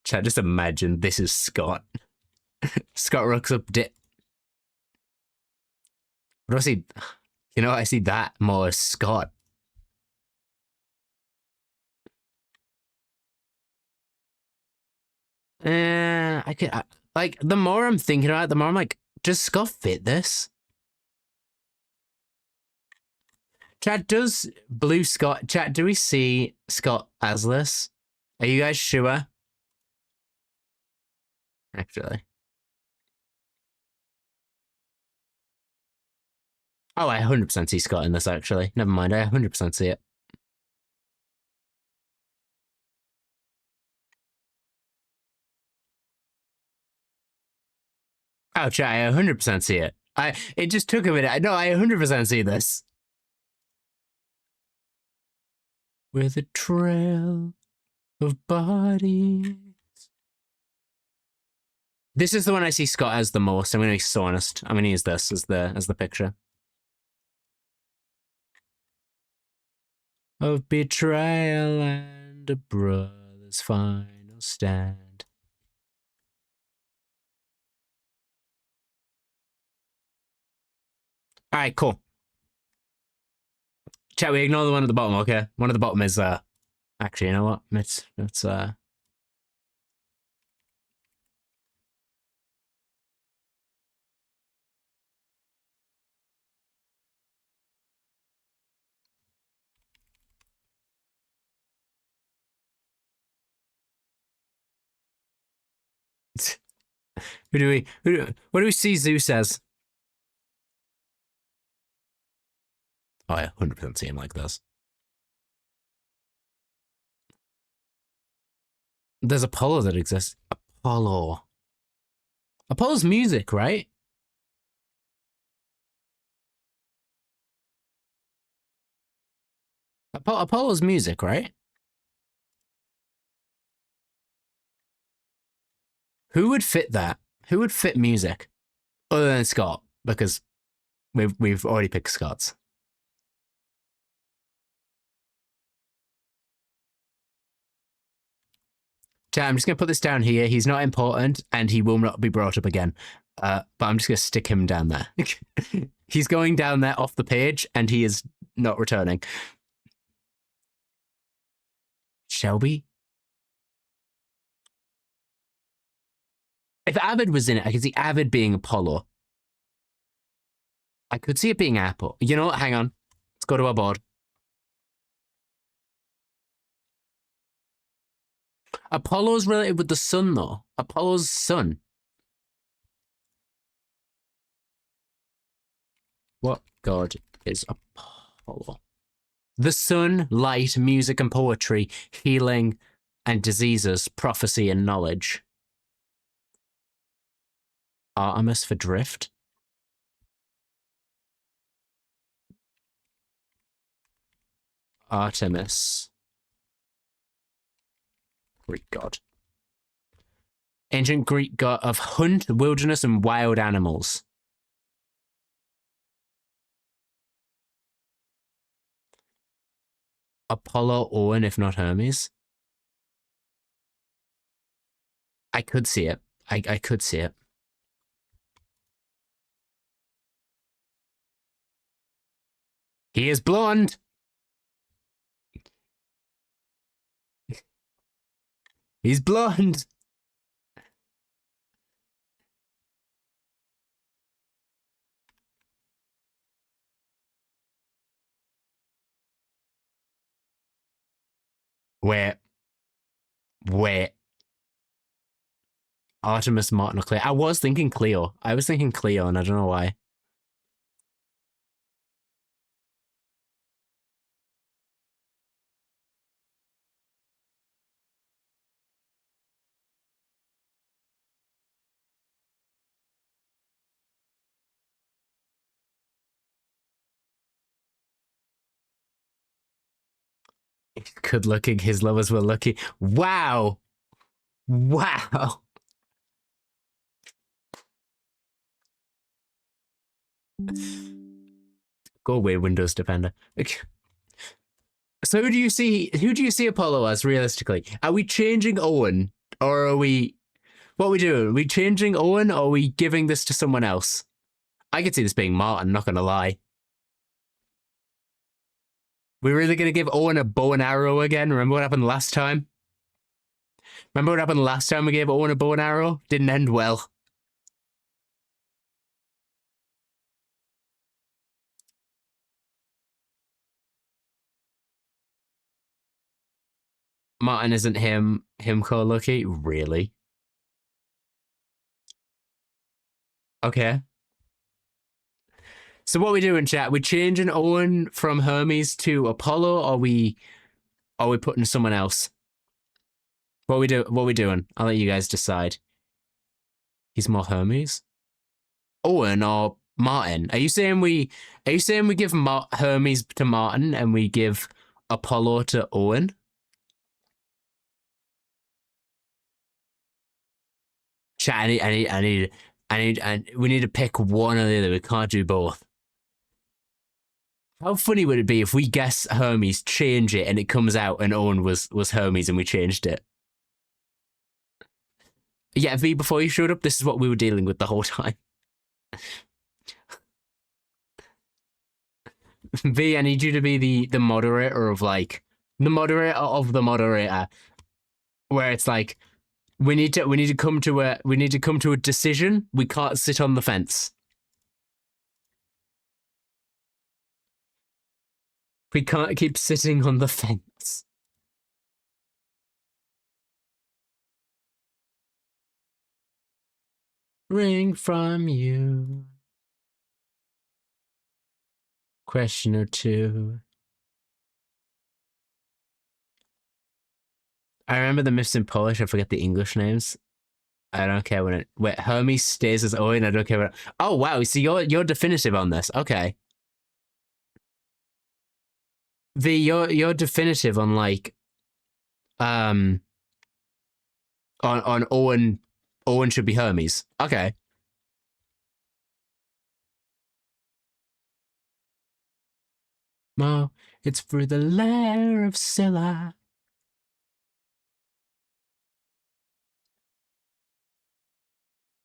S1: Chat, just imagine this is Scott. Scott rocks up. What do I see? You know, I see that more as Scott. I could like the more I'm thinking about it, the more I'm like, does Scott fit this? Chat, does Blue Scott? Chat, do we see Scott as this? Are you guys sure? Actually, oh, I 100% see Scott in this. Actually, never mind, I 100% see it. Oh, chat, I 100% see it. It just took a minute. No, I 100% see this. With a trail of bodies. This is the one I see Scott as the most. I'm going to be so honest. I'm going to use this as the picture of betrayal and a brother's final stand. All right, cool. Chat, we ignore the one at the bottom, okay? One at the bottom is actually, you know what? It's what do we see Zeus as? Oh, I 100% see him like this. There's Apollo that exists. Apollo. Apollo's music, right? Apollo's music, right? Who would fit that? Who would fit music other than Scott? Because we've already picked Scott's. Chat, I'm just gonna put this down here. He's not important, and he will not be brought up again. But I'm just gonna stick him down there. He's going down there off the page, and he is not returning. Shelby? If Avid was in it, I could see Avid being Apollo. I could see it being Apple. You know what? Hang on. Let's go to our board. Apollo's related with the sun, though. Apollo's sun. What god is Apollo? The sun, light, music and poetry, healing and diseases, prophecy and knowledge. Artemis for drift. Artemis. Greek god. Ancient Greek god of hunt, wilderness, and wild animals. Apollo, Owen, if not Hermes. I could see it. I could see it. He is blonde. He's blonde. Wait. Artemis, Martin, or Cleo. I was thinking Cleo. I was thinking Cleo, and I don't know why. Good looking, his lovers were lucky. Wow. Wow. Go away, Windows Defender. So who do you see? Who do you see Apollo as realistically? Are we changing Owen, or are we? What are we doing? Are we changing Owen, or are we giving this to someone else? I could see this being Martin. Not gonna lie. We're really gonna give Owen a bow and arrow again? Remember what happened last time? Remember what happened last time we gave Owen a bow and arrow? Didn't end well. Martin isn't him co-lucky? Really? Okay. So what we doing, chat? We changing Owen from Hermes to Apollo, or are we putting someone else? What we doing? I'll let you guys decide. He's more Hermes? Owen or Martin? Are you saying we give Hermes to Martin and we give Apollo to Owen? Chat, we need to pick one or the other. We can't do both. How funny would it be if we guess Hermes, change it, and it comes out and Owen was Hermes and we changed it? Yeah, V, before you showed up, this is what we were dealing with the whole time. V, I need you to be the moderator of like the moderator of the moderator, where it's like we need to come to a decision. We can't sit on the fence. We can't keep sitting on the fence. Ring from you. Question or two. I remember the myths in Polish. I forget the English names. I don't care when it. Wait, Hermes stays as Owen. I don't care what. Oh wow! So you're definitive on this. Okay. V, you're definitive on like um on Owen. Owen should be Hermes. Okay. Mo, it's for the lair of Scylla.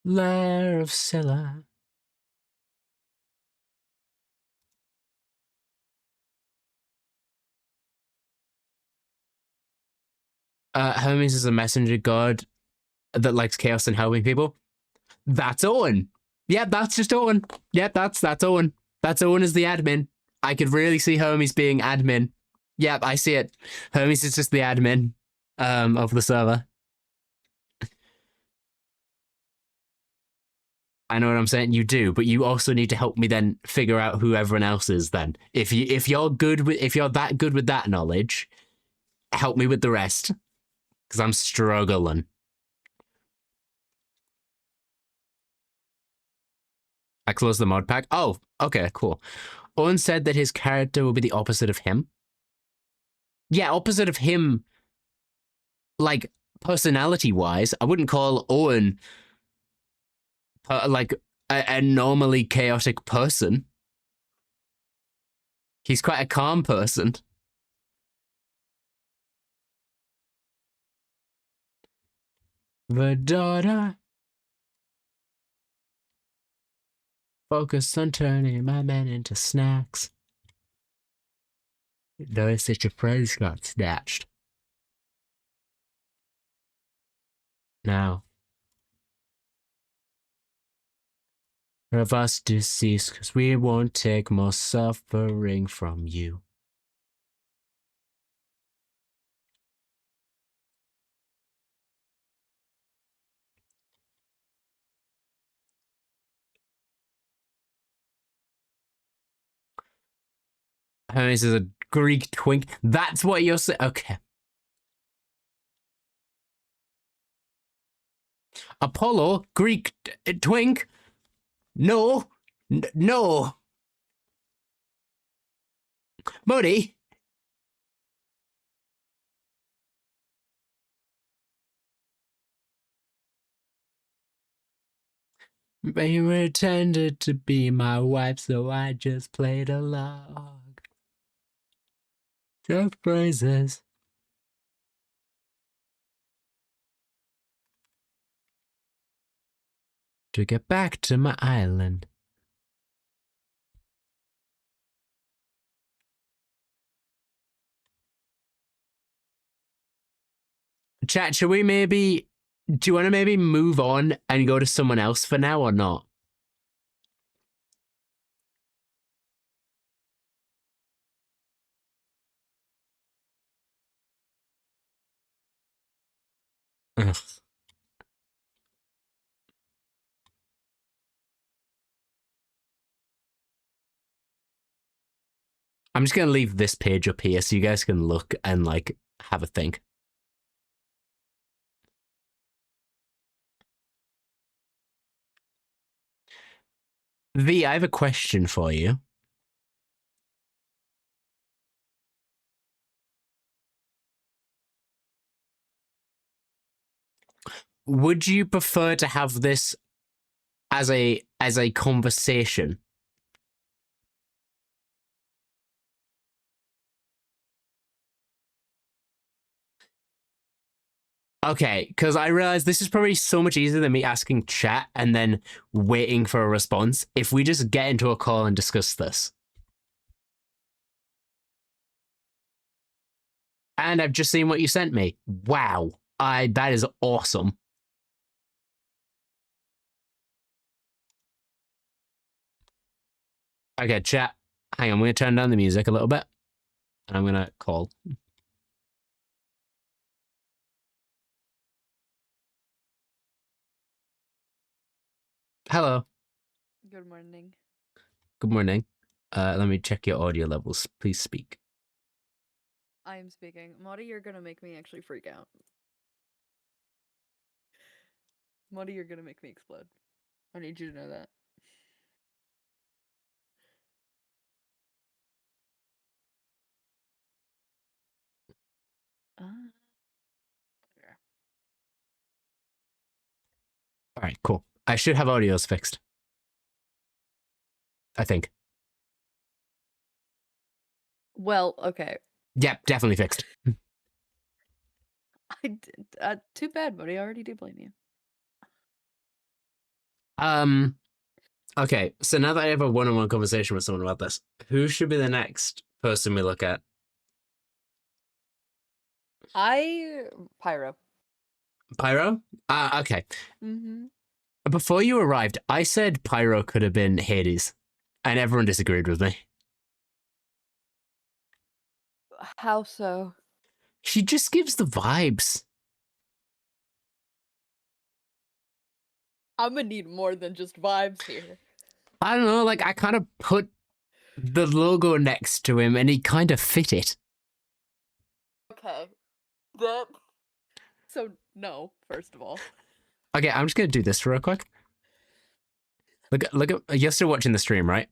S1: Lair of Scylla. Hermes is a messenger god that likes chaos and helping people. That's Owen. Yeah, that's just Owen. Yeah, that's Owen. That's Owen as the admin. I could really see Hermes being admin. Yeah, I see it. Hermes is just the admin of the server. I know what I'm saying. You do, but you also need to help me then figure out who everyone else is. Then, if you're that good with that knowledge, help me with the rest because I'm struggling. I closed the mod pack. Oh, okay, cool. Owen said that his character will be the opposite of him. Yeah, opposite of him, like personality wise. I wouldn't call Owen like a normally chaotic person. He's quite a calm person. The daughter. Focus on turning my men into snacks. Notice that your friends got snatched. Now, of us deceased, cause we won't take more suffering from you. Hermes is a Greek twink. That's what you're saying. Okay. Apollo, Greek twink. No. No. Modi. You pretended to be my wife, so I just played along. Surprises. To get back to my island. Chat, should we maybe... Do you want to maybe move on and go to someone else for now or not? Ugh. I'm just going to leave this page up here so you guys can look and, like, have a think. V, I have a question for you. Would you prefer to have this as a conversation? Okay, because I realize this is probably so much easier than me asking chat and then waiting for a response. If we just get into a call and discuss this. And I've just seen what you sent me. Wow. That is awesome. Okay, chat. Hang on, I'm going to turn down the music a little bit. And I'm going to call. Hello.
S3: Good morning.
S1: Good morning. Let me check your audio levels. Please speak.
S3: I am speaking. Maudie, you're gonna make me actually freak out. Maudie, you're gonna make me explode. I need you to know that. Yeah.
S1: All right, cool. I should have audios fixed. I think.
S3: Well, okay.
S1: Yep, definitely fixed.
S3: I did. Too bad, Maudie. I already do blame you.
S1: Okay, so now that I have a one-on-one conversation with someone about this, who should be the next person we look at?
S3: Pyro.
S1: Pyro? Okay.
S3: Mm-hmm.
S1: Before you arrived, I said Pyro could have been Hades, and everyone disagreed with me.
S3: How so?
S1: She just gives the vibes.
S3: I'm gonna need more than just vibes here.
S1: I don't know, like, I kind of put the logo next to him, and he kind of fit it.
S3: Okay. So, no, first of all.
S1: Okay, I'm just gonna do this real quick. Look at, you're still watching the stream, right?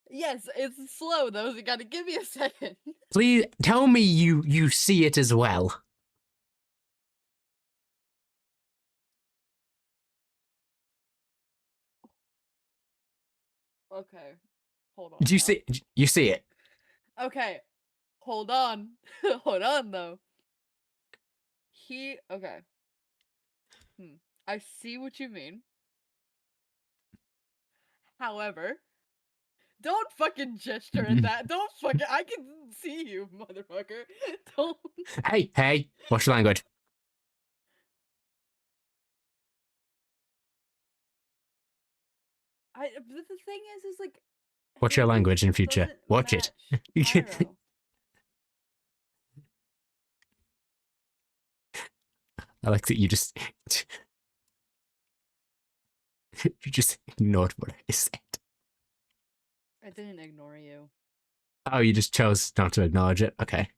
S3: Yes, it's slow though, so you gotta give me a second.
S1: Please tell me you see it as well.
S3: Okay. Hold on.
S1: Do you see it?
S3: Okay. Hold on. Hold on though. Okay. I see what you mean. However, don't fucking gesture at that. Don't fucking. I can see you, motherfucker. Don't.
S1: Hey, watch your language.
S3: But the thing is like.
S1: Watch your
S3: Hades
S1: language in future.
S3: doesn't
S1: Watch it.
S3: match Pyro.
S1: I like that you just ignored what I said.
S3: I didn't ignore you.
S1: Oh, you just chose not to acknowledge it? Okay.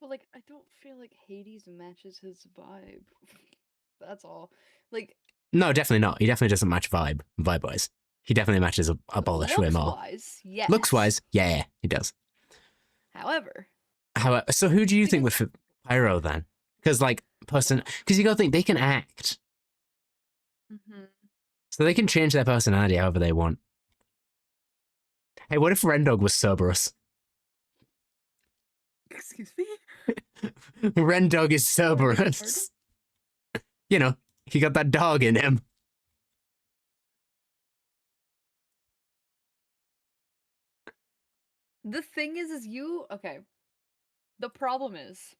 S3: But like, I don't feel like Hades matches his vibe. That's all. Like,
S1: No, definitely not. He definitely doesn't match vibe-wise. He definitely matches a Polish way more.
S3: looks-wise, yes.
S1: Looks-wise, yeah, he does.
S3: However,
S1: So who do you think would fit Pyro then? Because like because you gotta think they can act,
S3: Mm-hmm.
S1: so they can change their personality however they want. Hey, what if Rendog was Cerberus?
S3: Excuse me.
S1: Rendog is Cerberus. You know, he got that dog in him.
S3: The thing is you okay. The problem is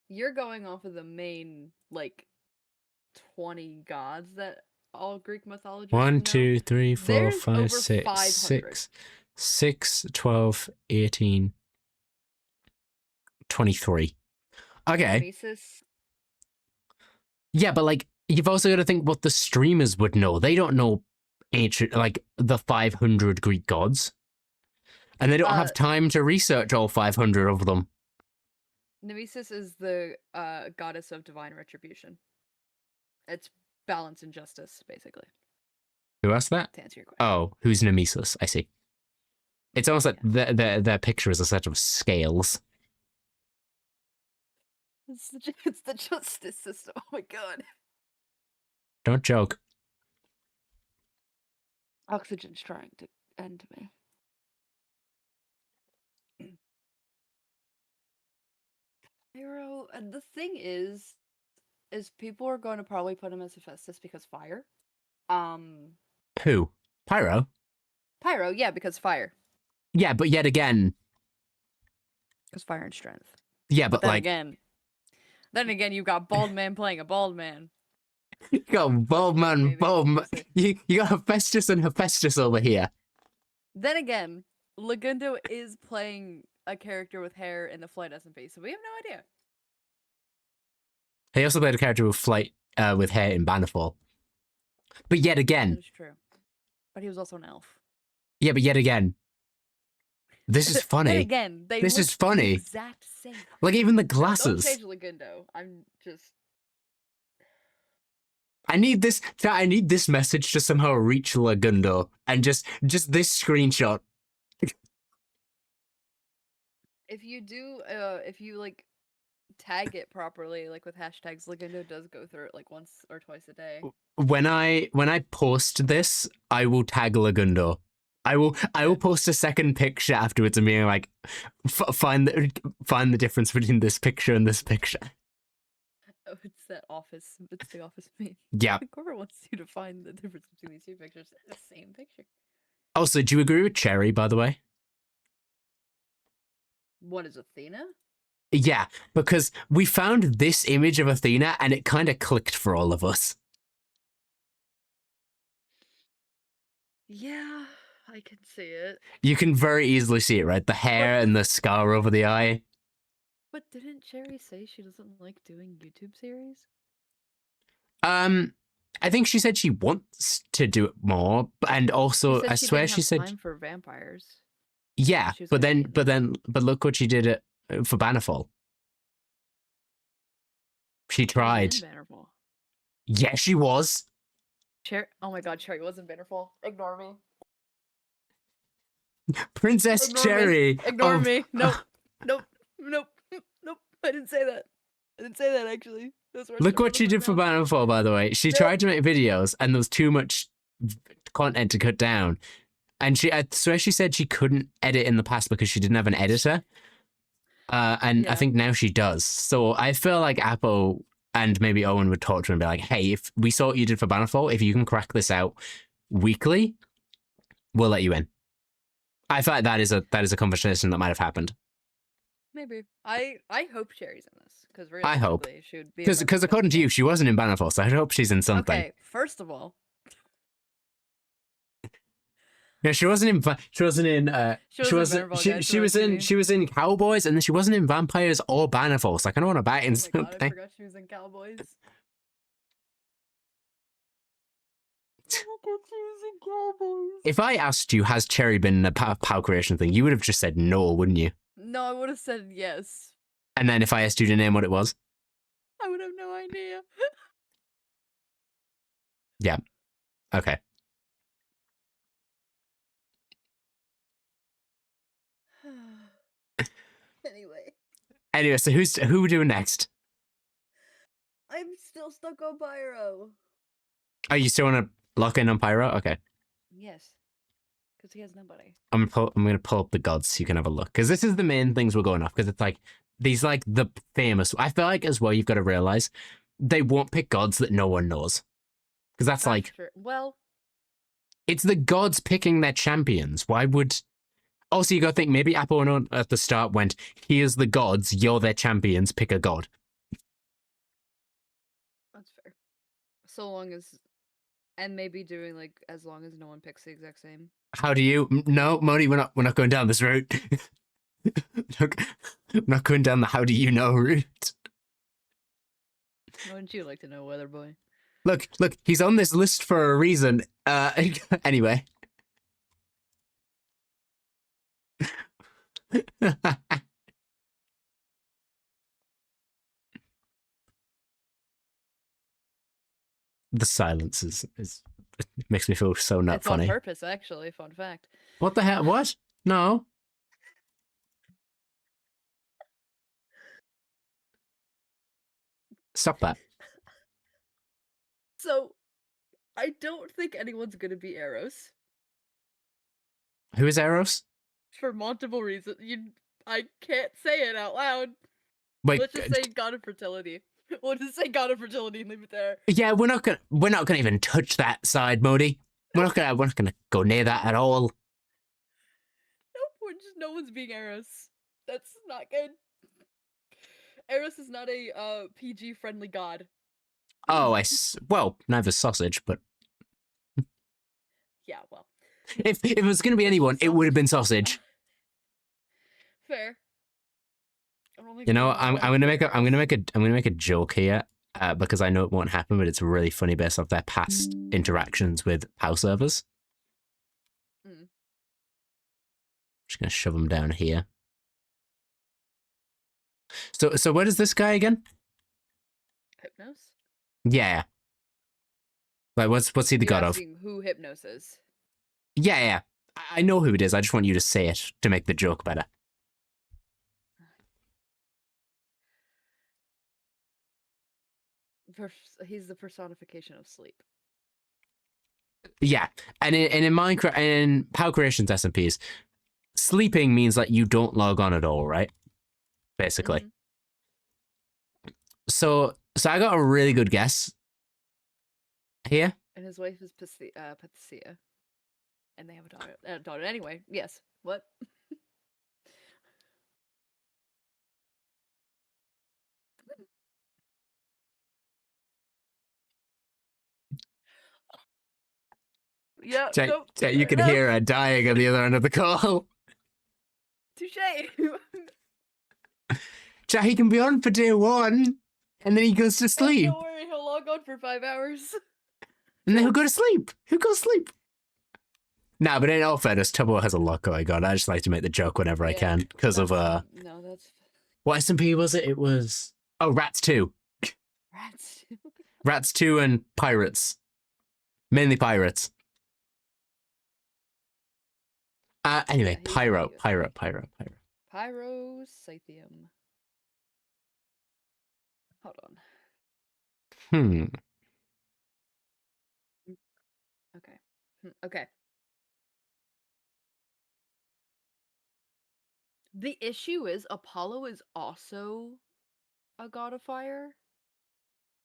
S3: you're going off of the main like 20 gods that all Greek mythologists
S1: 1,
S3: know.
S1: 2, 3, 4,
S3: There's
S1: 5,
S3: over
S1: 6,
S3: 500.
S1: 6, 12, 18, 23. Okay.
S3: Nemesis.
S1: Yeah, but like you've also got to think what the streamers would know. They don't know ancient like the 500 Greek gods. And they don't have time to research all 500 of them.
S3: Nemesis is the goddess of divine retribution. It's balance and justice, basically.
S1: Who asked that?
S3: To answer your question.
S1: Oh, who's Nemesis? I see. It's almost like their picture is a set of scales.
S3: It's the justice system. Oh my god.
S1: Don't joke.
S3: Oxygen's trying to end me. Hero, and the thing is people are going to probably put him as Hephaestus because fire.
S1: Who? Pyro?
S3: Pyro, yeah, because fire.
S1: Yeah, but yet again.
S3: Because fire and strength.
S1: Yeah, but
S3: then
S1: like.
S3: Then again, you've got bald man playing a bald man.
S1: You got bald man. You got Hephaestus and Hephaestus over here.
S3: Then again, Lagundo is playing a character with hair in the Flight SMP, so we have no idea.
S1: He also played a character with with hair in Bannerfall. But yet again.
S3: That is true. But he was also an elf.
S1: Yeah, but yet again. This is funny.
S3: Then again,
S1: this is funny.
S3: The exact same.
S1: Like even the glasses.
S3: Don't change Lagundo. I'm just.
S1: I need this message to somehow reach Lagundo, and just this screenshot.
S3: If you like tag it properly, like with hashtags, Lagundo does go through it like once or twice a day.
S1: When I post this, I will tag Lagundo. I will post a second picture afterwards and being like, find the difference between this picture and this picture.
S3: Oh, it's that office. It's the office meme.
S1: Yeah.
S3: Whoever wants you to find the difference between these two pictures, it's the same picture.
S1: Also, do you agree with Cherry, by the way?
S3: What is Athena?
S1: Yeah, because we found this image of Athena and it kind of clicked for all of us.
S3: Yeah, I can see it.
S1: You can very easily see it, right? The hair and the scar over the eye.
S3: But didn't Cherry say she doesn't like doing YouTube series?
S1: I think she said she wants to do it more, and also I swear she said
S3: time for vampires.
S1: Yeah, but look what she did for Bannerfall. She tried.
S3: Bannerfall.
S1: Yeah, she was.
S3: Oh my god, Cherry was in Bannerfall. Ignore me.
S1: Princess Cherry.
S3: Ignore me. Nope. Nope. I didn't say that. Actually.
S1: Look what she did for Bannerfall, by the way. She tried to make videos, and there was too much content to cut down. And I swear she said she couldn't edit in the past because she didn't have an editor. And I think now she does. So I feel like Apple and maybe Owen would talk to her and be like, hey, if we saw what you did for Bannerfall, if you can crack this out weekly, we'll let you in. I feel like that is a conversation that might have happened.
S3: Maybe. I hope Cherry's in this. Because
S1: I hope.
S3: She would be.
S1: Because according to you, she wasn't in Bannerfall, so I hope she's in something.
S3: Okay, first of all.
S1: Yeah, she was in Cowboys, and then she wasn't in Vampires or Bannerfall. So I kind of want to bat in something.
S3: God, I forgot she was in Cowboys.
S1: If I asked you, has Cherry been in a POW creation thing, you would have just said no, wouldn't you?
S3: No, I would have said yes.
S1: And then if I asked you to name what it was?
S3: I would have no idea.
S1: Yeah. Okay.
S3: Anyway.
S1: Anyway, so who we doing next?
S3: I'm still stuck on Pyro.
S1: Oh, you still want to lock in on Pyro? Okay.
S3: Yes. Because he has nobody.
S1: I'm gonna pull up the gods so you can have a look, because this is the main things we're going off, because it's like these like the famous. I feel like as well you've got to realize they won't pick gods that no one knows, because that's like
S3: true. Well,
S1: it's the gods picking their champions. Why would? Also, you got to think maybe Apollo at the start went, "Here's the gods, you're their champions. Pick a god."
S3: that's fair. So long as, and maybe doing like as long as no one picks the exact same.
S1: How do you? No, Moni, we're not going down this route. We're not going down the how do you know route.
S3: Wouldn't you like to know, Weather Boy?
S1: Look, he's on this list for a reason. Anyway. The silence is it makes me feel so not
S3: It's
S1: funny.
S3: on purpose, actually. Fun fact.
S1: What the hell? What? No. Stop that.
S3: So, I don't think anyone's gonna be Eros
S1: Who is Eros?
S3: for multiple reasons. I can't say it out loud.
S1: Wait,
S3: Let's just say God of Fertility. We'll just say God of Fertility and leave it there.
S1: yeah, we're not gonna even touch that side, Modi. We're not gonna go near that at all.
S3: Nope, no one's being Eros. That's not good. Eros is not a PG friendly god.
S1: Oh, well, neither sausage, but
S3: Yeah, well.
S1: if it was gonna be anyone, it would have been sausage.
S3: Fair. I don't think
S1: You know,
S3: anyone's
S1: I'm gonna
S3: being
S1: make a joke here because I know it won't happen, but it's really funny based off their past interactions with house servers.
S3: Mm.
S1: Just gonna shove them down here. So what is this guy again?
S3: Hypnos?
S1: Yeah. Like what's he the god of?
S3: Asking who Hypnos is.
S1: Yeah. I know who it is. I just want you to say it to make the joke better.
S3: He's the personification of sleep.
S1: Yeah, and in Minecraft and in Power Creations SMPs, sleeping means that you don't log on at all, right? Basically.
S3: Mm-hmm.
S1: So I got a really good guess here.
S3: And his wife is Pathia. And they have a daughter. Anyway, yes. What? Yeah, nope.
S1: You can hear her dying on the other end of the call.
S3: Touche.
S1: Chat, he can be on for day one, and then he goes to sleep.
S3: Don't worry, he'll log on for 5 hours.
S1: And then he'll go to sleep. Nah, but in all fairness, Tubbo has a lot going on. I just like to make the joke whenever I can because of
S3: No, that's
S1: what SMP was it? It was Rats 2.
S3: Rats.
S1: Rats 2 and Pirates. Mainly Pirates. Anyway,
S3: Yeah,
S1: Pyro.
S3: Pyroscythium. Hold on. Okay. Okay. The issue is Apollo is also a god of fire.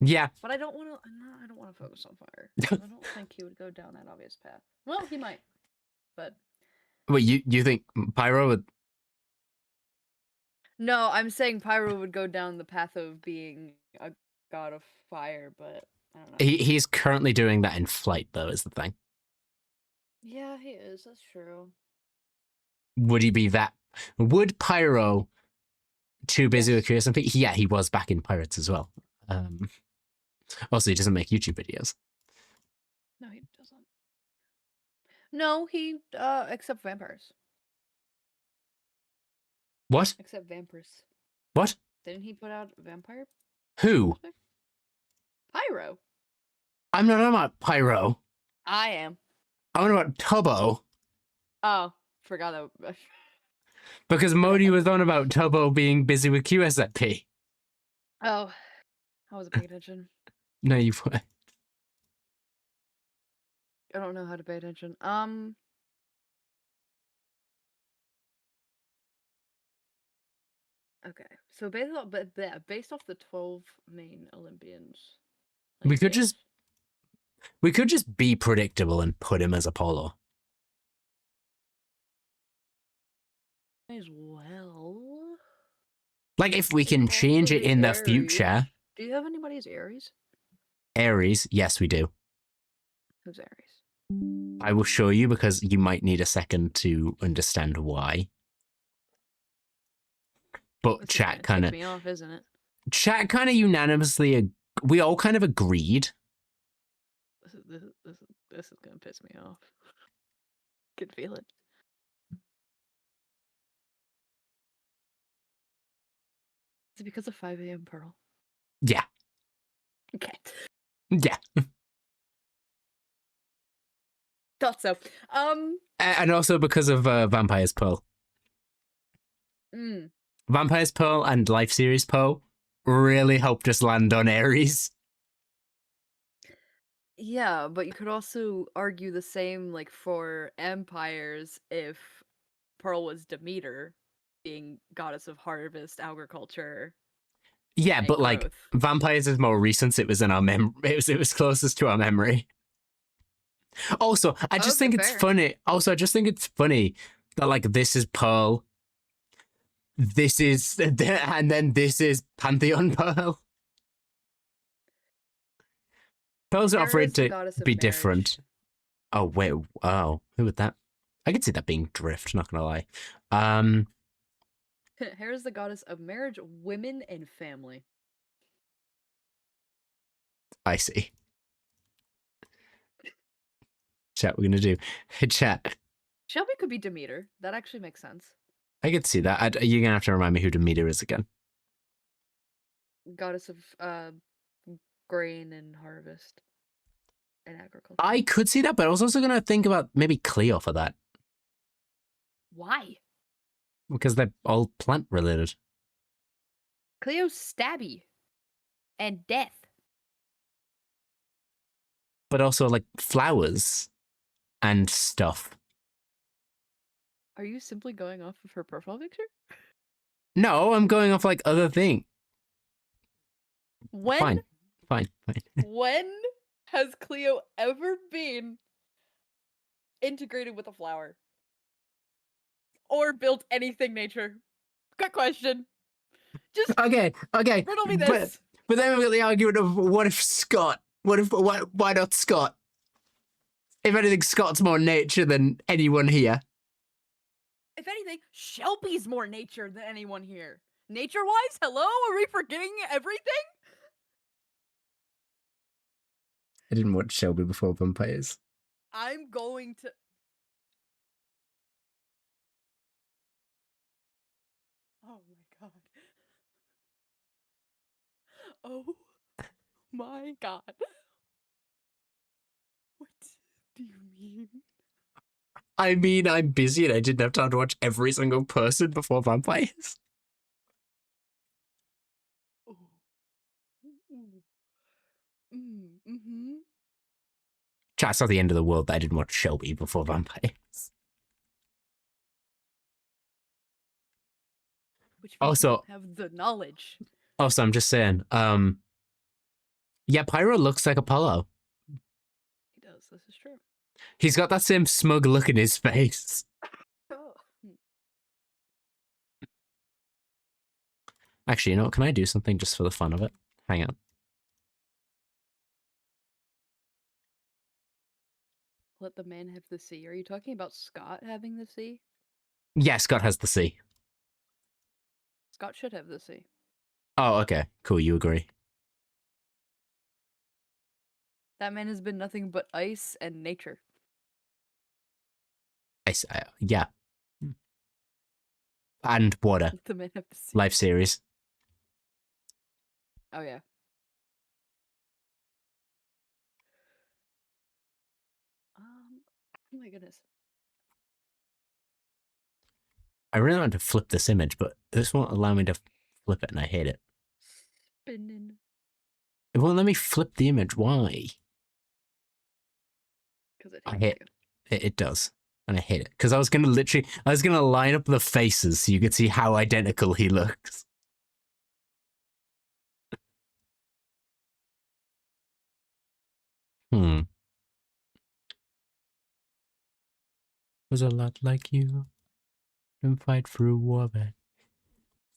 S1: Yeah.
S3: But I don't want to. I don't want to focus on fire. I don't think he would go down that obvious path. Well, he might, but.
S1: Wait, you think Pyro would?
S3: No, I'm saying Pyro would go down the path of being a god of fire, but I don't know.
S1: He's currently doing that in flight, though, is the thing.
S3: Yeah, he is. That's true.
S1: Would he be that? Would Pyro too busy with Curious SMP? Yeah, he was back in Pirates as well. Also, he doesn't make YouTube videos.
S3: No, he doesn't. No, he except vampires.
S1: What?
S3: Except vampires.
S1: What?
S3: Didn't he put out vampire?
S1: Who?
S3: Pyro.
S1: I'm not on about Pyro.
S3: I am.
S1: I'm on about Tubbo.
S3: Oh, forgot that.
S1: Because Modi was on about Tubbo being busy with QSFP.
S3: Oh, I wasn't paying attention.
S1: No, you were.
S3: I don't know how to pay attention. Okay. So based off the 12 main Olympians,
S1: We
S3: like
S1: could
S3: males,
S1: just be predictable and put him as Apollo.
S3: may as well.
S1: Like if we can change it
S3: Possibly
S1: in the
S3: Aries.
S1: future.
S3: Do you have anybody as Aries?
S1: Aries, yes, we do.
S3: Who's Aries?
S1: I will show you because you might need a second to understand why. But
S3: This is gonna tick me off, isn't it?
S1: Chat kind of unanimously, we all kind of agreed.
S3: This is gonna piss me off. Can feel it. Is it because of 5 a.m. Pearl?
S1: Yeah.
S3: Okay.
S1: Yeah.
S3: Thought so.
S1: And also because of Vampire's Pearl. Vampire's Pearl and Life Series Pearl really helped us land on Aries.
S3: Yeah, but you could also argue the same like for empires if Pearl was Demeter, being goddess of harvest, agriculture.
S1: Yeah, but like
S3: growth.
S1: Vampires is more recent. It was in our it was closest to our memory. Also, I just think it's funny. Also, I just think it's funny that like this is Pearl. This is and then this is Pantheon Pearl. Pearl's not afraid to be different. Oh wait, oh, who would that? I could see that being Drift, not gonna lie.
S3: Hera is the goddess of marriage, women, and family.
S1: I see. Chat, we're gonna do chat.
S3: Shelby could be Demeter. That actually makes sense.
S1: I could see that. You're gonna have to remind me who Demeter is again.
S3: Goddess of grain and harvest and agriculture.
S1: I could see that, but I was also gonna think about maybe Cleo for that.
S3: Why?
S1: Because they're all plant related.
S3: Cleo's stabby and death.
S1: But also like flowers and stuff.
S3: Are you simply going off of her profile picture?
S1: No, I'm going off like other thing.
S3: When?
S1: Fine.
S3: When has Cleo ever been integrated with a flower? Or built anything nature? Good question. Just
S1: okay.
S3: riddle me this.
S1: But then we've got the argument of what if Scott? Why not Scott? If anything, Scott's more nature than anyone here.
S3: If anything, Shelby's more nature than anyone here. Nature-wise, hello? Are we forgetting everything?
S1: I didn't watch Shelby before Vampires.
S3: I'm going to... Oh my god. Oh my god. What do you mean?
S1: I mean, I'm busy and I didn't have time to watch every single person before Vampires.
S3: Mm-hmm.
S1: Chat's not the end of the world that I didn't watch Shelby before Vampires.
S3: Which means
S1: Also,
S3: you don't have the knowledge.
S1: Also, I'm just saying, yeah, Pyro looks like Apollo.
S3: He does, this is true.
S1: He's got that same smug look in his face.
S3: Oh.
S1: Actually, you know what? Can I do something just for the fun of it? Hang on.
S3: Let the man have the sea. Are you talking about Scott having the sea?
S1: Yeah, Scott has the sea.
S3: Scott should have the sea.
S1: Oh, okay. Cool, you agree.
S3: That man has been nothing but ice and nature.
S1: Ice, yeah. And water.
S3: Let the man have the sea.
S1: Life series.
S3: Oh, yeah. Oh my goodness.
S1: I really want to flip this image, but this won't allow me to flip it, and I hate it.
S3: Spinning.
S1: It won't let me flip the image. Why?
S3: Because it
S1: I
S3: hates
S1: hit
S3: you.
S1: it. It does, and I hate it because I was gonna line up the faces so you could see how identical he looks. Was a lot like you, and fight through war, but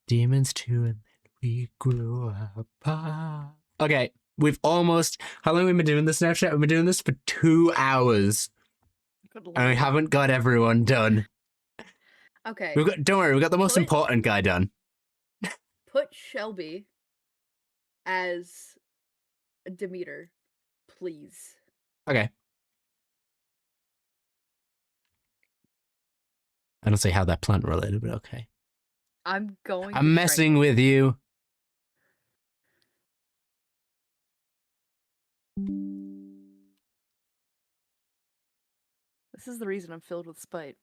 S1: demons too, and then we grew apart. Okay, we've almost. How long have we been doing this now, chat? We've been doing this for 2 hours,
S3: Good
S1: and we
S3: lord.
S1: haven't got everyone done.
S3: Okay.
S1: We've got. Don't worry, we got the most important guy done.
S3: Put Shelby as Demeter, please.
S1: Okay. I don't see how that plant related, but okay.
S3: I'm going to
S1: I'm messing
S3: strangle
S1: with you.
S3: This is the reason I'm filled with spite.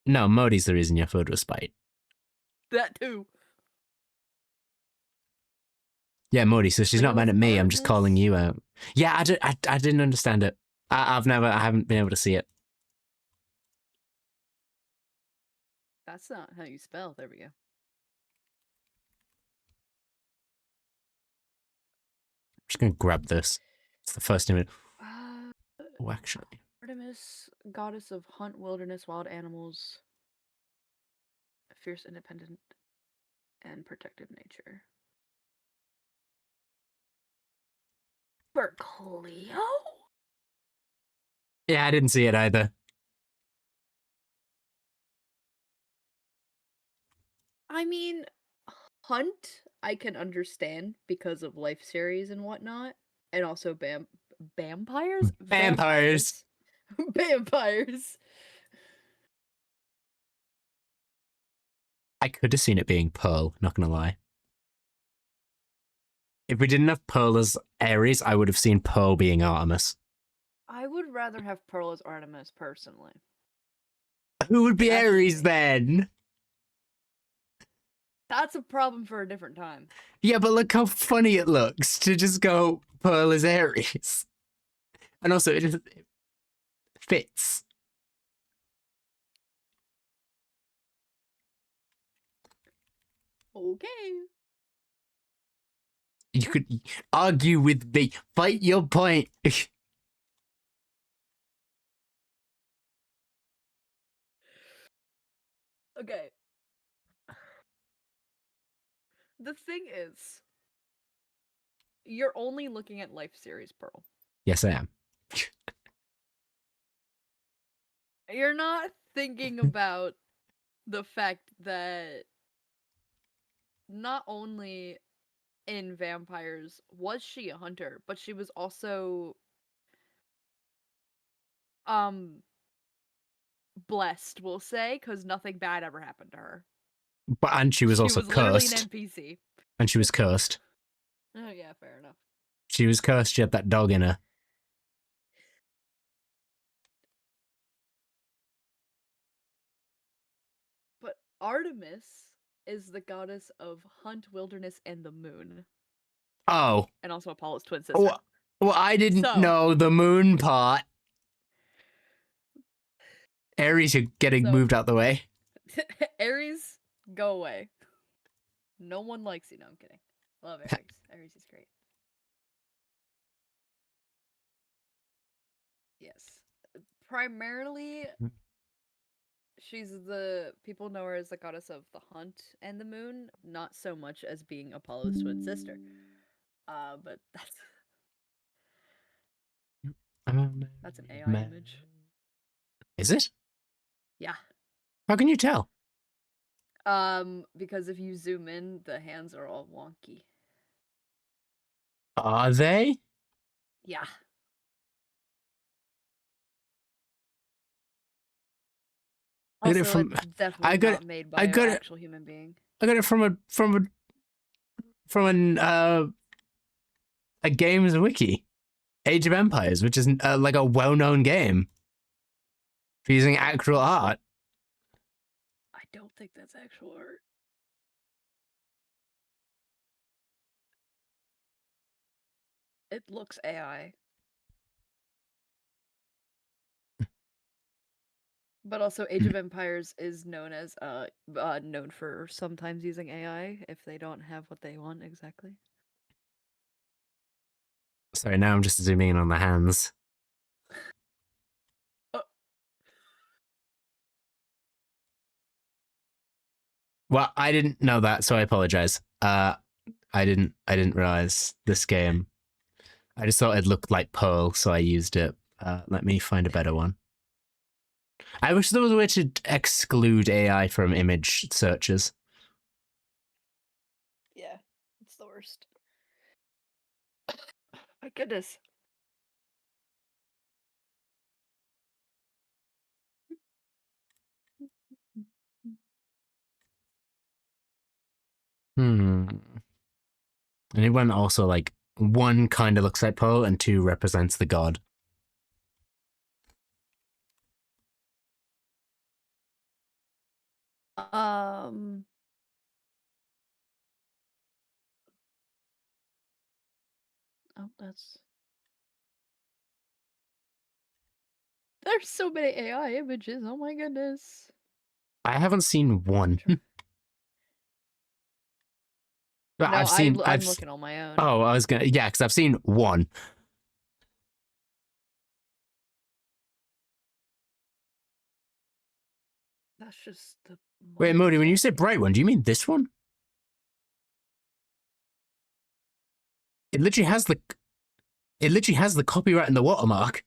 S1: No, Modi's the reason you're filled with spite.
S3: That too.
S1: Yeah, Modi. So she's not mad
S3: With
S1: at me. I'm just calling
S3: Artemis?
S1: you out. Yeah, I didn't understand it. I haven't been able to see it.
S3: That's not how you spell. There we go.
S1: I'm just gonna grab this. It's the first image.
S3: Uh,
S1: Oh, actually.
S3: Artemis, goddess of hunt, wilderness, wild animals, fierce, independent, and protective nature. For Cleo?
S1: Yeah, I didn't see it either.
S3: I mean, hunt I can understand because of life series and whatnot, and also vampires.
S1: Vampires.
S3: Vampires.
S1: I could have seen it being Pearl, not gonna lie. If we didn't have Pearl as Ares, I would have seen Pearl being Artemis.
S3: I would rather have Pearl as Artemis personally.
S1: Who would be
S3: That's just
S1: Ares
S3: me.
S1: then?
S3: That's a problem for a different time.
S1: Yeah, but look how funny it looks to just go Pearl as Ares. And also, it just fits.
S3: Okay.
S1: You could argue with me. Fight your point.
S3: Okay. The thing is, you're only looking at life series Pearl.
S1: Yes, I am.
S3: You're not thinking about the fact that not only in vampires was she a hunter, but she was also um blessed, we'll say, because nothing bad ever happened to her.
S1: And she was
S3: She
S1: also
S3: was literally an
S1: cursed.
S3: NPC.
S1: And she was cursed.
S3: Oh yeah, fair enough.
S1: She was cursed. She had that dog in her.
S3: But Artemis is the goddess of hunt, wilderness, and the moon,
S1: Oh.
S3: and also Apollo's twin sister.
S1: Well, I didn't
S3: So-
S1: know the moon part. Ares, you're getting moved out the way.
S3: Aries, go away. No one likes you. No, I'm kidding. Love Aries. Aries is great. Yes. Primarily, she's the people know her as the goddess of the hunt and the moon, not so much as being Apollo's twin sister. But that's an AI image.
S1: Is it?
S3: Yeah.
S1: How can you tell?
S3: Because if you zoom in, the hands are all wonky.
S1: Are they?
S3: Yeah.
S1: I got it
S3: Also,
S1: from.
S3: it's definitely not made by an actual human being.
S1: I got it from a games wiki, Age of Empires, which is like a well-known game for using actual art.
S3: I don't think that's actual art. It looks AI. But also, Age of Empires is known as known for sometimes using AI if they don't have what they want exactly.
S1: Sorry, now I'm just zooming in on the hands. Well, I didn't know that, so I apologize. I didn't realize this game. I just thought it looked like Pearl, so I used it. Let me find a better one. I wish there was a way to exclude AI from image searches.
S3: Yeah, it's the worst. My goodness.
S1: And it went also like one kind of looks like Pearl and two represents the god.
S3: Oh, that's. There's so many AI images. Oh my goodness.
S1: I haven't seen one.
S3: No, I'm
S1: I've
S3: looking on my own.
S1: Oh, I was gonna, yeah, because I've seen one.
S3: That's just the.
S1: Wait, Modi, when you say bright one, do you mean this one? It literally has the copyright and the watermark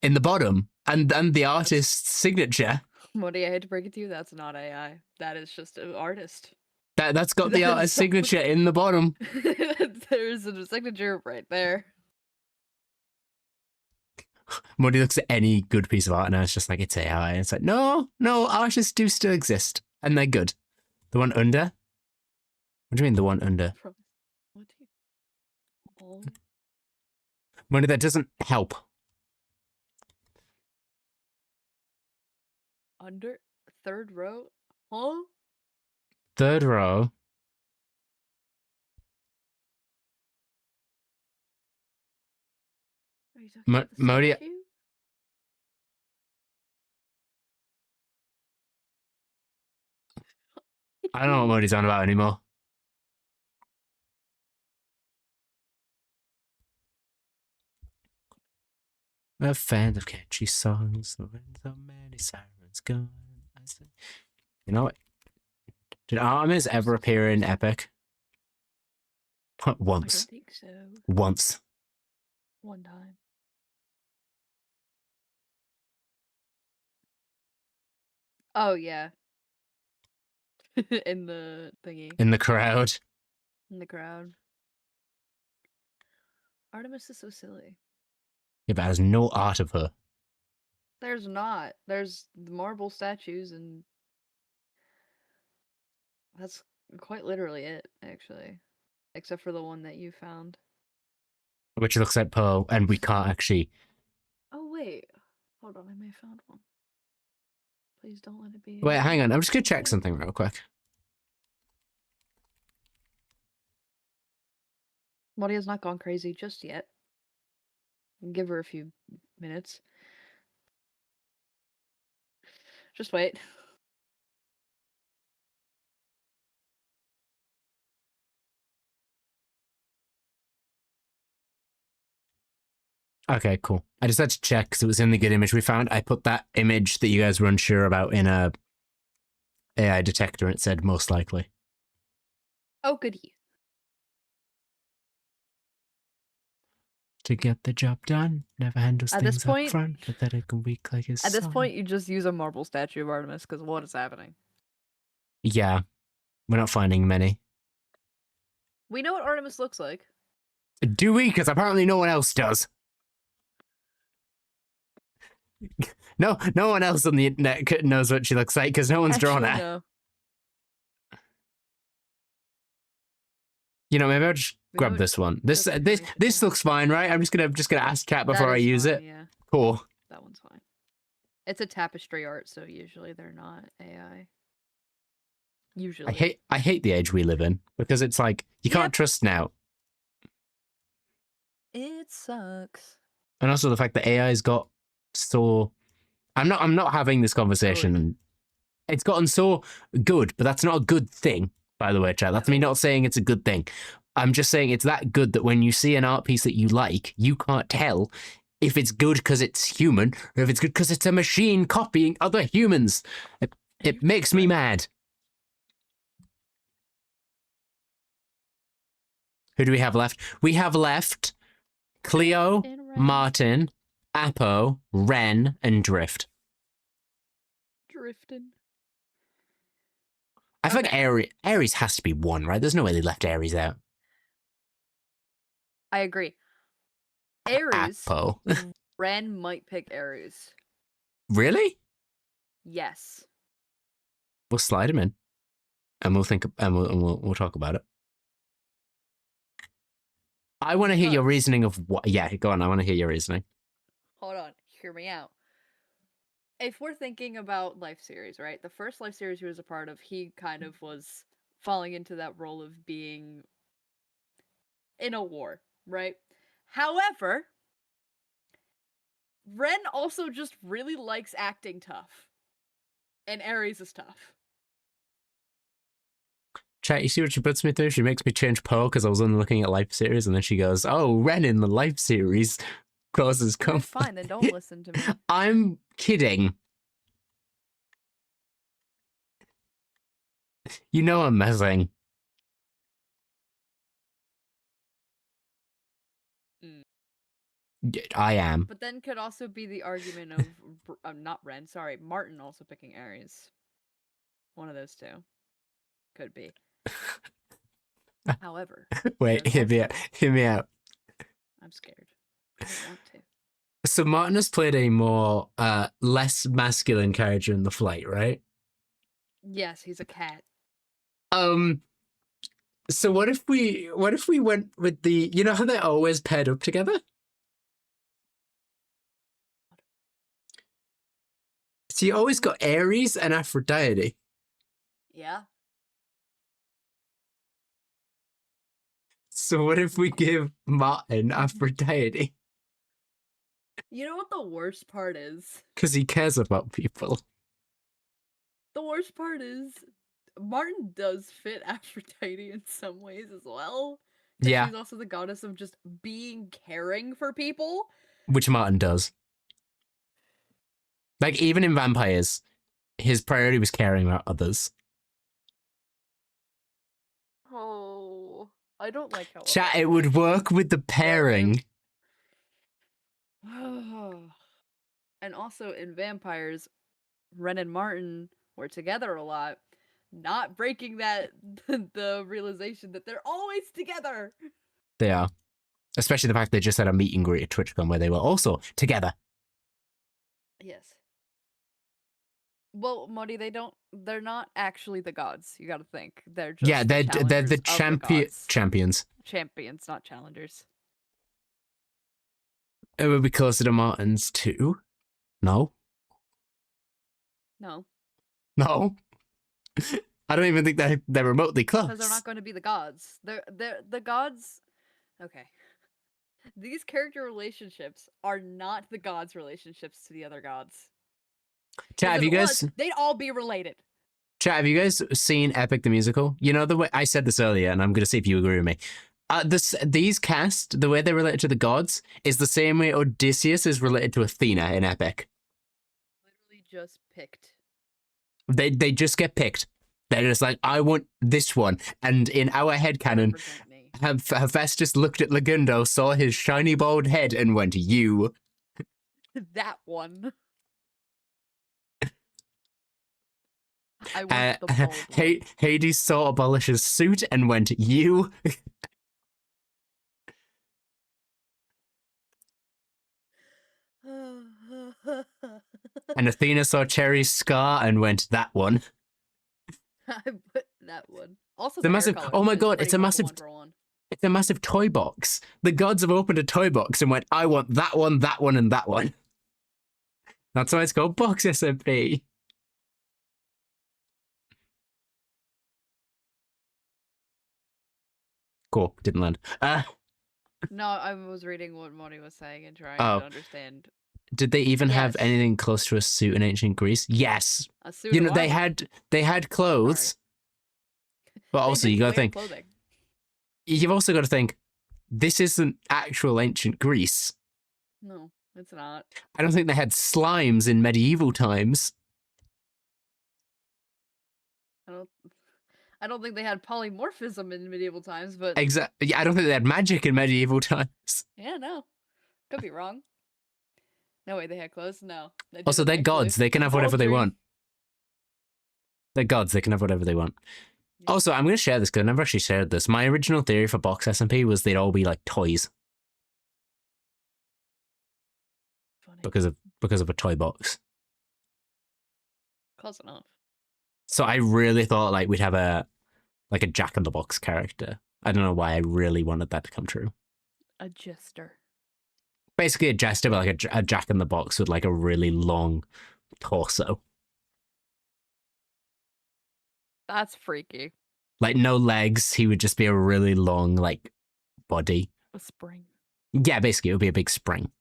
S1: in the bottom, and the artist's signature.
S3: Modi, I hate to break it to you, that's not AI. That is just an artist.
S1: That's got the artist's signature in the bottom.
S3: There's a signature right there.
S1: Modi looks at any good piece of art and it's just like, it's AI. And it's like, no, artists do still exist, and they're good. The one under? What do you mean the one under?
S3: What do you... Oh.
S1: Modi, that doesn't help.
S3: Under? Third row? Huh?
S1: Third row.
S3: Are you talking about the
S1: Modi,
S3: statue?
S1: I don't know what Modi's on about anymore. A fan of catchy songs, when so many sirens gone. You know what? Did Artemis ever appear in Epic? Once.
S3: I don't think so.
S1: Once.
S3: One time. Oh, yeah. In the thingy.
S1: In the crowd.
S3: In the crowd. Artemis is so silly.
S1: Yeah, but there's no art of her.
S3: There's not. There's marble statues, and that's quite literally it, actually. Except for the one that you found.
S1: Which looks like Pearl, and we can't actually.
S3: Oh, wait. Hold on, I may have found one. Please don't let it be.
S1: Wait, hang on. I'm just gonna check something real quick.
S3: Moria's not gone crazy just yet. Give her a few minutes. Just wait.
S1: Okay, cool. I just had to check because it was in the good image we found. I put that image that you guys were unsure about in a AI detector, and it said most likely.
S3: Oh, goody.
S1: To get the job done, never handles
S3: At
S1: things
S3: this point-
S1: up front. Pathetic and weak like his
S3: At this
S1: son.
S3: point, you just use a marble statue of Artemis, because what is happening?
S1: Yeah, we're not finding many.
S3: We know what Artemis looks like.
S1: Do we? Because apparently no one else does. No one else on the internet knows what she looks like because no one's drawn
S3: Actually,
S1: her.
S3: no.
S1: You know, maybe I'll just
S3: We
S1: grab
S3: know
S1: this one. This
S3: that's
S1: this
S3: information,
S1: this
S3: yeah.
S1: looks fine, right? I'm just gonna ask chat before
S3: That
S1: I
S3: is
S1: use
S3: fine,
S1: it.
S3: Yeah,
S1: Cool.
S3: that one's fine. It's a tapestry art, so usually they're not AI. Usually.
S1: I hate the age we live in because it's like you
S3: Yeah.
S1: can't trust now.
S3: It sucks.
S1: And also the fact that AI's got so I'm not having this conversation
S3: Good.
S1: and it's gotten so good, but that's not a good thing, by the way, Chad. That's me
S3: No.
S1: not saying it's a good thing. I'm just saying it's that good that when you see an art piece that you like, you can't tell if it's good because it's human or if it's good because it's a machine copying other humans. It makes me mad. Who do we have left? We have left Cleo,
S3: And Ren.
S1: Martin, Apo, Ren, and Drift.
S3: Drifting.
S1: I feel
S3: Okay.
S1: like Ares has to be one, right? There's no way they left Ares out.
S3: I agree. Ares.
S1: Apo.
S3: Ren might pick Ares.
S1: Really?
S3: Yes.
S1: We'll slide him in, and we'll think, and we'll talk about it. I want to hear your
S3: Because-
S1: reasoning of what. Yeah, go on. I want to hear your reasoning.
S3: Hold on. Hear me out. If we're thinking about Life series, right? The first Life series he was a part of, he kind of was falling into that role of being in a war, right? However, Ren also just really likes acting tough. And Ares is tough.
S1: Chat, you see what she puts me through? She makes me change Poe because I was only looking at Life series, and then she goes, "Oh, Ren in the Life series causes
S3: Okay,
S1: conflict."
S3: fine, then don't listen to me.
S1: I'm kidding. You know I'm messing. I am.
S3: But then could also be the argument of not Ren, sorry, Martin also picking Ares. One of those two. Could be. However,
S1: Wait,
S3: there's
S1: hear me
S3: also-
S1: out. Hear me out.
S3: I'm scared. I don't want to.
S1: So Martin has played a more less masculine character in the flight, right?
S3: Yes, he's a cat.
S1: So what if we went with the, you know how they're always paired up together? So you always got Ares and Aphrodite.
S3: Yeah.
S1: So what if we give Martin Aphrodite?
S3: You know what the worst part is?
S1: Because he cares about people.
S3: The worst part is Martin does fit Aphrodite in some ways as well. 'Cause
S1: Yeah,
S3: she's also the goddess of just being caring for people.
S1: which Martin does. Like, even in Vampires, his priority was caring about others.
S3: Oh, I don't like how
S1: Chat, it would work with the pairing.
S3: And also in Vampires, Ren and Martin were together a lot, not breaking that the realization that they're always together.
S1: They are. Especially the fact they just had a meet and greet at TwitchCon where they were also together.
S3: Yes. Well, Modi, they're not actually the gods. You gotta think. They're just
S1: Yeah, they're the
S3: gods.
S1: champions.
S3: Champions, not challengers.
S1: It would be closer to Martin's too. No.
S3: No.
S1: No. I don't even think they're remotely close.
S3: Because they're not going to be the gods. They're the gods. Okay. These character relationships are not the gods' relationships to the other gods.
S1: Chat, have you guys
S3: They'd all be related.
S1: Chat, have you guys seen Epic the Musical? You know the way I said this earlier, and I'm gonna see if you agree with me. These cast, the way they're related to the gods, is the same way Odysseus is related to Athena in Epic.
S3: Literally just picked.
S1: They just get picked. They're just like, I want this one. And in our headcanon,
S3: Represent me.
S1: Hephaestus looked at Legundo, saw his shiny bald head, and went, "You."
S3: That one. I want the bald one.
S1: Hades saw Abolish's suit and went, "You." And Athena saw Cherry's scar and went, "That one."
S3: I put that one. Also,
S1: The
S3: hair
S1: massive.
S3: color
S1: Oh my
S3: is
S1: god!
S3: pretty
S1: It's a
S3: much
S1: massive.
S3: 1-for-1.
S1: It's a massive toy box. The gods have opened a toy box and went, "I want that one, that one, and that one." That's why it's called Box SMP. Cool. Didn't land.
S3: No, I was reading what Moni was saying and trying
S1: Oh.
S3: to understand.
S1: Did they even have
S3: Yes.
S1: anything close to a suit in ancient Greece? Yes.
S3: A suit
S1: You
S3: of
S1: know, they
S3: armor.
S1: had clothes, but
S3: They
S1: also you
S3: did
S1: gotta
S3: wear
S1: think,
S3: clothing.
S1: you've also got to think, this isn't actual ancient Greece.
S3: No, it's not.
S1: I don't think they had slimes in medieval times.
S3: I don't think they had polymorphism in medieval times, but
S1: Exactly. Yeah, I don't think they had magic in medieval times.
S3: yeah, no. Could be wrong. No way they had clothes? No. They
S1: Also,
S3: didn't
S1: they're
S3: actually.
S1: gods. They can have whatever they
S3: Poultry.
S1: want. They're gods. They can have whatever they want.
S3: Yeah.
S1: Also, I'm going to share this because I never actually shared this. My original theory for box SMP was they'd all be like toys
S3: Funny.
S1: because of a toy box.
S3: Close enough.
S1: So I really thought like we'd have a Jack in the Box character. I don't know why I really wanted that to come true.
S3: A jester.
S1: Basically a jester, but like a Jack in the Box with like a really long torso.
S3: That's freaky.
S1: Like no legs. He would just be a really long like body.
S3: A spring.
S1: Yeah, basically it would be a big spring.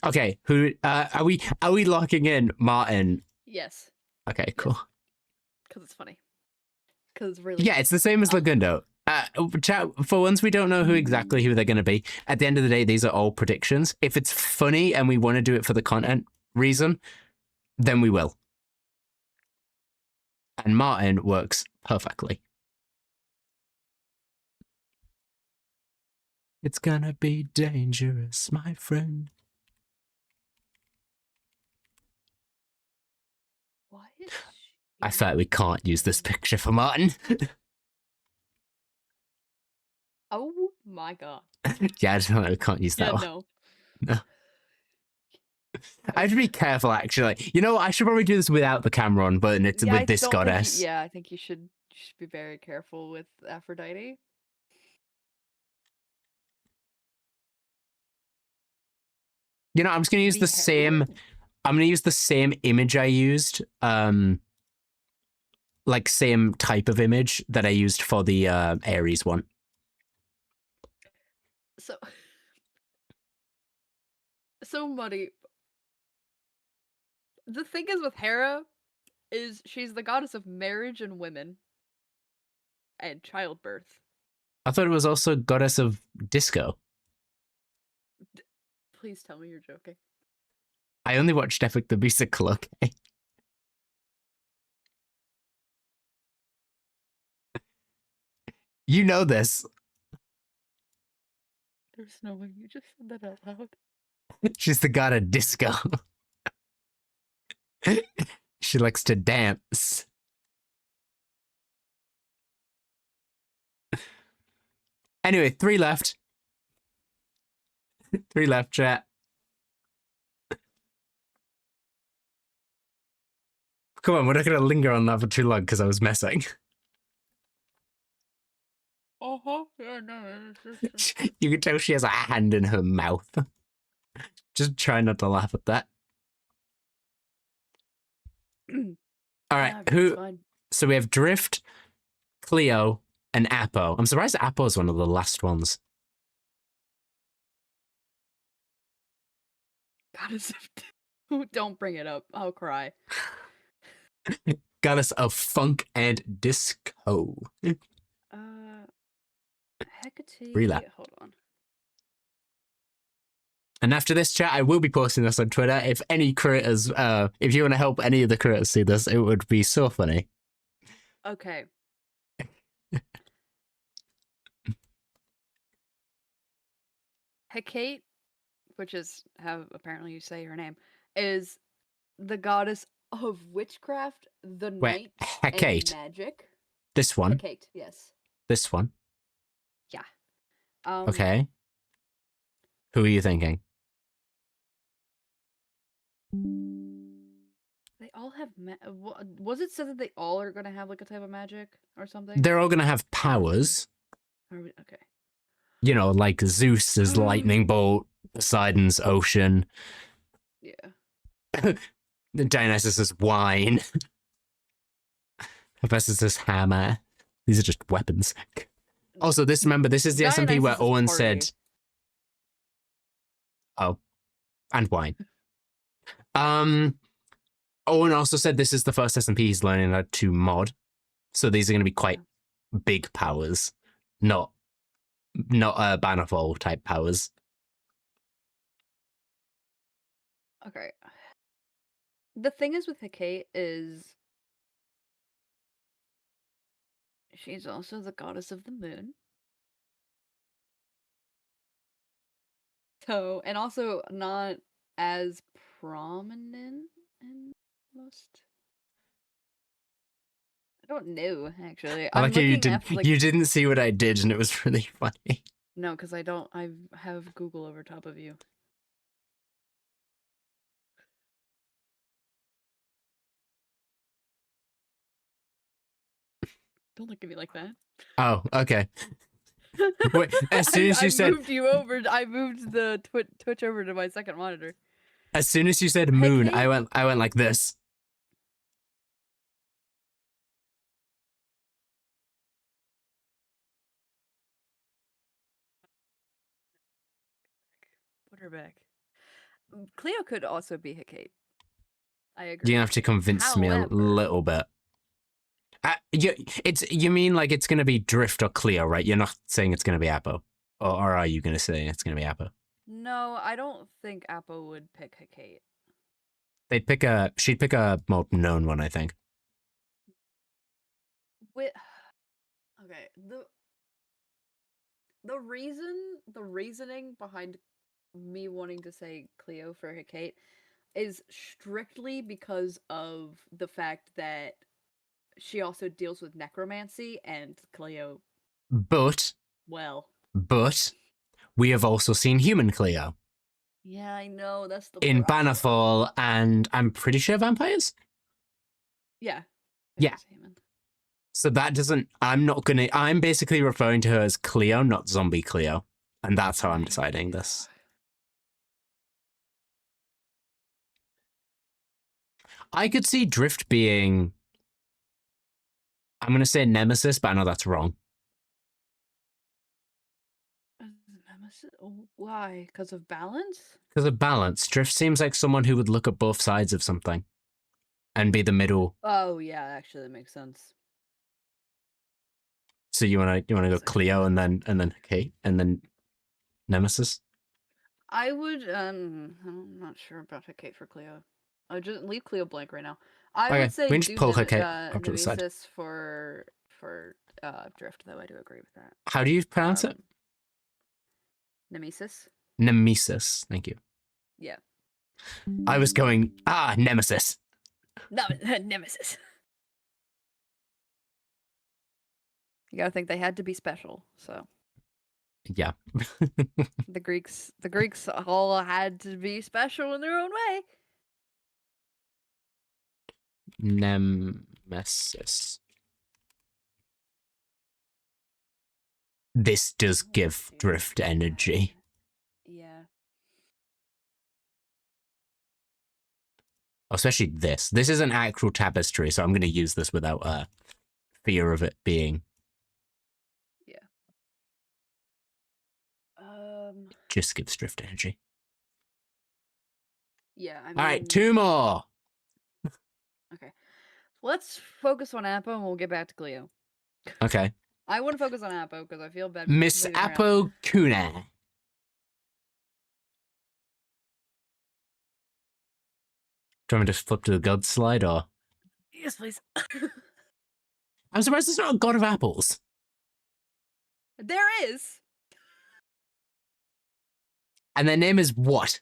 S1: Okay, who are we locking in Martin?
S3: Yes.
S1: Okay, cool.
S3: Because it's funny. Because it's really
S1: Yeah, it's the same as Lagundo. Chat, for once we don't know who they're going to be. At the end of the day, these are all predictions. If it's funny and we want to do it for the content reason, then we will. And Martin works perfectly. It's gonna be dangerous, my friend.
S3: Why is
S1: I thought we can't use this picture for Martin.
S3: Oh my god.
S1: Yeah, I just thought we can't use that one.
S3: No.
S1: No. I have to be careful, actually. You know, I should probably do this without the camera on, but it's with this goddess.
S3: I think you should be very careful with Aphrodite.
S1: You know, I'm just gonna use the same. I'm gonna use the same image I used, like same type of image that I used for the Ares one.
S3: So muddy. The thing is with Hera, is she's the goddess of marriage and women and childbirth.
S1: I thought it was also goddess of disco.
S3: Please tell me you're joking.
S1: I only watched Epic the Musical, okay? You know this.
S3: There's no way you just said that out loud.
S1: She's the god of disco. She likes to dance. Anyway, 3 left. 3 left, chat. Come on, we're not going to linger on that for too long because I was messing.
S3: Yeah, no.
S1: You can tell she has a hand in her mouth. Just try not to laugh at that. All right, so we have Drift, Cleo, and Apo. I'm surprised Apo is one of the last ones.
S3: Goddess of... Don't bring it up. I'll cry.
S1: Goddess of funk and disco.
S3: Hecate.
S1: Relap.
S3: Hold on.
S1: And after this chat, I will be posting this on Twitter. If any creators, if you want to help any of the creators see this, it would be so funny.
S3: Okay. Hecate, which is how apparently you say her name, is the goddess of witchcraft, the night,
S1: Hecate.
S3: and magic.
S1: This one.
S3: Hecate, yes.
S1: This one.
S3: Yeah.
S1: Okay. Who are you thinking?
S3: They all have was it said that they all are gonna have like a type of magic or something?
S1: They're all gonna have powers.
S3: Okay.
S1: You know, like Zeus is lightning bolt, Poseidon's ocean.
S3: Yeah.
S1: Dionysus is wine. Hephaestus is hammer. These are just weapons. Also, remember, this is the SMP where
S3: Dionysus's
S1: Owen
S3: party.
S1: said, "Oh, and wine." Owen also said this is the first SMP he's learning how to mod, so these are going to be quite big powers, not Bannerfall type powers.
S3: Okay. The thing is with Hecate is she's also the goddess of the moon. So, and also not as prominent in most. I don't know, actually.
S1: I
S3: I'm
S1: like how
S3: looking at
S1: you didn't see what I did, and it was really funny.
S3: No, because I don't. I have Google over top of you. Don't look at me like that.
S1: Oh, okay. Wait, as soon as you said,
S3: moved you over. I moved the Twitch over to my second monitor.
S1: as soon as you said moon,
S3: Hecate?
S1: I went like this.
S3: Put her back. Cleo could also be Hecate. I agree.
S1: You have to convince me a
S3: However,
S1: little bit. You mean like it's going to be Drift or Cleo, right? You're not saying it's going to be Apo, or are you going to say it's going to be Apo?
S3: no, I don't think Apo would pick Hecate.
S1: She'd pick a more known one, I think.
S3: Okay, the reasoning behind me wanting to say Cleo for Hecate is strictly because of the fact that she also deals with necromancy, and Cleo,
S1: But
S3: well,
S1: we have also seen human Cleo
S3: yeah, I know, that's the
S1: in
S3: problem.
S1: Bannerfall, and I'm pretty sure vampires.
S3: Yeah.
S1: Yeah. So that doesn't. I'm basically referring to her as Cleo, not zombie Cleo, and that's how I'm deciding this. I could see Drift being. I'm going to say Nemesis, but I know that's wrong.
S3: Nemesis? Why? Because of balance?
S1: Because of balance, Drift seems like someone who would look at both sides of something and be the middle.
S3: Oh yeah, actually that makes sense.
S1: So you wanna go Cleo and then Kate and then Nemesis?
S3: I would I'm not sure about Hecate for Cleo. I'll just leave Cleo blank right now. I
S1: Okay,
S3: would say
S1: we can just
S3: do
S1: pull Hecate off to the side.
S3: Nemesis for Drift, though. I do agree with that.
S1: How do you pronounce it?
S3: Nemesis.
S1: Nemesis. Thank you.
S3: Yeah.
S1: I was going Nemesis.
S3: No, Nemesis. You gotta think they had to be special, so.
S1: Yeah.
S3: the Greeks all had to be special in their own way.
S1: Nemesis. This does give Drift energy.
S3: Yeah.
S1: Especially this. This is an actual tapestry, so I'm going to use this without fear of it being.
S3: Yeah.
S1: It just gives Drift energy.
S3: Yeah, I mean...
S1: All right, 2 more.
S3: Okay. Let's focus on Apo and we'll get back to Cleo.
S1: Okay.
S3: I want to focus on Apo because I feel bad.
S1: Miss Apo Kuna. Do you want me to just flip to the god slide or?
S3: Yes, please.
S1: I'm surprised there's not a god of apples.
S3: There is.
S1: And their name is what?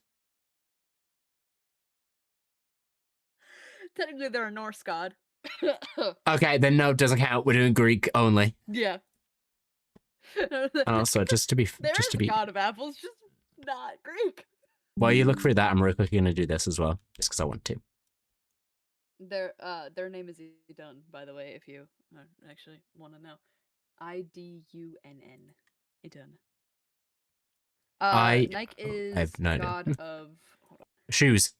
S3: Technically, they're a Norse god.
S1: Okay, then no, it doesn't count. We're doing Greek only.
S3: Yeah.
S1: And also, just to be,
S3: god of apples, just not Greek.
S1: While you look through that, I'm really quickly going to do this as well, just because I want to.
S3: Their name is Idun, by the way, if you actually want to know. Idunn. Idun. Nike is
S1: I have no idea.
S3: god of
S1: Shoes.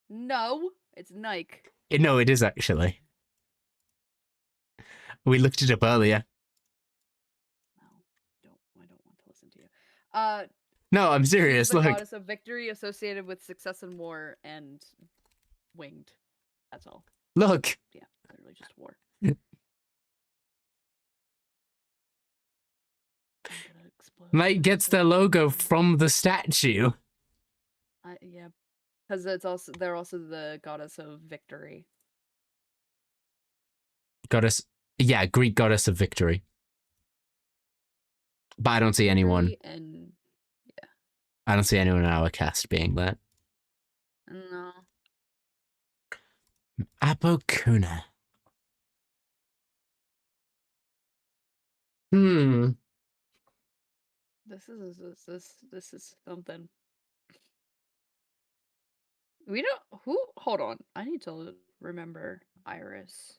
S3: No, it's Nike.
S1: No, it is actually. We looked it up earlier.
S3: listen to you. Uh,
S1: No, I'm
S3: she's
S1: serious.
S3: the
S1: Look,
S3: goddess of victory associated with success in war and winged. That's all.
S1: look.
S3: Yeah, literally just war. I'm gonna explode.
S1: Mike gets their logo from the statue.
S3: Yeah, because they're also the goddess of victory.
S1: Goddess. Yeah, Greek goddess of victory. But I don't see anyone.
S3: Victory and
S1: I don't see anyone in our cast being that.
S3: no.
S1: Abokuna. Hmm.
S3: This is something. We don't who hold on. I need to remember Iris.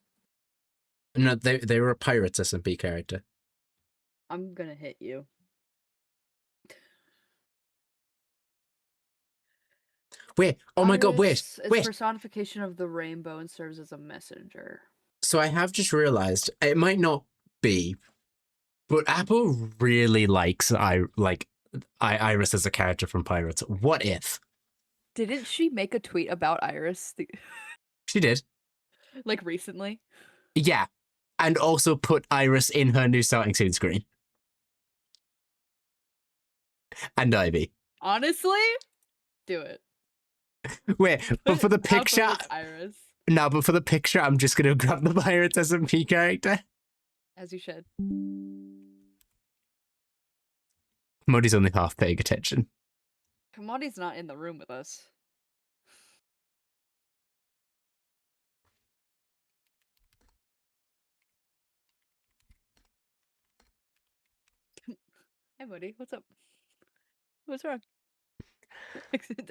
S1: No, they were a Pirates SMP character.
S3: I'm gonna hit you.
S1: Wait, oh my god, wait,
S3: Iris is
S1: wait.
S3: personification of the rainbow and serves as a messenger.
S1: So I have just realized it might not be, but Apple really likes Iris as a character from Pirates. What if
S3: Didn't she make a tweet about Iris
S1: she did?
S3: like recently?
S1: Yeah, and also put Iris in her new starting scene screen. And Ivy.
S3: Honestly? Do it.
S1: Wait, but for the
S3: Put Apple
S1: picture,
S3: as Iris.
S1: no, but for the picture, I'm just gonna grab the Pirates SMP character.
S3: As you should.
S1: Muddy's only half paying attention.
S3: Kamadi's not in the room with us. Hey, buddy, what's up? What's wrong?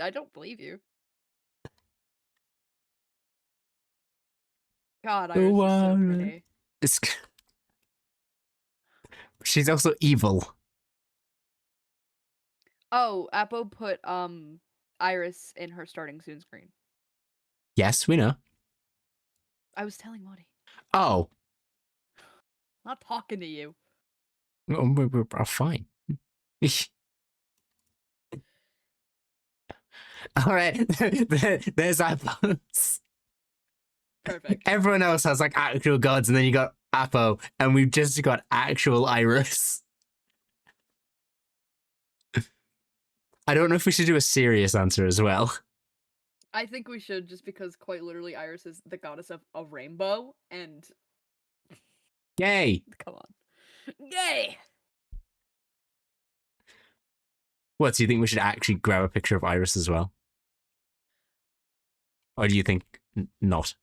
S3: I don't believe you. God, Iris is so pretty.
S1: It's... She's also evil.
S3: Oh, Apple put Iris in her starting soon screen.
S1: Yes, we know.
S3: I was telling Modi.
S1: Oh,
S3: Not talking to you.
S1: we're fine. All right, there's Apples.
S3: Perfect.
S1: Everyone else has like actual gods, and then you got Apo, and we've just got actual Iris. I don't know if we should do a serious answer as well.
S3: I think we should, just because quite literally Iris is the goddess of a rainbow, and
S1: Yay!
S3: come on. Yay!
S1: What, do you think we should actually grab a picture of Iris as well? Or do you think not?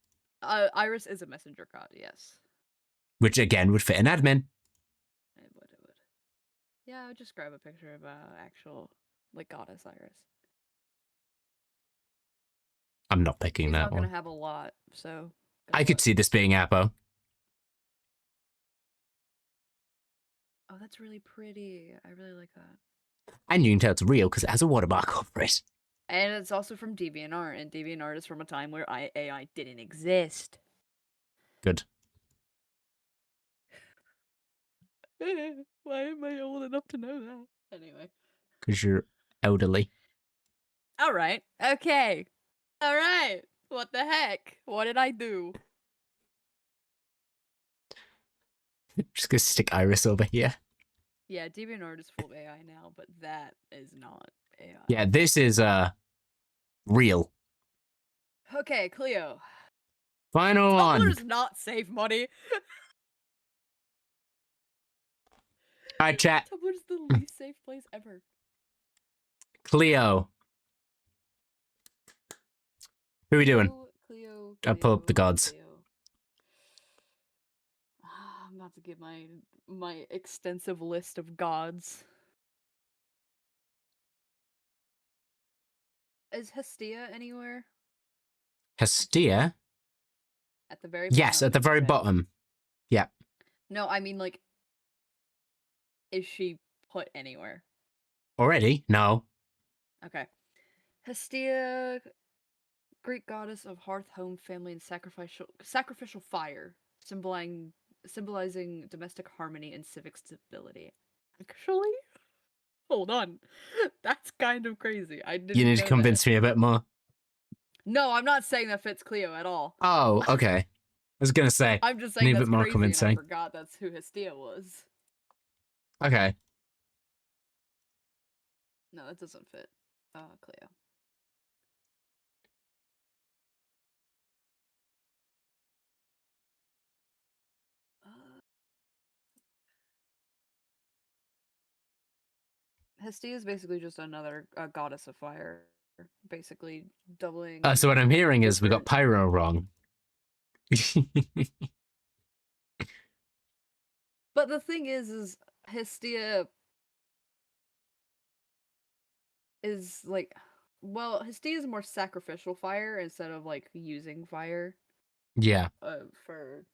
S3: Iris is a messenger god, yes.
S1: Which again would fit an admin.
S3: It would. Yeah, I would just grab a picture of actual, like, goddess Iris.
S1: I'm not picking
S3: She's
S1: that
S3: not
S1: one.
S3: gonna have a lot, so.
S1: I could see this being Apo.
S3: Oh, that's really pretty. I really like that.
S1: And you can tell it's real because it has a watermark over it.
S3: And it's also from DeviantArt, and DeviantArt is from a time where AI didn't exist.
S1: Good.
S3: Why am I old enough to know that? Anyway.
S1: Because you're elderly.
S3: Alright. Okay. Alright. What the heck? What did I do?
S1: Just gonna stick Iris over here.
S3: Yeah, DeviantArt is full of AI now, but that is not AI.
S1: Yeah, this is real.
S3: Okay, Cleo.
S1: Final
S3: Tumblr
S1: one.
S3: does not save money.
S1: Alright, chat.
S3: Tumblr is the least safe place ever.
S1: Cleo. Who are we doing?
S3: Cleo.
S1: I'll pull up the gods.
S3: Cleo. I'm about to give my extensive list of gods. Is Hestia anywhere?
S1: Hestia?
S3: At the very
S1: Yes,
S3: bottom,
S1: at the very
S3: okay.
S1: bottom. Yeah.
S3: No, I mean, like, is she put anywhere?
S1: Already? No.
S3: Okay. Hestia, Greek goddess of hearth, home, family, and sacrificial fire, symbolizing domestic harmony and civic stability. Actually? Hold on. That's kind of crazy. I didn't
S1: You need to
S3: know
S1: convince
S3: that.
S1: me a bit more.
S3: No, I'm not saying that fits Cleo at all.
S1: Oh, okay. I was gonna say,
S3: I'm just saying
S1: need a
S3: that's
S1: bit more
S3: crazy, and I
S1: convincing.
S3: forgot that's who Hestia was.
S1: Okay.
S3: No, that doesn't fit. Cleo. Hestia is basically just another goddess of fire, basically doubling.
S1: So what I'm hearing is we got
S3: different-
S1: Pyro wrong.
S3: But the thing is Hestia is like, well, Hestia is more sacrificial fire instead of like using fire
S1: Yeah.
S3: for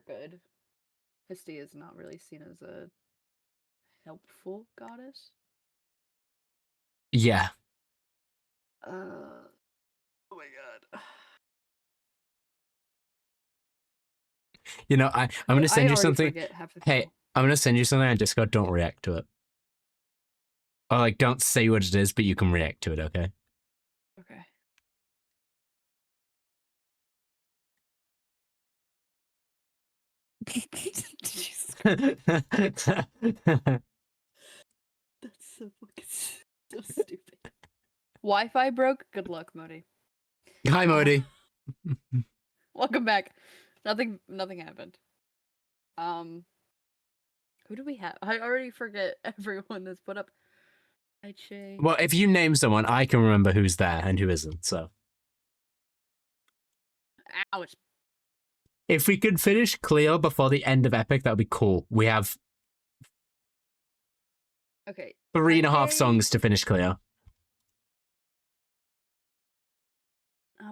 S3: good. Hestia is not really seen as a helpful goddess.
S1: Yeah.
S3: Oh my god.
S1: You know, I'm gonna send
S3: I
S1: you
S3: already
S1: something.
S3: forget half the
S1: Hey,
S3: people.
S1: I'm gonna send you something on Discord. Don't react to it. Or like, don't say what it is, but you can react to it. Okay.
S3: Okay. Jesus, that's so fucking so stupid. Wi-Fi broke. Good luck, Modi.
S1: Hi, Modi.
S3: Welcome back. Nothing happened. Who do we have? I already forget everyone that's put up. Che.
S1: Well, if you name someone, I can remember who's there and who isn't. So
S3: Ouch.
S1: if we could finish Cleo before the end of Epic, that would be cool. We have
S3: Okay.
S1: 3.5
S3: Taike-
S1: songs to finish Cleo.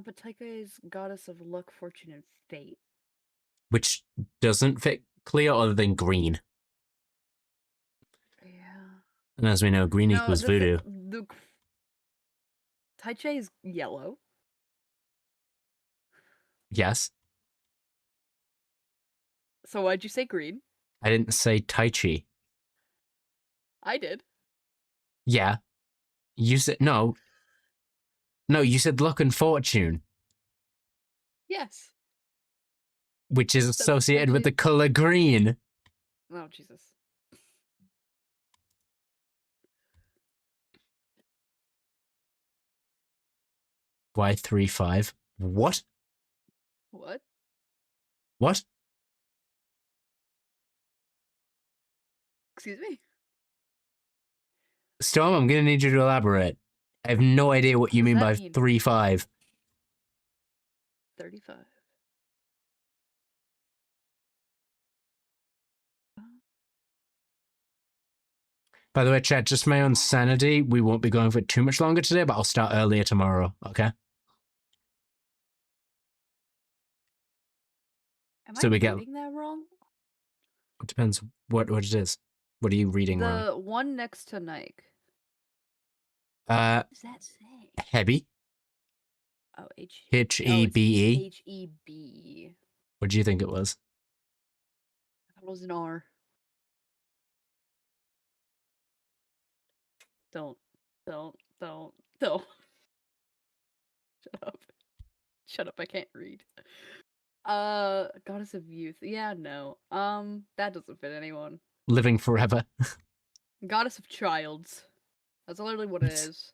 S3: But Taika is goddess of luck, fortune, and fate.
S1: Which doesn't fit Cleo other than green.
S3: Yeah.
S1: And as we know, green equals voodoo.
S3: Taiche is yellow.
S1: Yes.
S3: So why'd you say green?
S1: I didn't say Tai Chi.
S3: I did.
S1: Yeah. You said no. No, you said luck and fortune,
S3: Yes.
S1: which is
S3: That's
S1: associated with
S3: Tai
S1: the color green.
S3: Chi. Oh Jesus.
S1: Why 3-5? What?
S3: What?
S1: What?
S3: Excuse me?
S1: Storm, I'm gonna need you to elaborate. I have no idea what you
S3: does
S1: mean
S3: that
S1: by
S3: mean?
S1: 3-5.
S3: 35.
S1: By the way, chat, just my own sanity, we won't be going for too much longer today, but I'll start earlier tomorrow, okay?
S3: Am
S1: So
S3: I
S1: we get,
S3: reading that wrong?
S1: it depends what it is. What are you reading wrong?
S3: The one next to Nike.
S1: Uh,
S3: What does that say?
S1: Hebby.
S3: Oh, H.
S1: H-E-B-E.
S3: H-E-B.
S1: What do you think it was?
S3: I thought it was an R. Don't. Shut up. Shut up, I can't read. Goddess of Youth. Yeah, no. That doesn't fit anyone.
S1: Living forever.
S3: Goddess of Childs. That's literally what it is.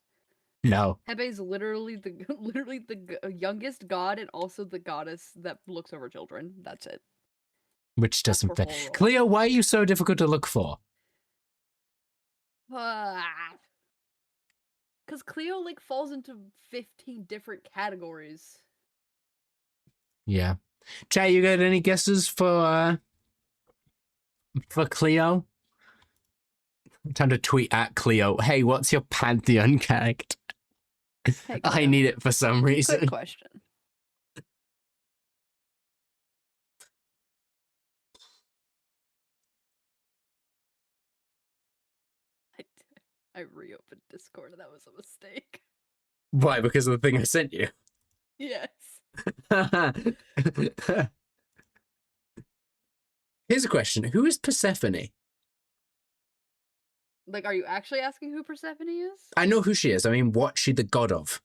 S1: No.
S3: Hebe is literally the youngest god and also the goddess that looks over children. That's it.
S1: Which
S3: That's
S1: doesn't
S3: her
S1: fit.
S3: whole role.
S1: Cleo, why are you so difficult to look for?
S3: Because Cleo like falls into 15 different categories.
S1: Yeah. Chat, you got any guesses for Cleo? Time to tweet at Cleo. Hey, what's your Pantheon character?
S3: Hey,
S1: I
S3: Cleo.
S1: need it for some reason.
S3: Quick question. I reopened Discord. That was a mistake.
S1: Why? Because of the thing I sent you.
S3: Yes.
S1: Here's a question. Who is Persephone?
S3: Like, are you actually asking who Persephone is?
S1: I know who she is. I mean, what's she the god of?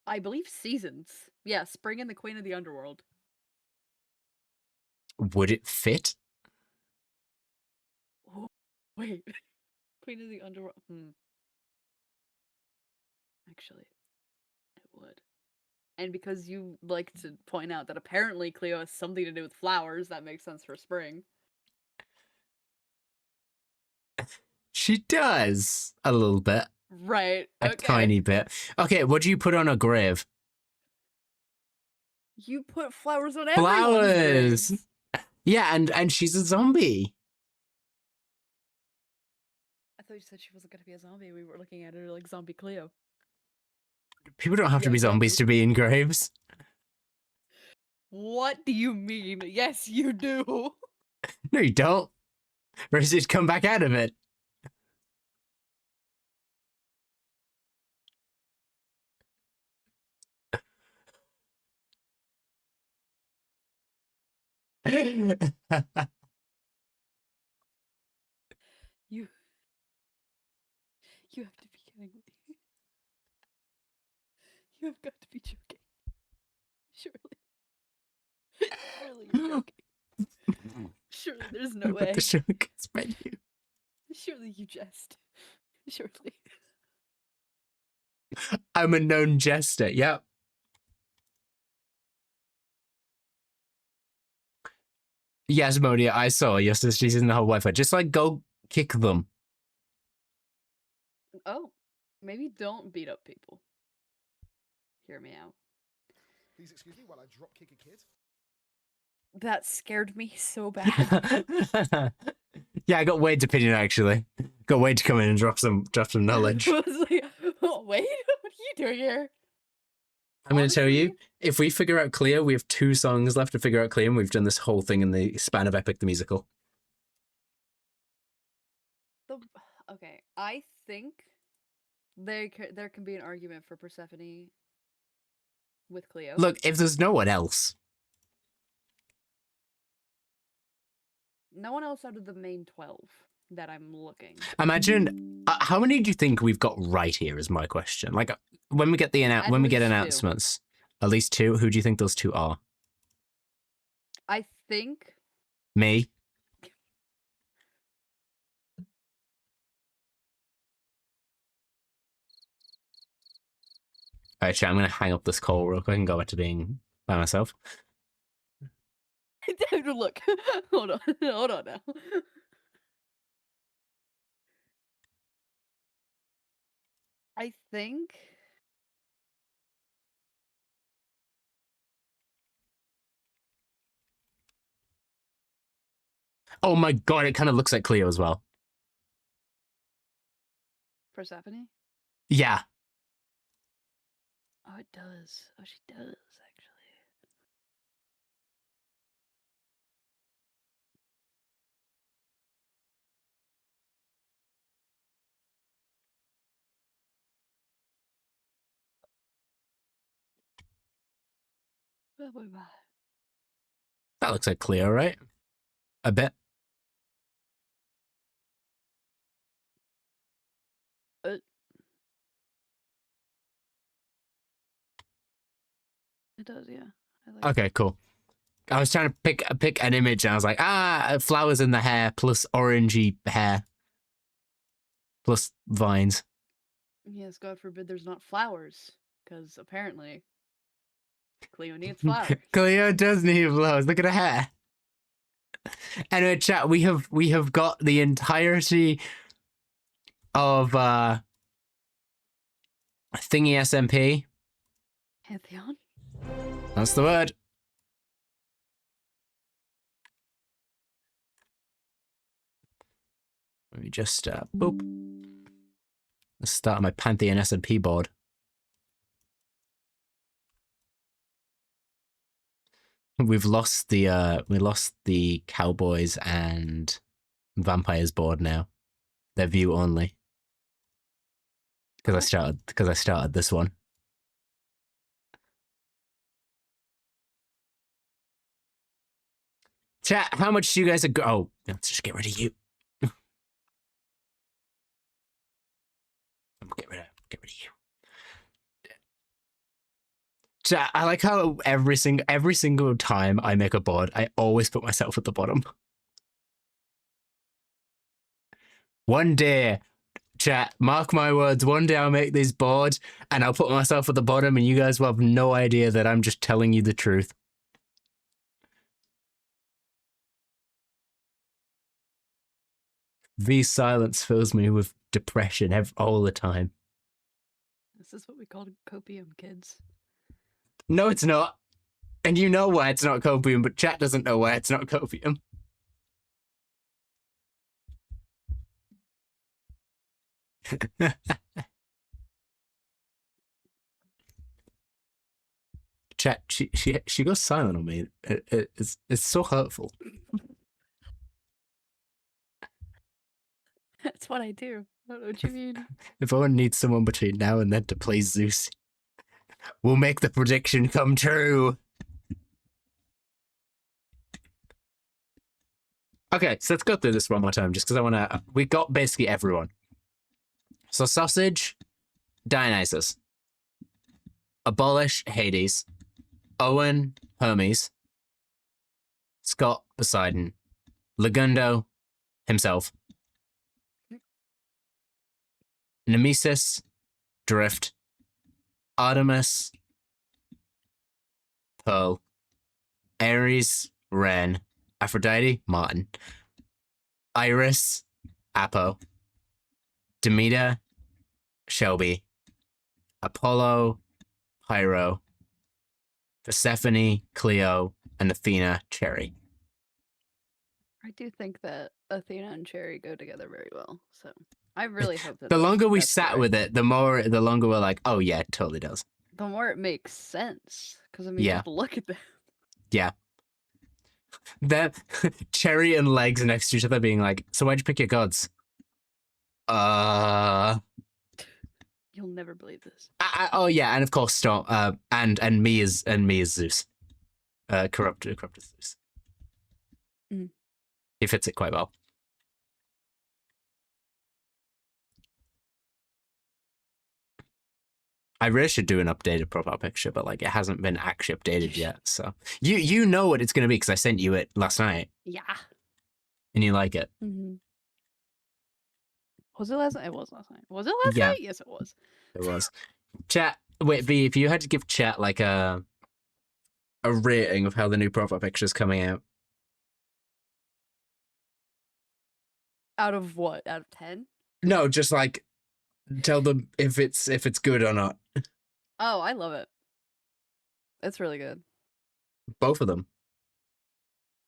S3: I believe seasons. Yeah, spring and the queen of the underworld.
S1: Would it fit?
S3: Oh, wait. Queen of the underworld. Actually, it would. And because you like to point out that apparently Cleo has something to do with flowers, that makes sense for spring.
S1: She does. A little bit.
S3: Right.
S1: A
S3: Okay.
S1: tiny bit. Okay, what do you put on a grave?
S3: You put flowers on
S1: Flowers.
S3: everyone's graves.
S1: Yeah, and she's a zombie.
S3: I thought you said she wasn't going to be a zombie. We were looking at her like zombie Cleo.
S1: People don't have to
S3: Yeah,
S1: be zombies to be in graves.
S3: What do you mean? Yes, you do.
S1: No, you don't. Or does it come back out of it?
S3: You have to be kidding me. You have got to be joking. Surely. Surely you're joking. Surely there's no way.
S1: The show gets menu.
S3: Surely you jest. Surely.
S1: I'm a known jester. Yep. Yes, Monia, I saw your sister's in the whole Wi-Fi. Just like go kick them.
S3: Oh, maybe don't beat up people. Hear me out.
S4: Please excuse me while I drop kick a kid.
S3: That scared me so bad.
S1: Yeah, I got Wade's opinion actually. Got Wade to come in and drop some knowledge.
S3: I was like, oh, wait, what are you doing here?
S1: I'm going to tell you,
S3: Honestly,
S1: if we figure out Cleo, we have 2 songs left to figure out Cleo, and we've done this whole thing in the span of Epic the Musical.
S3: okay, I think there can be an argument for Persephone with Cleo.
S1: Look, if there's no one else.
S3: No one else out of the main 12 that I'm looking.
S1: Imagine, how many do you think we've got right here is my question. Like, when we get the
S3: At
S1: when we get
S3: least 2.
S1: announcements, at least 2, who do you think those 2 are?
S3: I think
S1: Me? Alright, chat, I'm going to hang up this call real quick and go back to being by myself.
S3: look. Hold on now. I think
S1: Oh my god, it kind of looks like Cleo as well.
S3: Persephone.
S1: Yeah.
S3: Oh, it does. Oh, she does actually.
S1: That looks like Cleo, right? A bit.
S3: It does, yeah. I like
S1: Okay, cool. I was trying to pick an image, and I was like, flowers in the hair plus orangey hair plus vines.
S3: Yes, God forbid there's not flowers, because apparently Cleo needs flowers.
S1: Cleo does need flowers. Look at her hair. Anyway, chat, we have got the entirety of thingy SMP.
S3: Pantheon?
S1: That's the word. Let me just boop. Let's start my Pantheon SMP board. We've lost the Cowboys and Vampires board now. They're view only. Because I started this one. Chat, how much do you guys agree? Oh, let's just get rid of you. Get rid of you. Chat, I like how every single time I make a board, I always put myself at the bottom. One day, chat, mark my words, one day I'll make this board and I'll put myself at the bottom and you guys will have no idea that I'm just telling you the truth. V's silence fills me with depression all the time.
S3: This is what we call copium, kids.
S1: No, it's not. And you know why it's not copium, but chat doesn't know why it's not copium. Chat, she goes silent on me. It's so hurtful.
S3: That's what I do. I don't know what you mean.
S1: If Owen needs someone between now and then to play Zeus, we'll make the prediction come true. Okay, so let's go through this one more time, just because I want to. We got basically everyone. So Sausage, Dionysus. Abolish, Hades. Owen, Hermes. Scott, Poseidon. Legundo, himself. Nemesis, Drift. Artemis, Pearl. Ares, Ren. Aphrodite, Martin. Iris, Apo. Demeter, Shelby. Apollo, Pyro. Persephone, Cleo, and Athena, Cherry.
S3: I do think that Athena and Cherry go together very well. So I really hope that
S1: The longer we
S3: that's
S1: sat
S3: right.
S1: with it, the longer we're like, oh yeah, it totally does.
S3: The more it makes sense. Because I mean,
S1: Yeah.
S3: just look at that.
S1: Yeah. That Cherry and Legs next to each other being like, so why'd you pick your gods?
S3: You'll never believe this.
S1: Oh yeah, and of course Storm, and me as Zeus. Corrupted Zeus.
S3: Mm.
S1: He fits it quite well. I really should do an updated profile picture, but like it hasn't been actually updated yet. So you know what it's gonna be because I sent you it last night
S3: Yeah.
S1: and you like it.
S3: Mm-hmm. Was it last night? It was last night. Was it last
S1: Yeah.
S3: night? Yes, it was.
S1: It was. Chat. Wait, V, if you had to give chat like a rating of how the new profile picture is coming out.
S3: Out of what? Out of 10?
S1: No, just like tell them if it's good or not.
S3: Oh, I love it. It's really good.
S1: Both of them.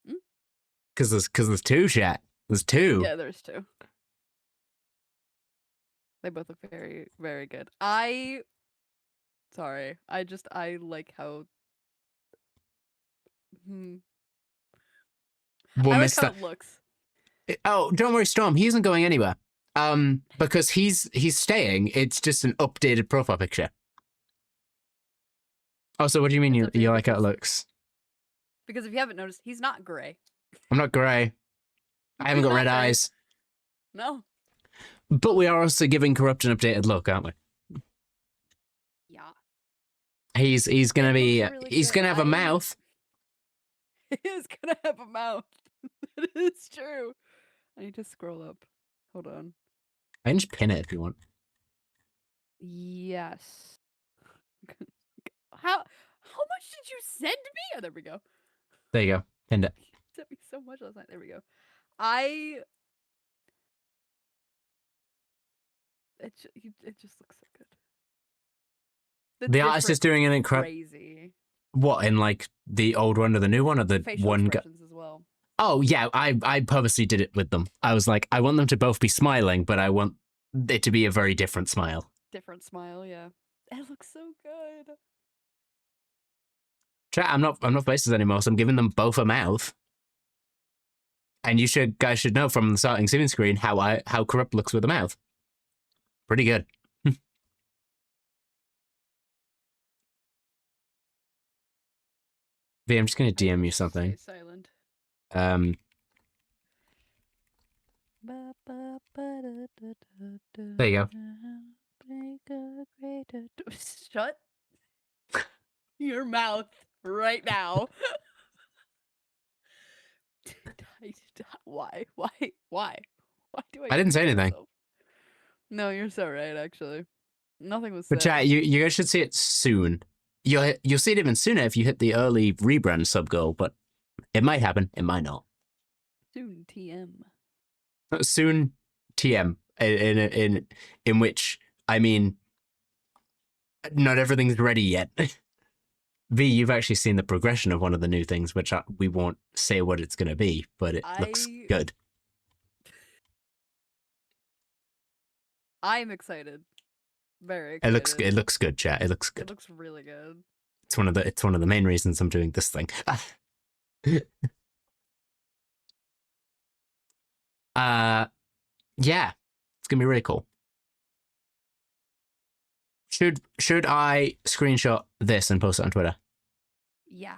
S3: Hmm?
S1: Because there's two, chat. There's two.
S3: Yeah, there's two. They both look very, very good. Sorry. I like how...
S1: We'll
S3: I like
S1: miss
S3: how
S1: that.
S3: it looks.
S1: Oh, don't worry, Storm. He isn't going anywhere. Because he's staying. It's just an updated profile picture. Oh, so what do you mean
S3: It's
S1: you
S3: updated
S1: like how it
S3: because-
S1: looks?
S3: Because if you haven't noticed, he's not gray.
S1: I'm not grey. I haven't
S3: He's
S1: got
S3: not
S1: red
S3: gray.
S1: eyes.
S3: No.
S1: But we are also giving Corrupt an updated look, aren't we?
S3: Yeah.
S1: He's gonna
S3: It
S1: be
S3: looks really
S1: he's
S3: good.
S1: gonna have a mouth.
S3: He is gonna have a mouth. That is true. I need to scroll up. Hold on.
S1: I can just pin it if you want.
S3: Yes. How much did you send me? Oh, there we go.
S1: There you go. Pinned it.
S3: You sent me so much last night. There we go. It just looks so good.
S1: The artist is doing an incredible.
S3: Crazy
S1: What, in like the old one or the new one or the
S3: facial
S1: one?
S3: expressions as well.
S1: Oh yeah, I purposely did it with them. I was like, I want them to both be smiling, but I want it to be a very different smile.
S3: Different smile, yeah. It looks so good.
S1: Chat, I'm not faces anymore, so I'm giving them both a mouth. And you guys should know from the starting scene screen how Corrupt looks with a mouth. Pretty good. V, I'm just gonna DM you something.
S3: Stay silent.
S1: There you go.
S3: Shut your mouth right now. Why? Why do I
S1: I didn't say
S3: hate
S1: anything.
S3: myself? No, you're so right, actually. Nothing was
S1: But
S3: said.
S1: chat, you guys should see it soon. You'll see it even sooner if you hit the early rebrand sub goal, but it might happen, it might not.
S3: Soon, TM.
S1: Soon, TM. In which, I mean, not everything's ready yet. V, you've actually seen the progression of one of the new things, which we won't say what it's going to be, but it looks good.
S3: I'm excited. Very excited.
S1: It looks good, chat. It looks good.
S3: It looks really good.
S1: It's one of the main reasons I'm doing this thing. Yeah, it's gonna be really cool. Should I screenshot this and post it on Twitter?
S3: Yeah.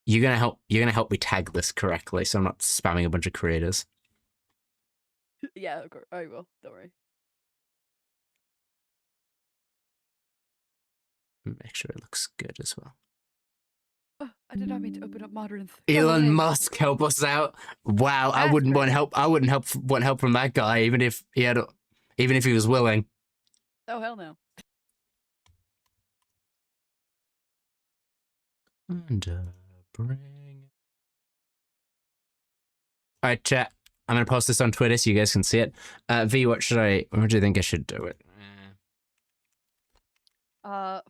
S1: You're gonna help me tag this correctly, so I'm not spamming a bunch of creators.
S3: Yeah, of course. I will. Don't worry.
S1: Make sure it looks good as well.
S3: Oh, I did not mean to open up modern.
S1: Elon Musk help us out. Wow, I
S3: That's
S1: wouldn't want
S3: great.
S1: help. I wouldn't want help from that guy, even if he was willing.
S3: Oh hell no.
S1: And bring. All right, chat. I'm gonna post this on Twitter so you guys can see it. V, what do you think I should do it?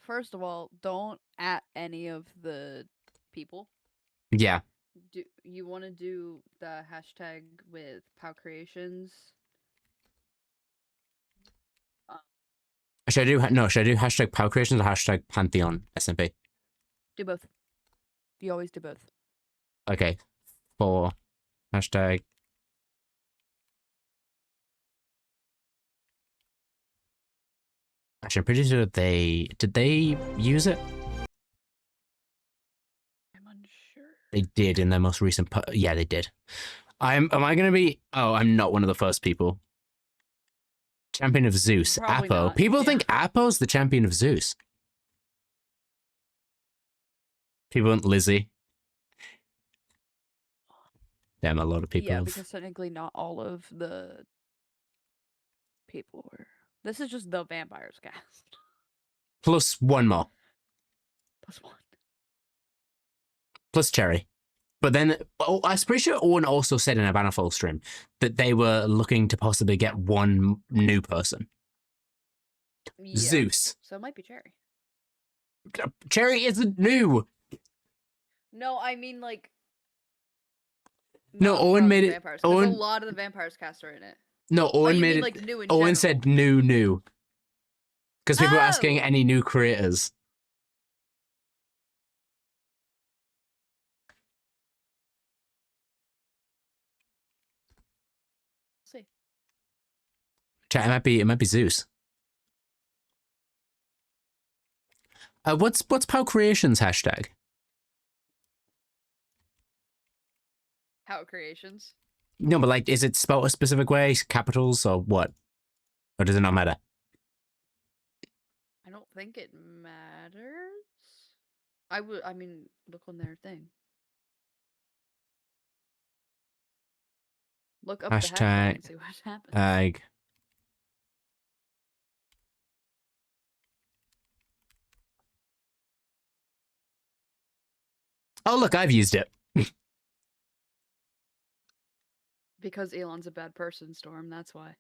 S3: First of all, don't at any of the people.
S1: Yeah.
S3: Do you want to do the hashtag with POW Creations?
S1: Should I do hashtag Power Creations or hashtag Pantheon SMP?
S3: Do both. You always do both.
S1: Okay. For hashtag. Actually, I'm pretty sure did they use it?
S3: I'm unsure.
S1: They did in their most recent. Yeah, they did. Am I gonna be? Oh, I'm not one of the first people. Champion of Zeus,
S3: Probably
S1: Apo.
S3: not,
S1: People
S3: yeah.
S1: think Apo's the champion of Zeus. People want Lizzie. Damn, a lot of people.
S3: Yeah, because technically not all of the people were. This is just the vampires cast.
S1: Plus one more.
S3: Plus one.
S1: Plus Cherry. But then, I'm pretty sure Owen also said in a Bannerfall stream that they were looking to possibly get one new person.
S3: Yeah.
S1: Zeus.
S3: So it might be Cherry.
S1: Cherry isn't new.
S3: No, I mean like.
S1: No,
S3: not
S1: Owen
S3: from
S1: made it.
S3: vampires, 'cause
S1: Owen.
S3: a lot of the vampires cast are in it.
S1: No, Owen
S3: you
S1: made
S3: mean,
S1: it.
S3: like, new in
S1: Owen
S3: general?
S1: said new. Because people were asking
S3: Oh!
S1: any new creators.
S3: See.
S1: Chat, it might be Zeus. What's POW Creations hashtag?
S3: POW Creations.
S1: No, but like, is it spelled a specific way, capitals or what? Or does it not matter?
S3: I don't think it matters. I mean, look on their thing. Look up the hashtag and see what happens.
S1: Oh, look, I've used it.
S3: Because Elon's a bad person, Storm, that's why.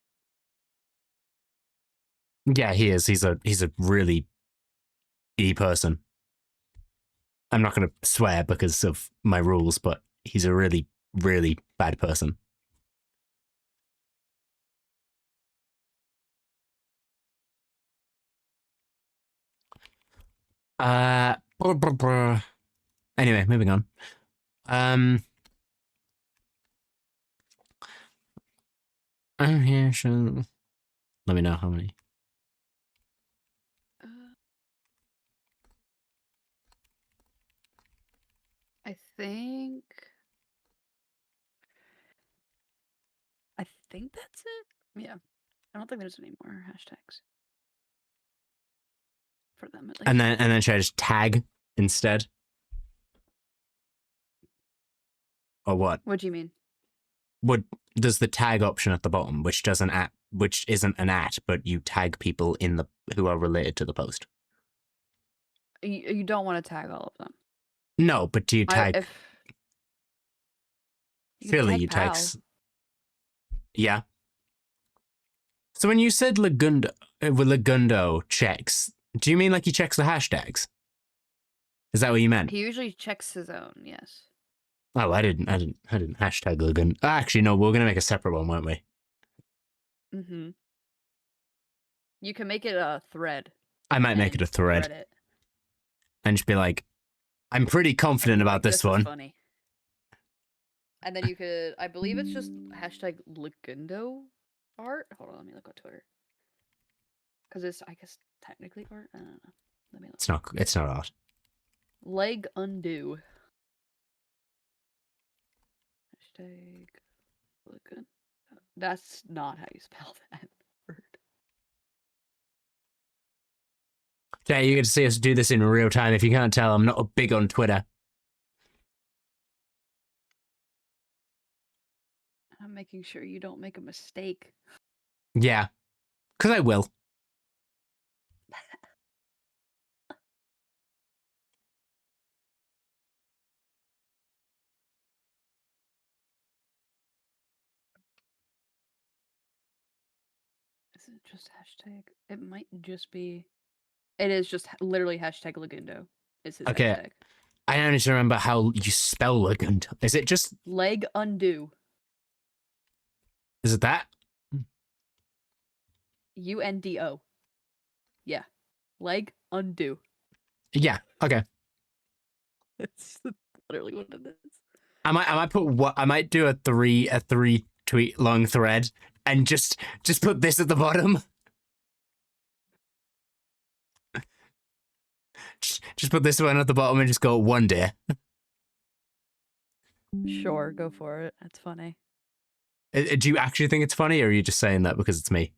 S1: Yeah, he is. He's a really e person. I'm not going to swear because of my rules, but he's a really, really bad person. Anyway, moving on. I'm here. Let me know how many.
S3: I think
S5: I think that's it. Yeah. I don't think there's any more hashtags for them at least.
S1: And then should I just tag instead? Or what?
S5: What do you mean?
S1: What does the tag option at the bottom, which isn't an at, but you tag people in the who are related to the post?
S5: You don't want to tag all of them.
S1: No, but do you tag
S5: You
S1: Philly?
S5: tag
S1: You tag.
S5: Pal.
S1: Yeah. So when you said Lagundo checks, do you mean like he checks the hashtags? Is that what you meant?
S5: He usually checks his own, yes.
S1: Oh, I didn't hashtag Lagundo. Actually, no, we're gonna make a separate one, weren't we?
S5: Mm-hmm. You can make it a thread.
S1: I might make it a thread
S5: It.
S1: and just be like, I'm pretty confident about this
S5: is
S1: one.
S5: funny. And then you could, I believe it's just hashtag Lagundo art. Hold on, let me look on Twitter. Because it's, I guess, technically art. I don't know. Let me look.
S1: It's not art.
S5: Leg undo. Hashtag Lagundo. That's not how you spell that word.
S1: Yeah, you get to see us do this in real time. If you can't tell, I'm not big on Twitter.
S5: I'm making sure you don't make a mistake.
S1: Yeah, because I will.
S5: Is it just hashtag? It might just be. It is just literally hashtag Lagundo. Is his
S1: Okay.
S5: hashtag.
S1: I don't need to remember how you spell Lagundo. Is it just...
S5: Leg undo.
S1: Is it that?
S5: UNDO. Yeah. Leg undo.
S1: Yeah, okay.
S5: That's literally what it is.
S1: I might do a three tweet long thread and just put this at the bottom. Just put this one at the bottom and just go one day.
S5: Sure, go for it. That's funny.
S1: Do you actually think it's funny, or are you just saying that because it's me?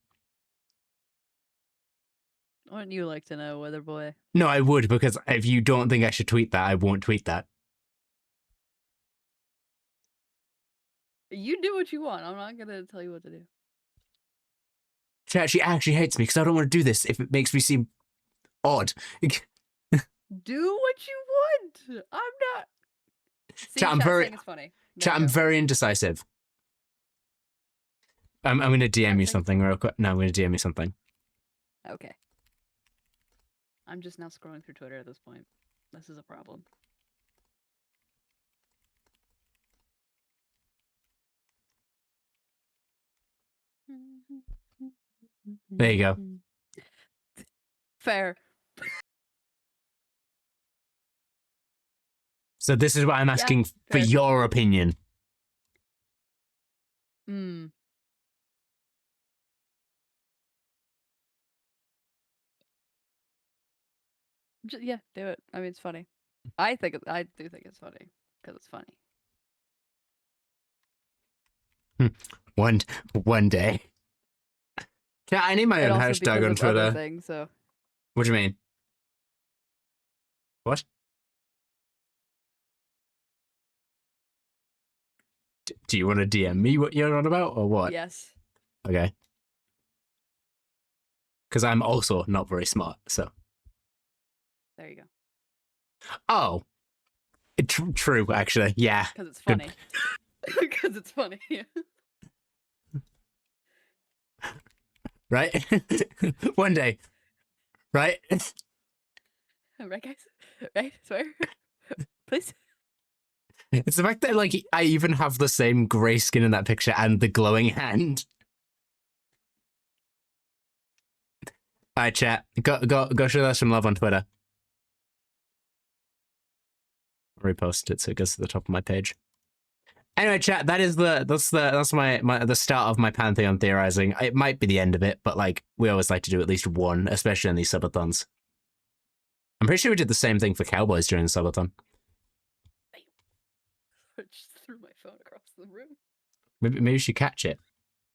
S5: Wouldn't you like to know, Weather Boy?
S1: No, I would, because if you don't think I should tweet that, I won't tweet that.
S5: You do what you want. I'm not gonna tell you what to do.
S1: She actually hates me because I don't want to do this if it makes me seem odd.
S5: Do what you want. I'm not. See,
S1: Chat, I'm
S5: chat's
S1: very-
S5: saying it's funny. There
S1: Chat,
S5: you
S1: I'm
S5: go.
S1: very indecisive. I'm going to DM you
S5: Chat,
S1: something real quick. No, I'm going to DM you something.
S5: Okay. I'm just now scrolling through Twitter at this point. This is a problem.
S1: There you go.
S5: Fair.
S1: So this is what I'm asking for
S5: fair.
S1: your opinion.
S5: Mm. Yeah, do it. I mean, it's funny. I do think it's funny because it's funny.
S1: One day. Yeah, I need my
S5: And
S1: own
S5: also
S1: hashtag
S5: because
S1: on
S5: of other
S1: Twitter.
S5: things, so.
S1: What do you mean? What? Do you want to DM me what you're on about, or what?
S5: Yes.
S1: Okay. Because I'm also not very smart, so.
S5: There you go.
S1: Oh. True, actually. Yeah.
S5: Because it's
S1: Good.
S5: funny. Because it's funny.
S1: Right? One day. Right?
S5: Right, guys? Right? Swear? Please?
S1: It's the fact that, like, I even have the same grey skin in that picture and the glowing hand. Alright, chat. Go show us some love on Twitter. Repost it so it goes to the top of my page. Anyway, chat, that's the start of my Pantheon theorizing. It might be the end of it, but like we always like to do at least one, especially in these subathons. I'm pretty sure we did the same thing for Cowboys during the subathon.
S5: I just threw my phone across the room.
S1: Maybe we should catch it.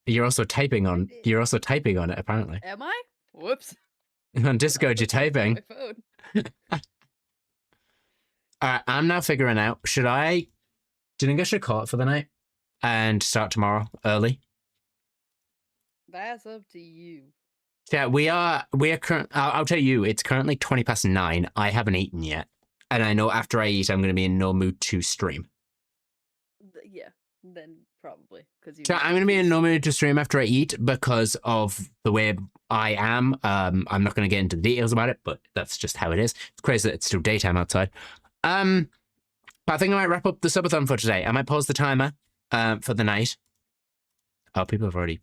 S1: You're also typing on. You're also typing on it. Apparently,
S3: Am I? Whoops.
S1: on Discord, you're typing.
S3: My phone.
S1: All right, I'm now figuring out. Should I? Do you think I should call it for the night and start tomorrow early?
S3: That's up to you.
S1: Yeah, we are current. I'll tell you, it's currently 9:20. I haven't eaten yet, and I know after I eat, I'm going to be in no mood to stream.
S3: Yeah, then probably because you.
S1: So I'm going to be in no mood to stream after I eat because of the way I am. I'm not going to get into the details about it, but that's just how it is. It's crazy that it's still daytime outside. But I think I might wrap up the subathon for today. I might pause the timer for the night. Oh, people have already.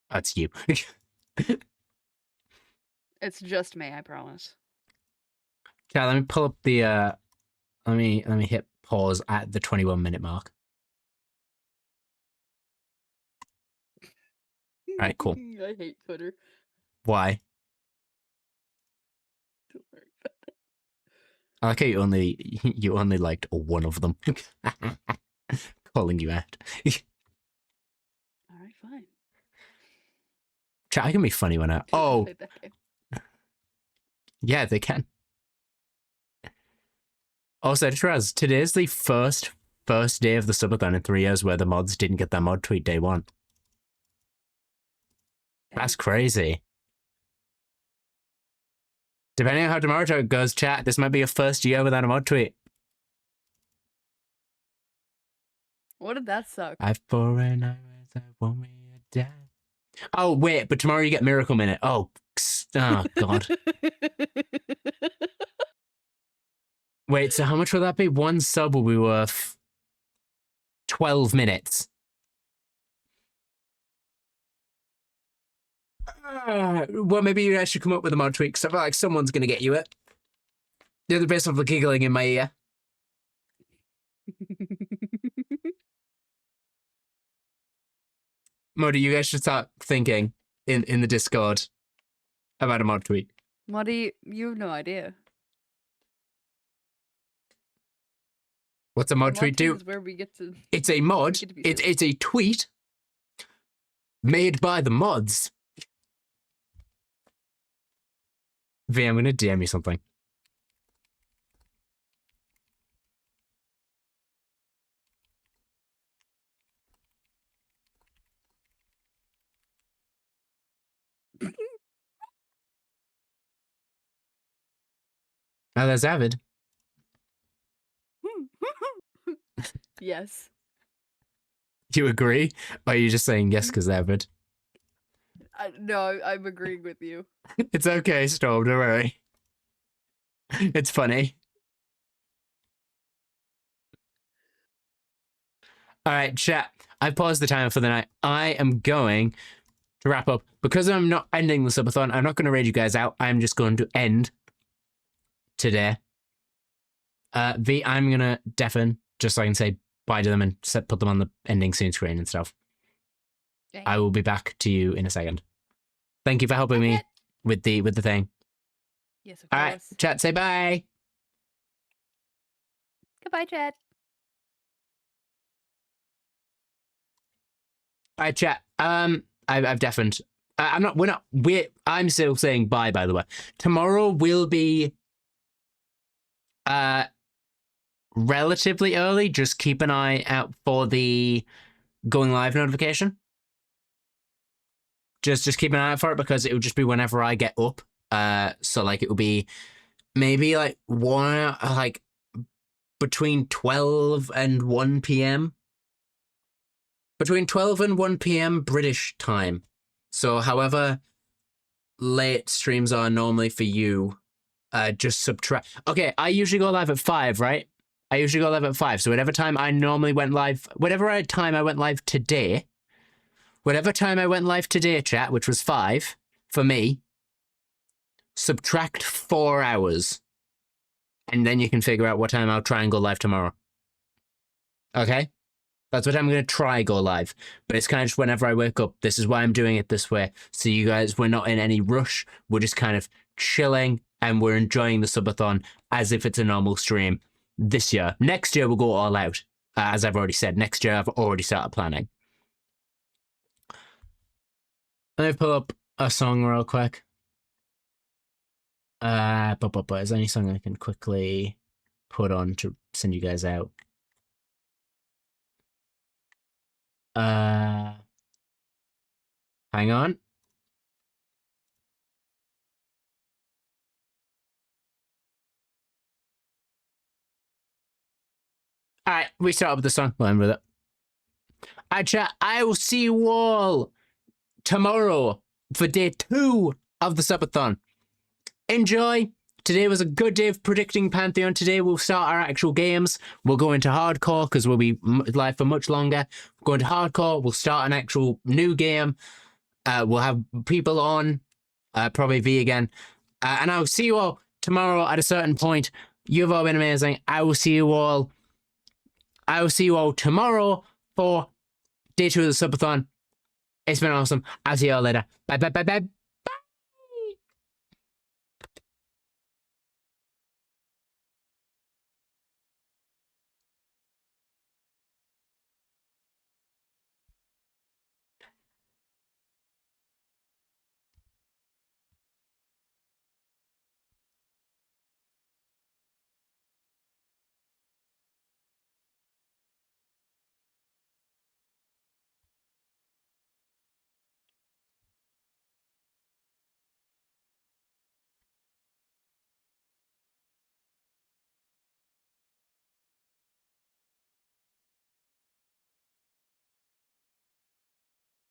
S1: That's you.
S3: It's just me, I promise.
S1: Yeah, let me pull up the. Let me hit pause at the 21-minute mark. All right, cool.
S3: I hate Twitter.
S1: Why?
S3: Don't worry about it.
S1: I like how you only liked one of them. Calling you out.
S3: All right, fine.
S1: Chat, I can be funny when I.
S3: People
S1: Oh,
S3: play that game.
S1: yeah, they can. Also, I just realized today's the first day of the subathon in 3 years where the mods didn't get their mod tweet day one. That's crazy. Depending on how tomorrow goes, chat, this might be your first year without a mod tweet.
S3: What did that suck?
S1: I for an hour, I want me to die. Oh wait, but tomorrow you get Miracle Minute. Oh God. Wait, so how much will that be? One sub will be worth 12 minutes. Well, maybe you guys should come up with a mod tweak, because I feel like someone's going to get you it. You're the best of the giggling in my ear. Modi, you guys should start thinking in the Discord about a mod tweak.
S3: What do you have no idea.
S1: What's a mod tweet do?
S3: Is where we get to.
S1: It's a mod.
S3: get to be
S1: It's a tweet made by the mods. V, I'm gonna DM you something. Oh, there's Avid.
S3: Yes.
S1: Do you agree? Or are you just saying yes because Avid?
S3: No, I'm agreeing with you.
S1: It's okay, Storm, don't worry. It's funny. Alright, chat. I've paused the timer for the night. I am going to wrap up. Because I'm not ending the subathon, I'm not going to raid you guys out. I'm just going to end today. V, I'm going to deafen just so I can say bye to them and put them on the ending soon screen and stuff.
S3: Okay.
S1: I will be back to you in a second. Thank you for helping me with the thing.
S3: Yes, of
S1: All
S3: course.
S1: right, chat, say bye.
S3: Goodbye, Chad.
S1: All right, chat. I've deafened. I'm still saying bye, by the way. Tomorrow will be relatively early. Just keep an eye out for the going live notification. Just keep an eye out for it because it will just be whenever I get up. So like it will be maybe like between 12 and 1 p.m. Between 12 and 1 p.m. British time. So however late streams are normally for you, just subtract. Okay, I usually go live at 5, right? I usually go live at 5. So whatever time I normally went live, whatever time I went live today, chat, which was 5 for me, subtract 4 hours. And then you can figure out what time I'll try and go live tomorrow. Okay? That's what I'm going to try go live. But it's kind of just whenever I wake up. This is why I'm doing it this way. So you guys, we're not in any rush. We're just kind of chilling and we're enjoying the subathon as if it's a normal stream this year. Next year, we'll go all out. As I've already said, next year I've already started planning. Let me pull up a song real quick. But is there any song I can quickly put on to send you guys out? Hang on. Alright, we start with the song. We'll end with it. Chat, I will see you all tomorrow for day 2 of the subathon. Enjoy. Today was a good day of predicting Pantheon. Today we'll start our actual games. We'll go into hardcore because we'll be live for much longer. We'll go into hardcore. We'll start an actual new game. We'll have people on, probably V again. And I'll see you all tomorrow at a certain point. You've all been amazing. I will see you all tomorrow for day 2 of the subathon. It's been awesome. I'll see you all later. Bye, bye, bye, bye.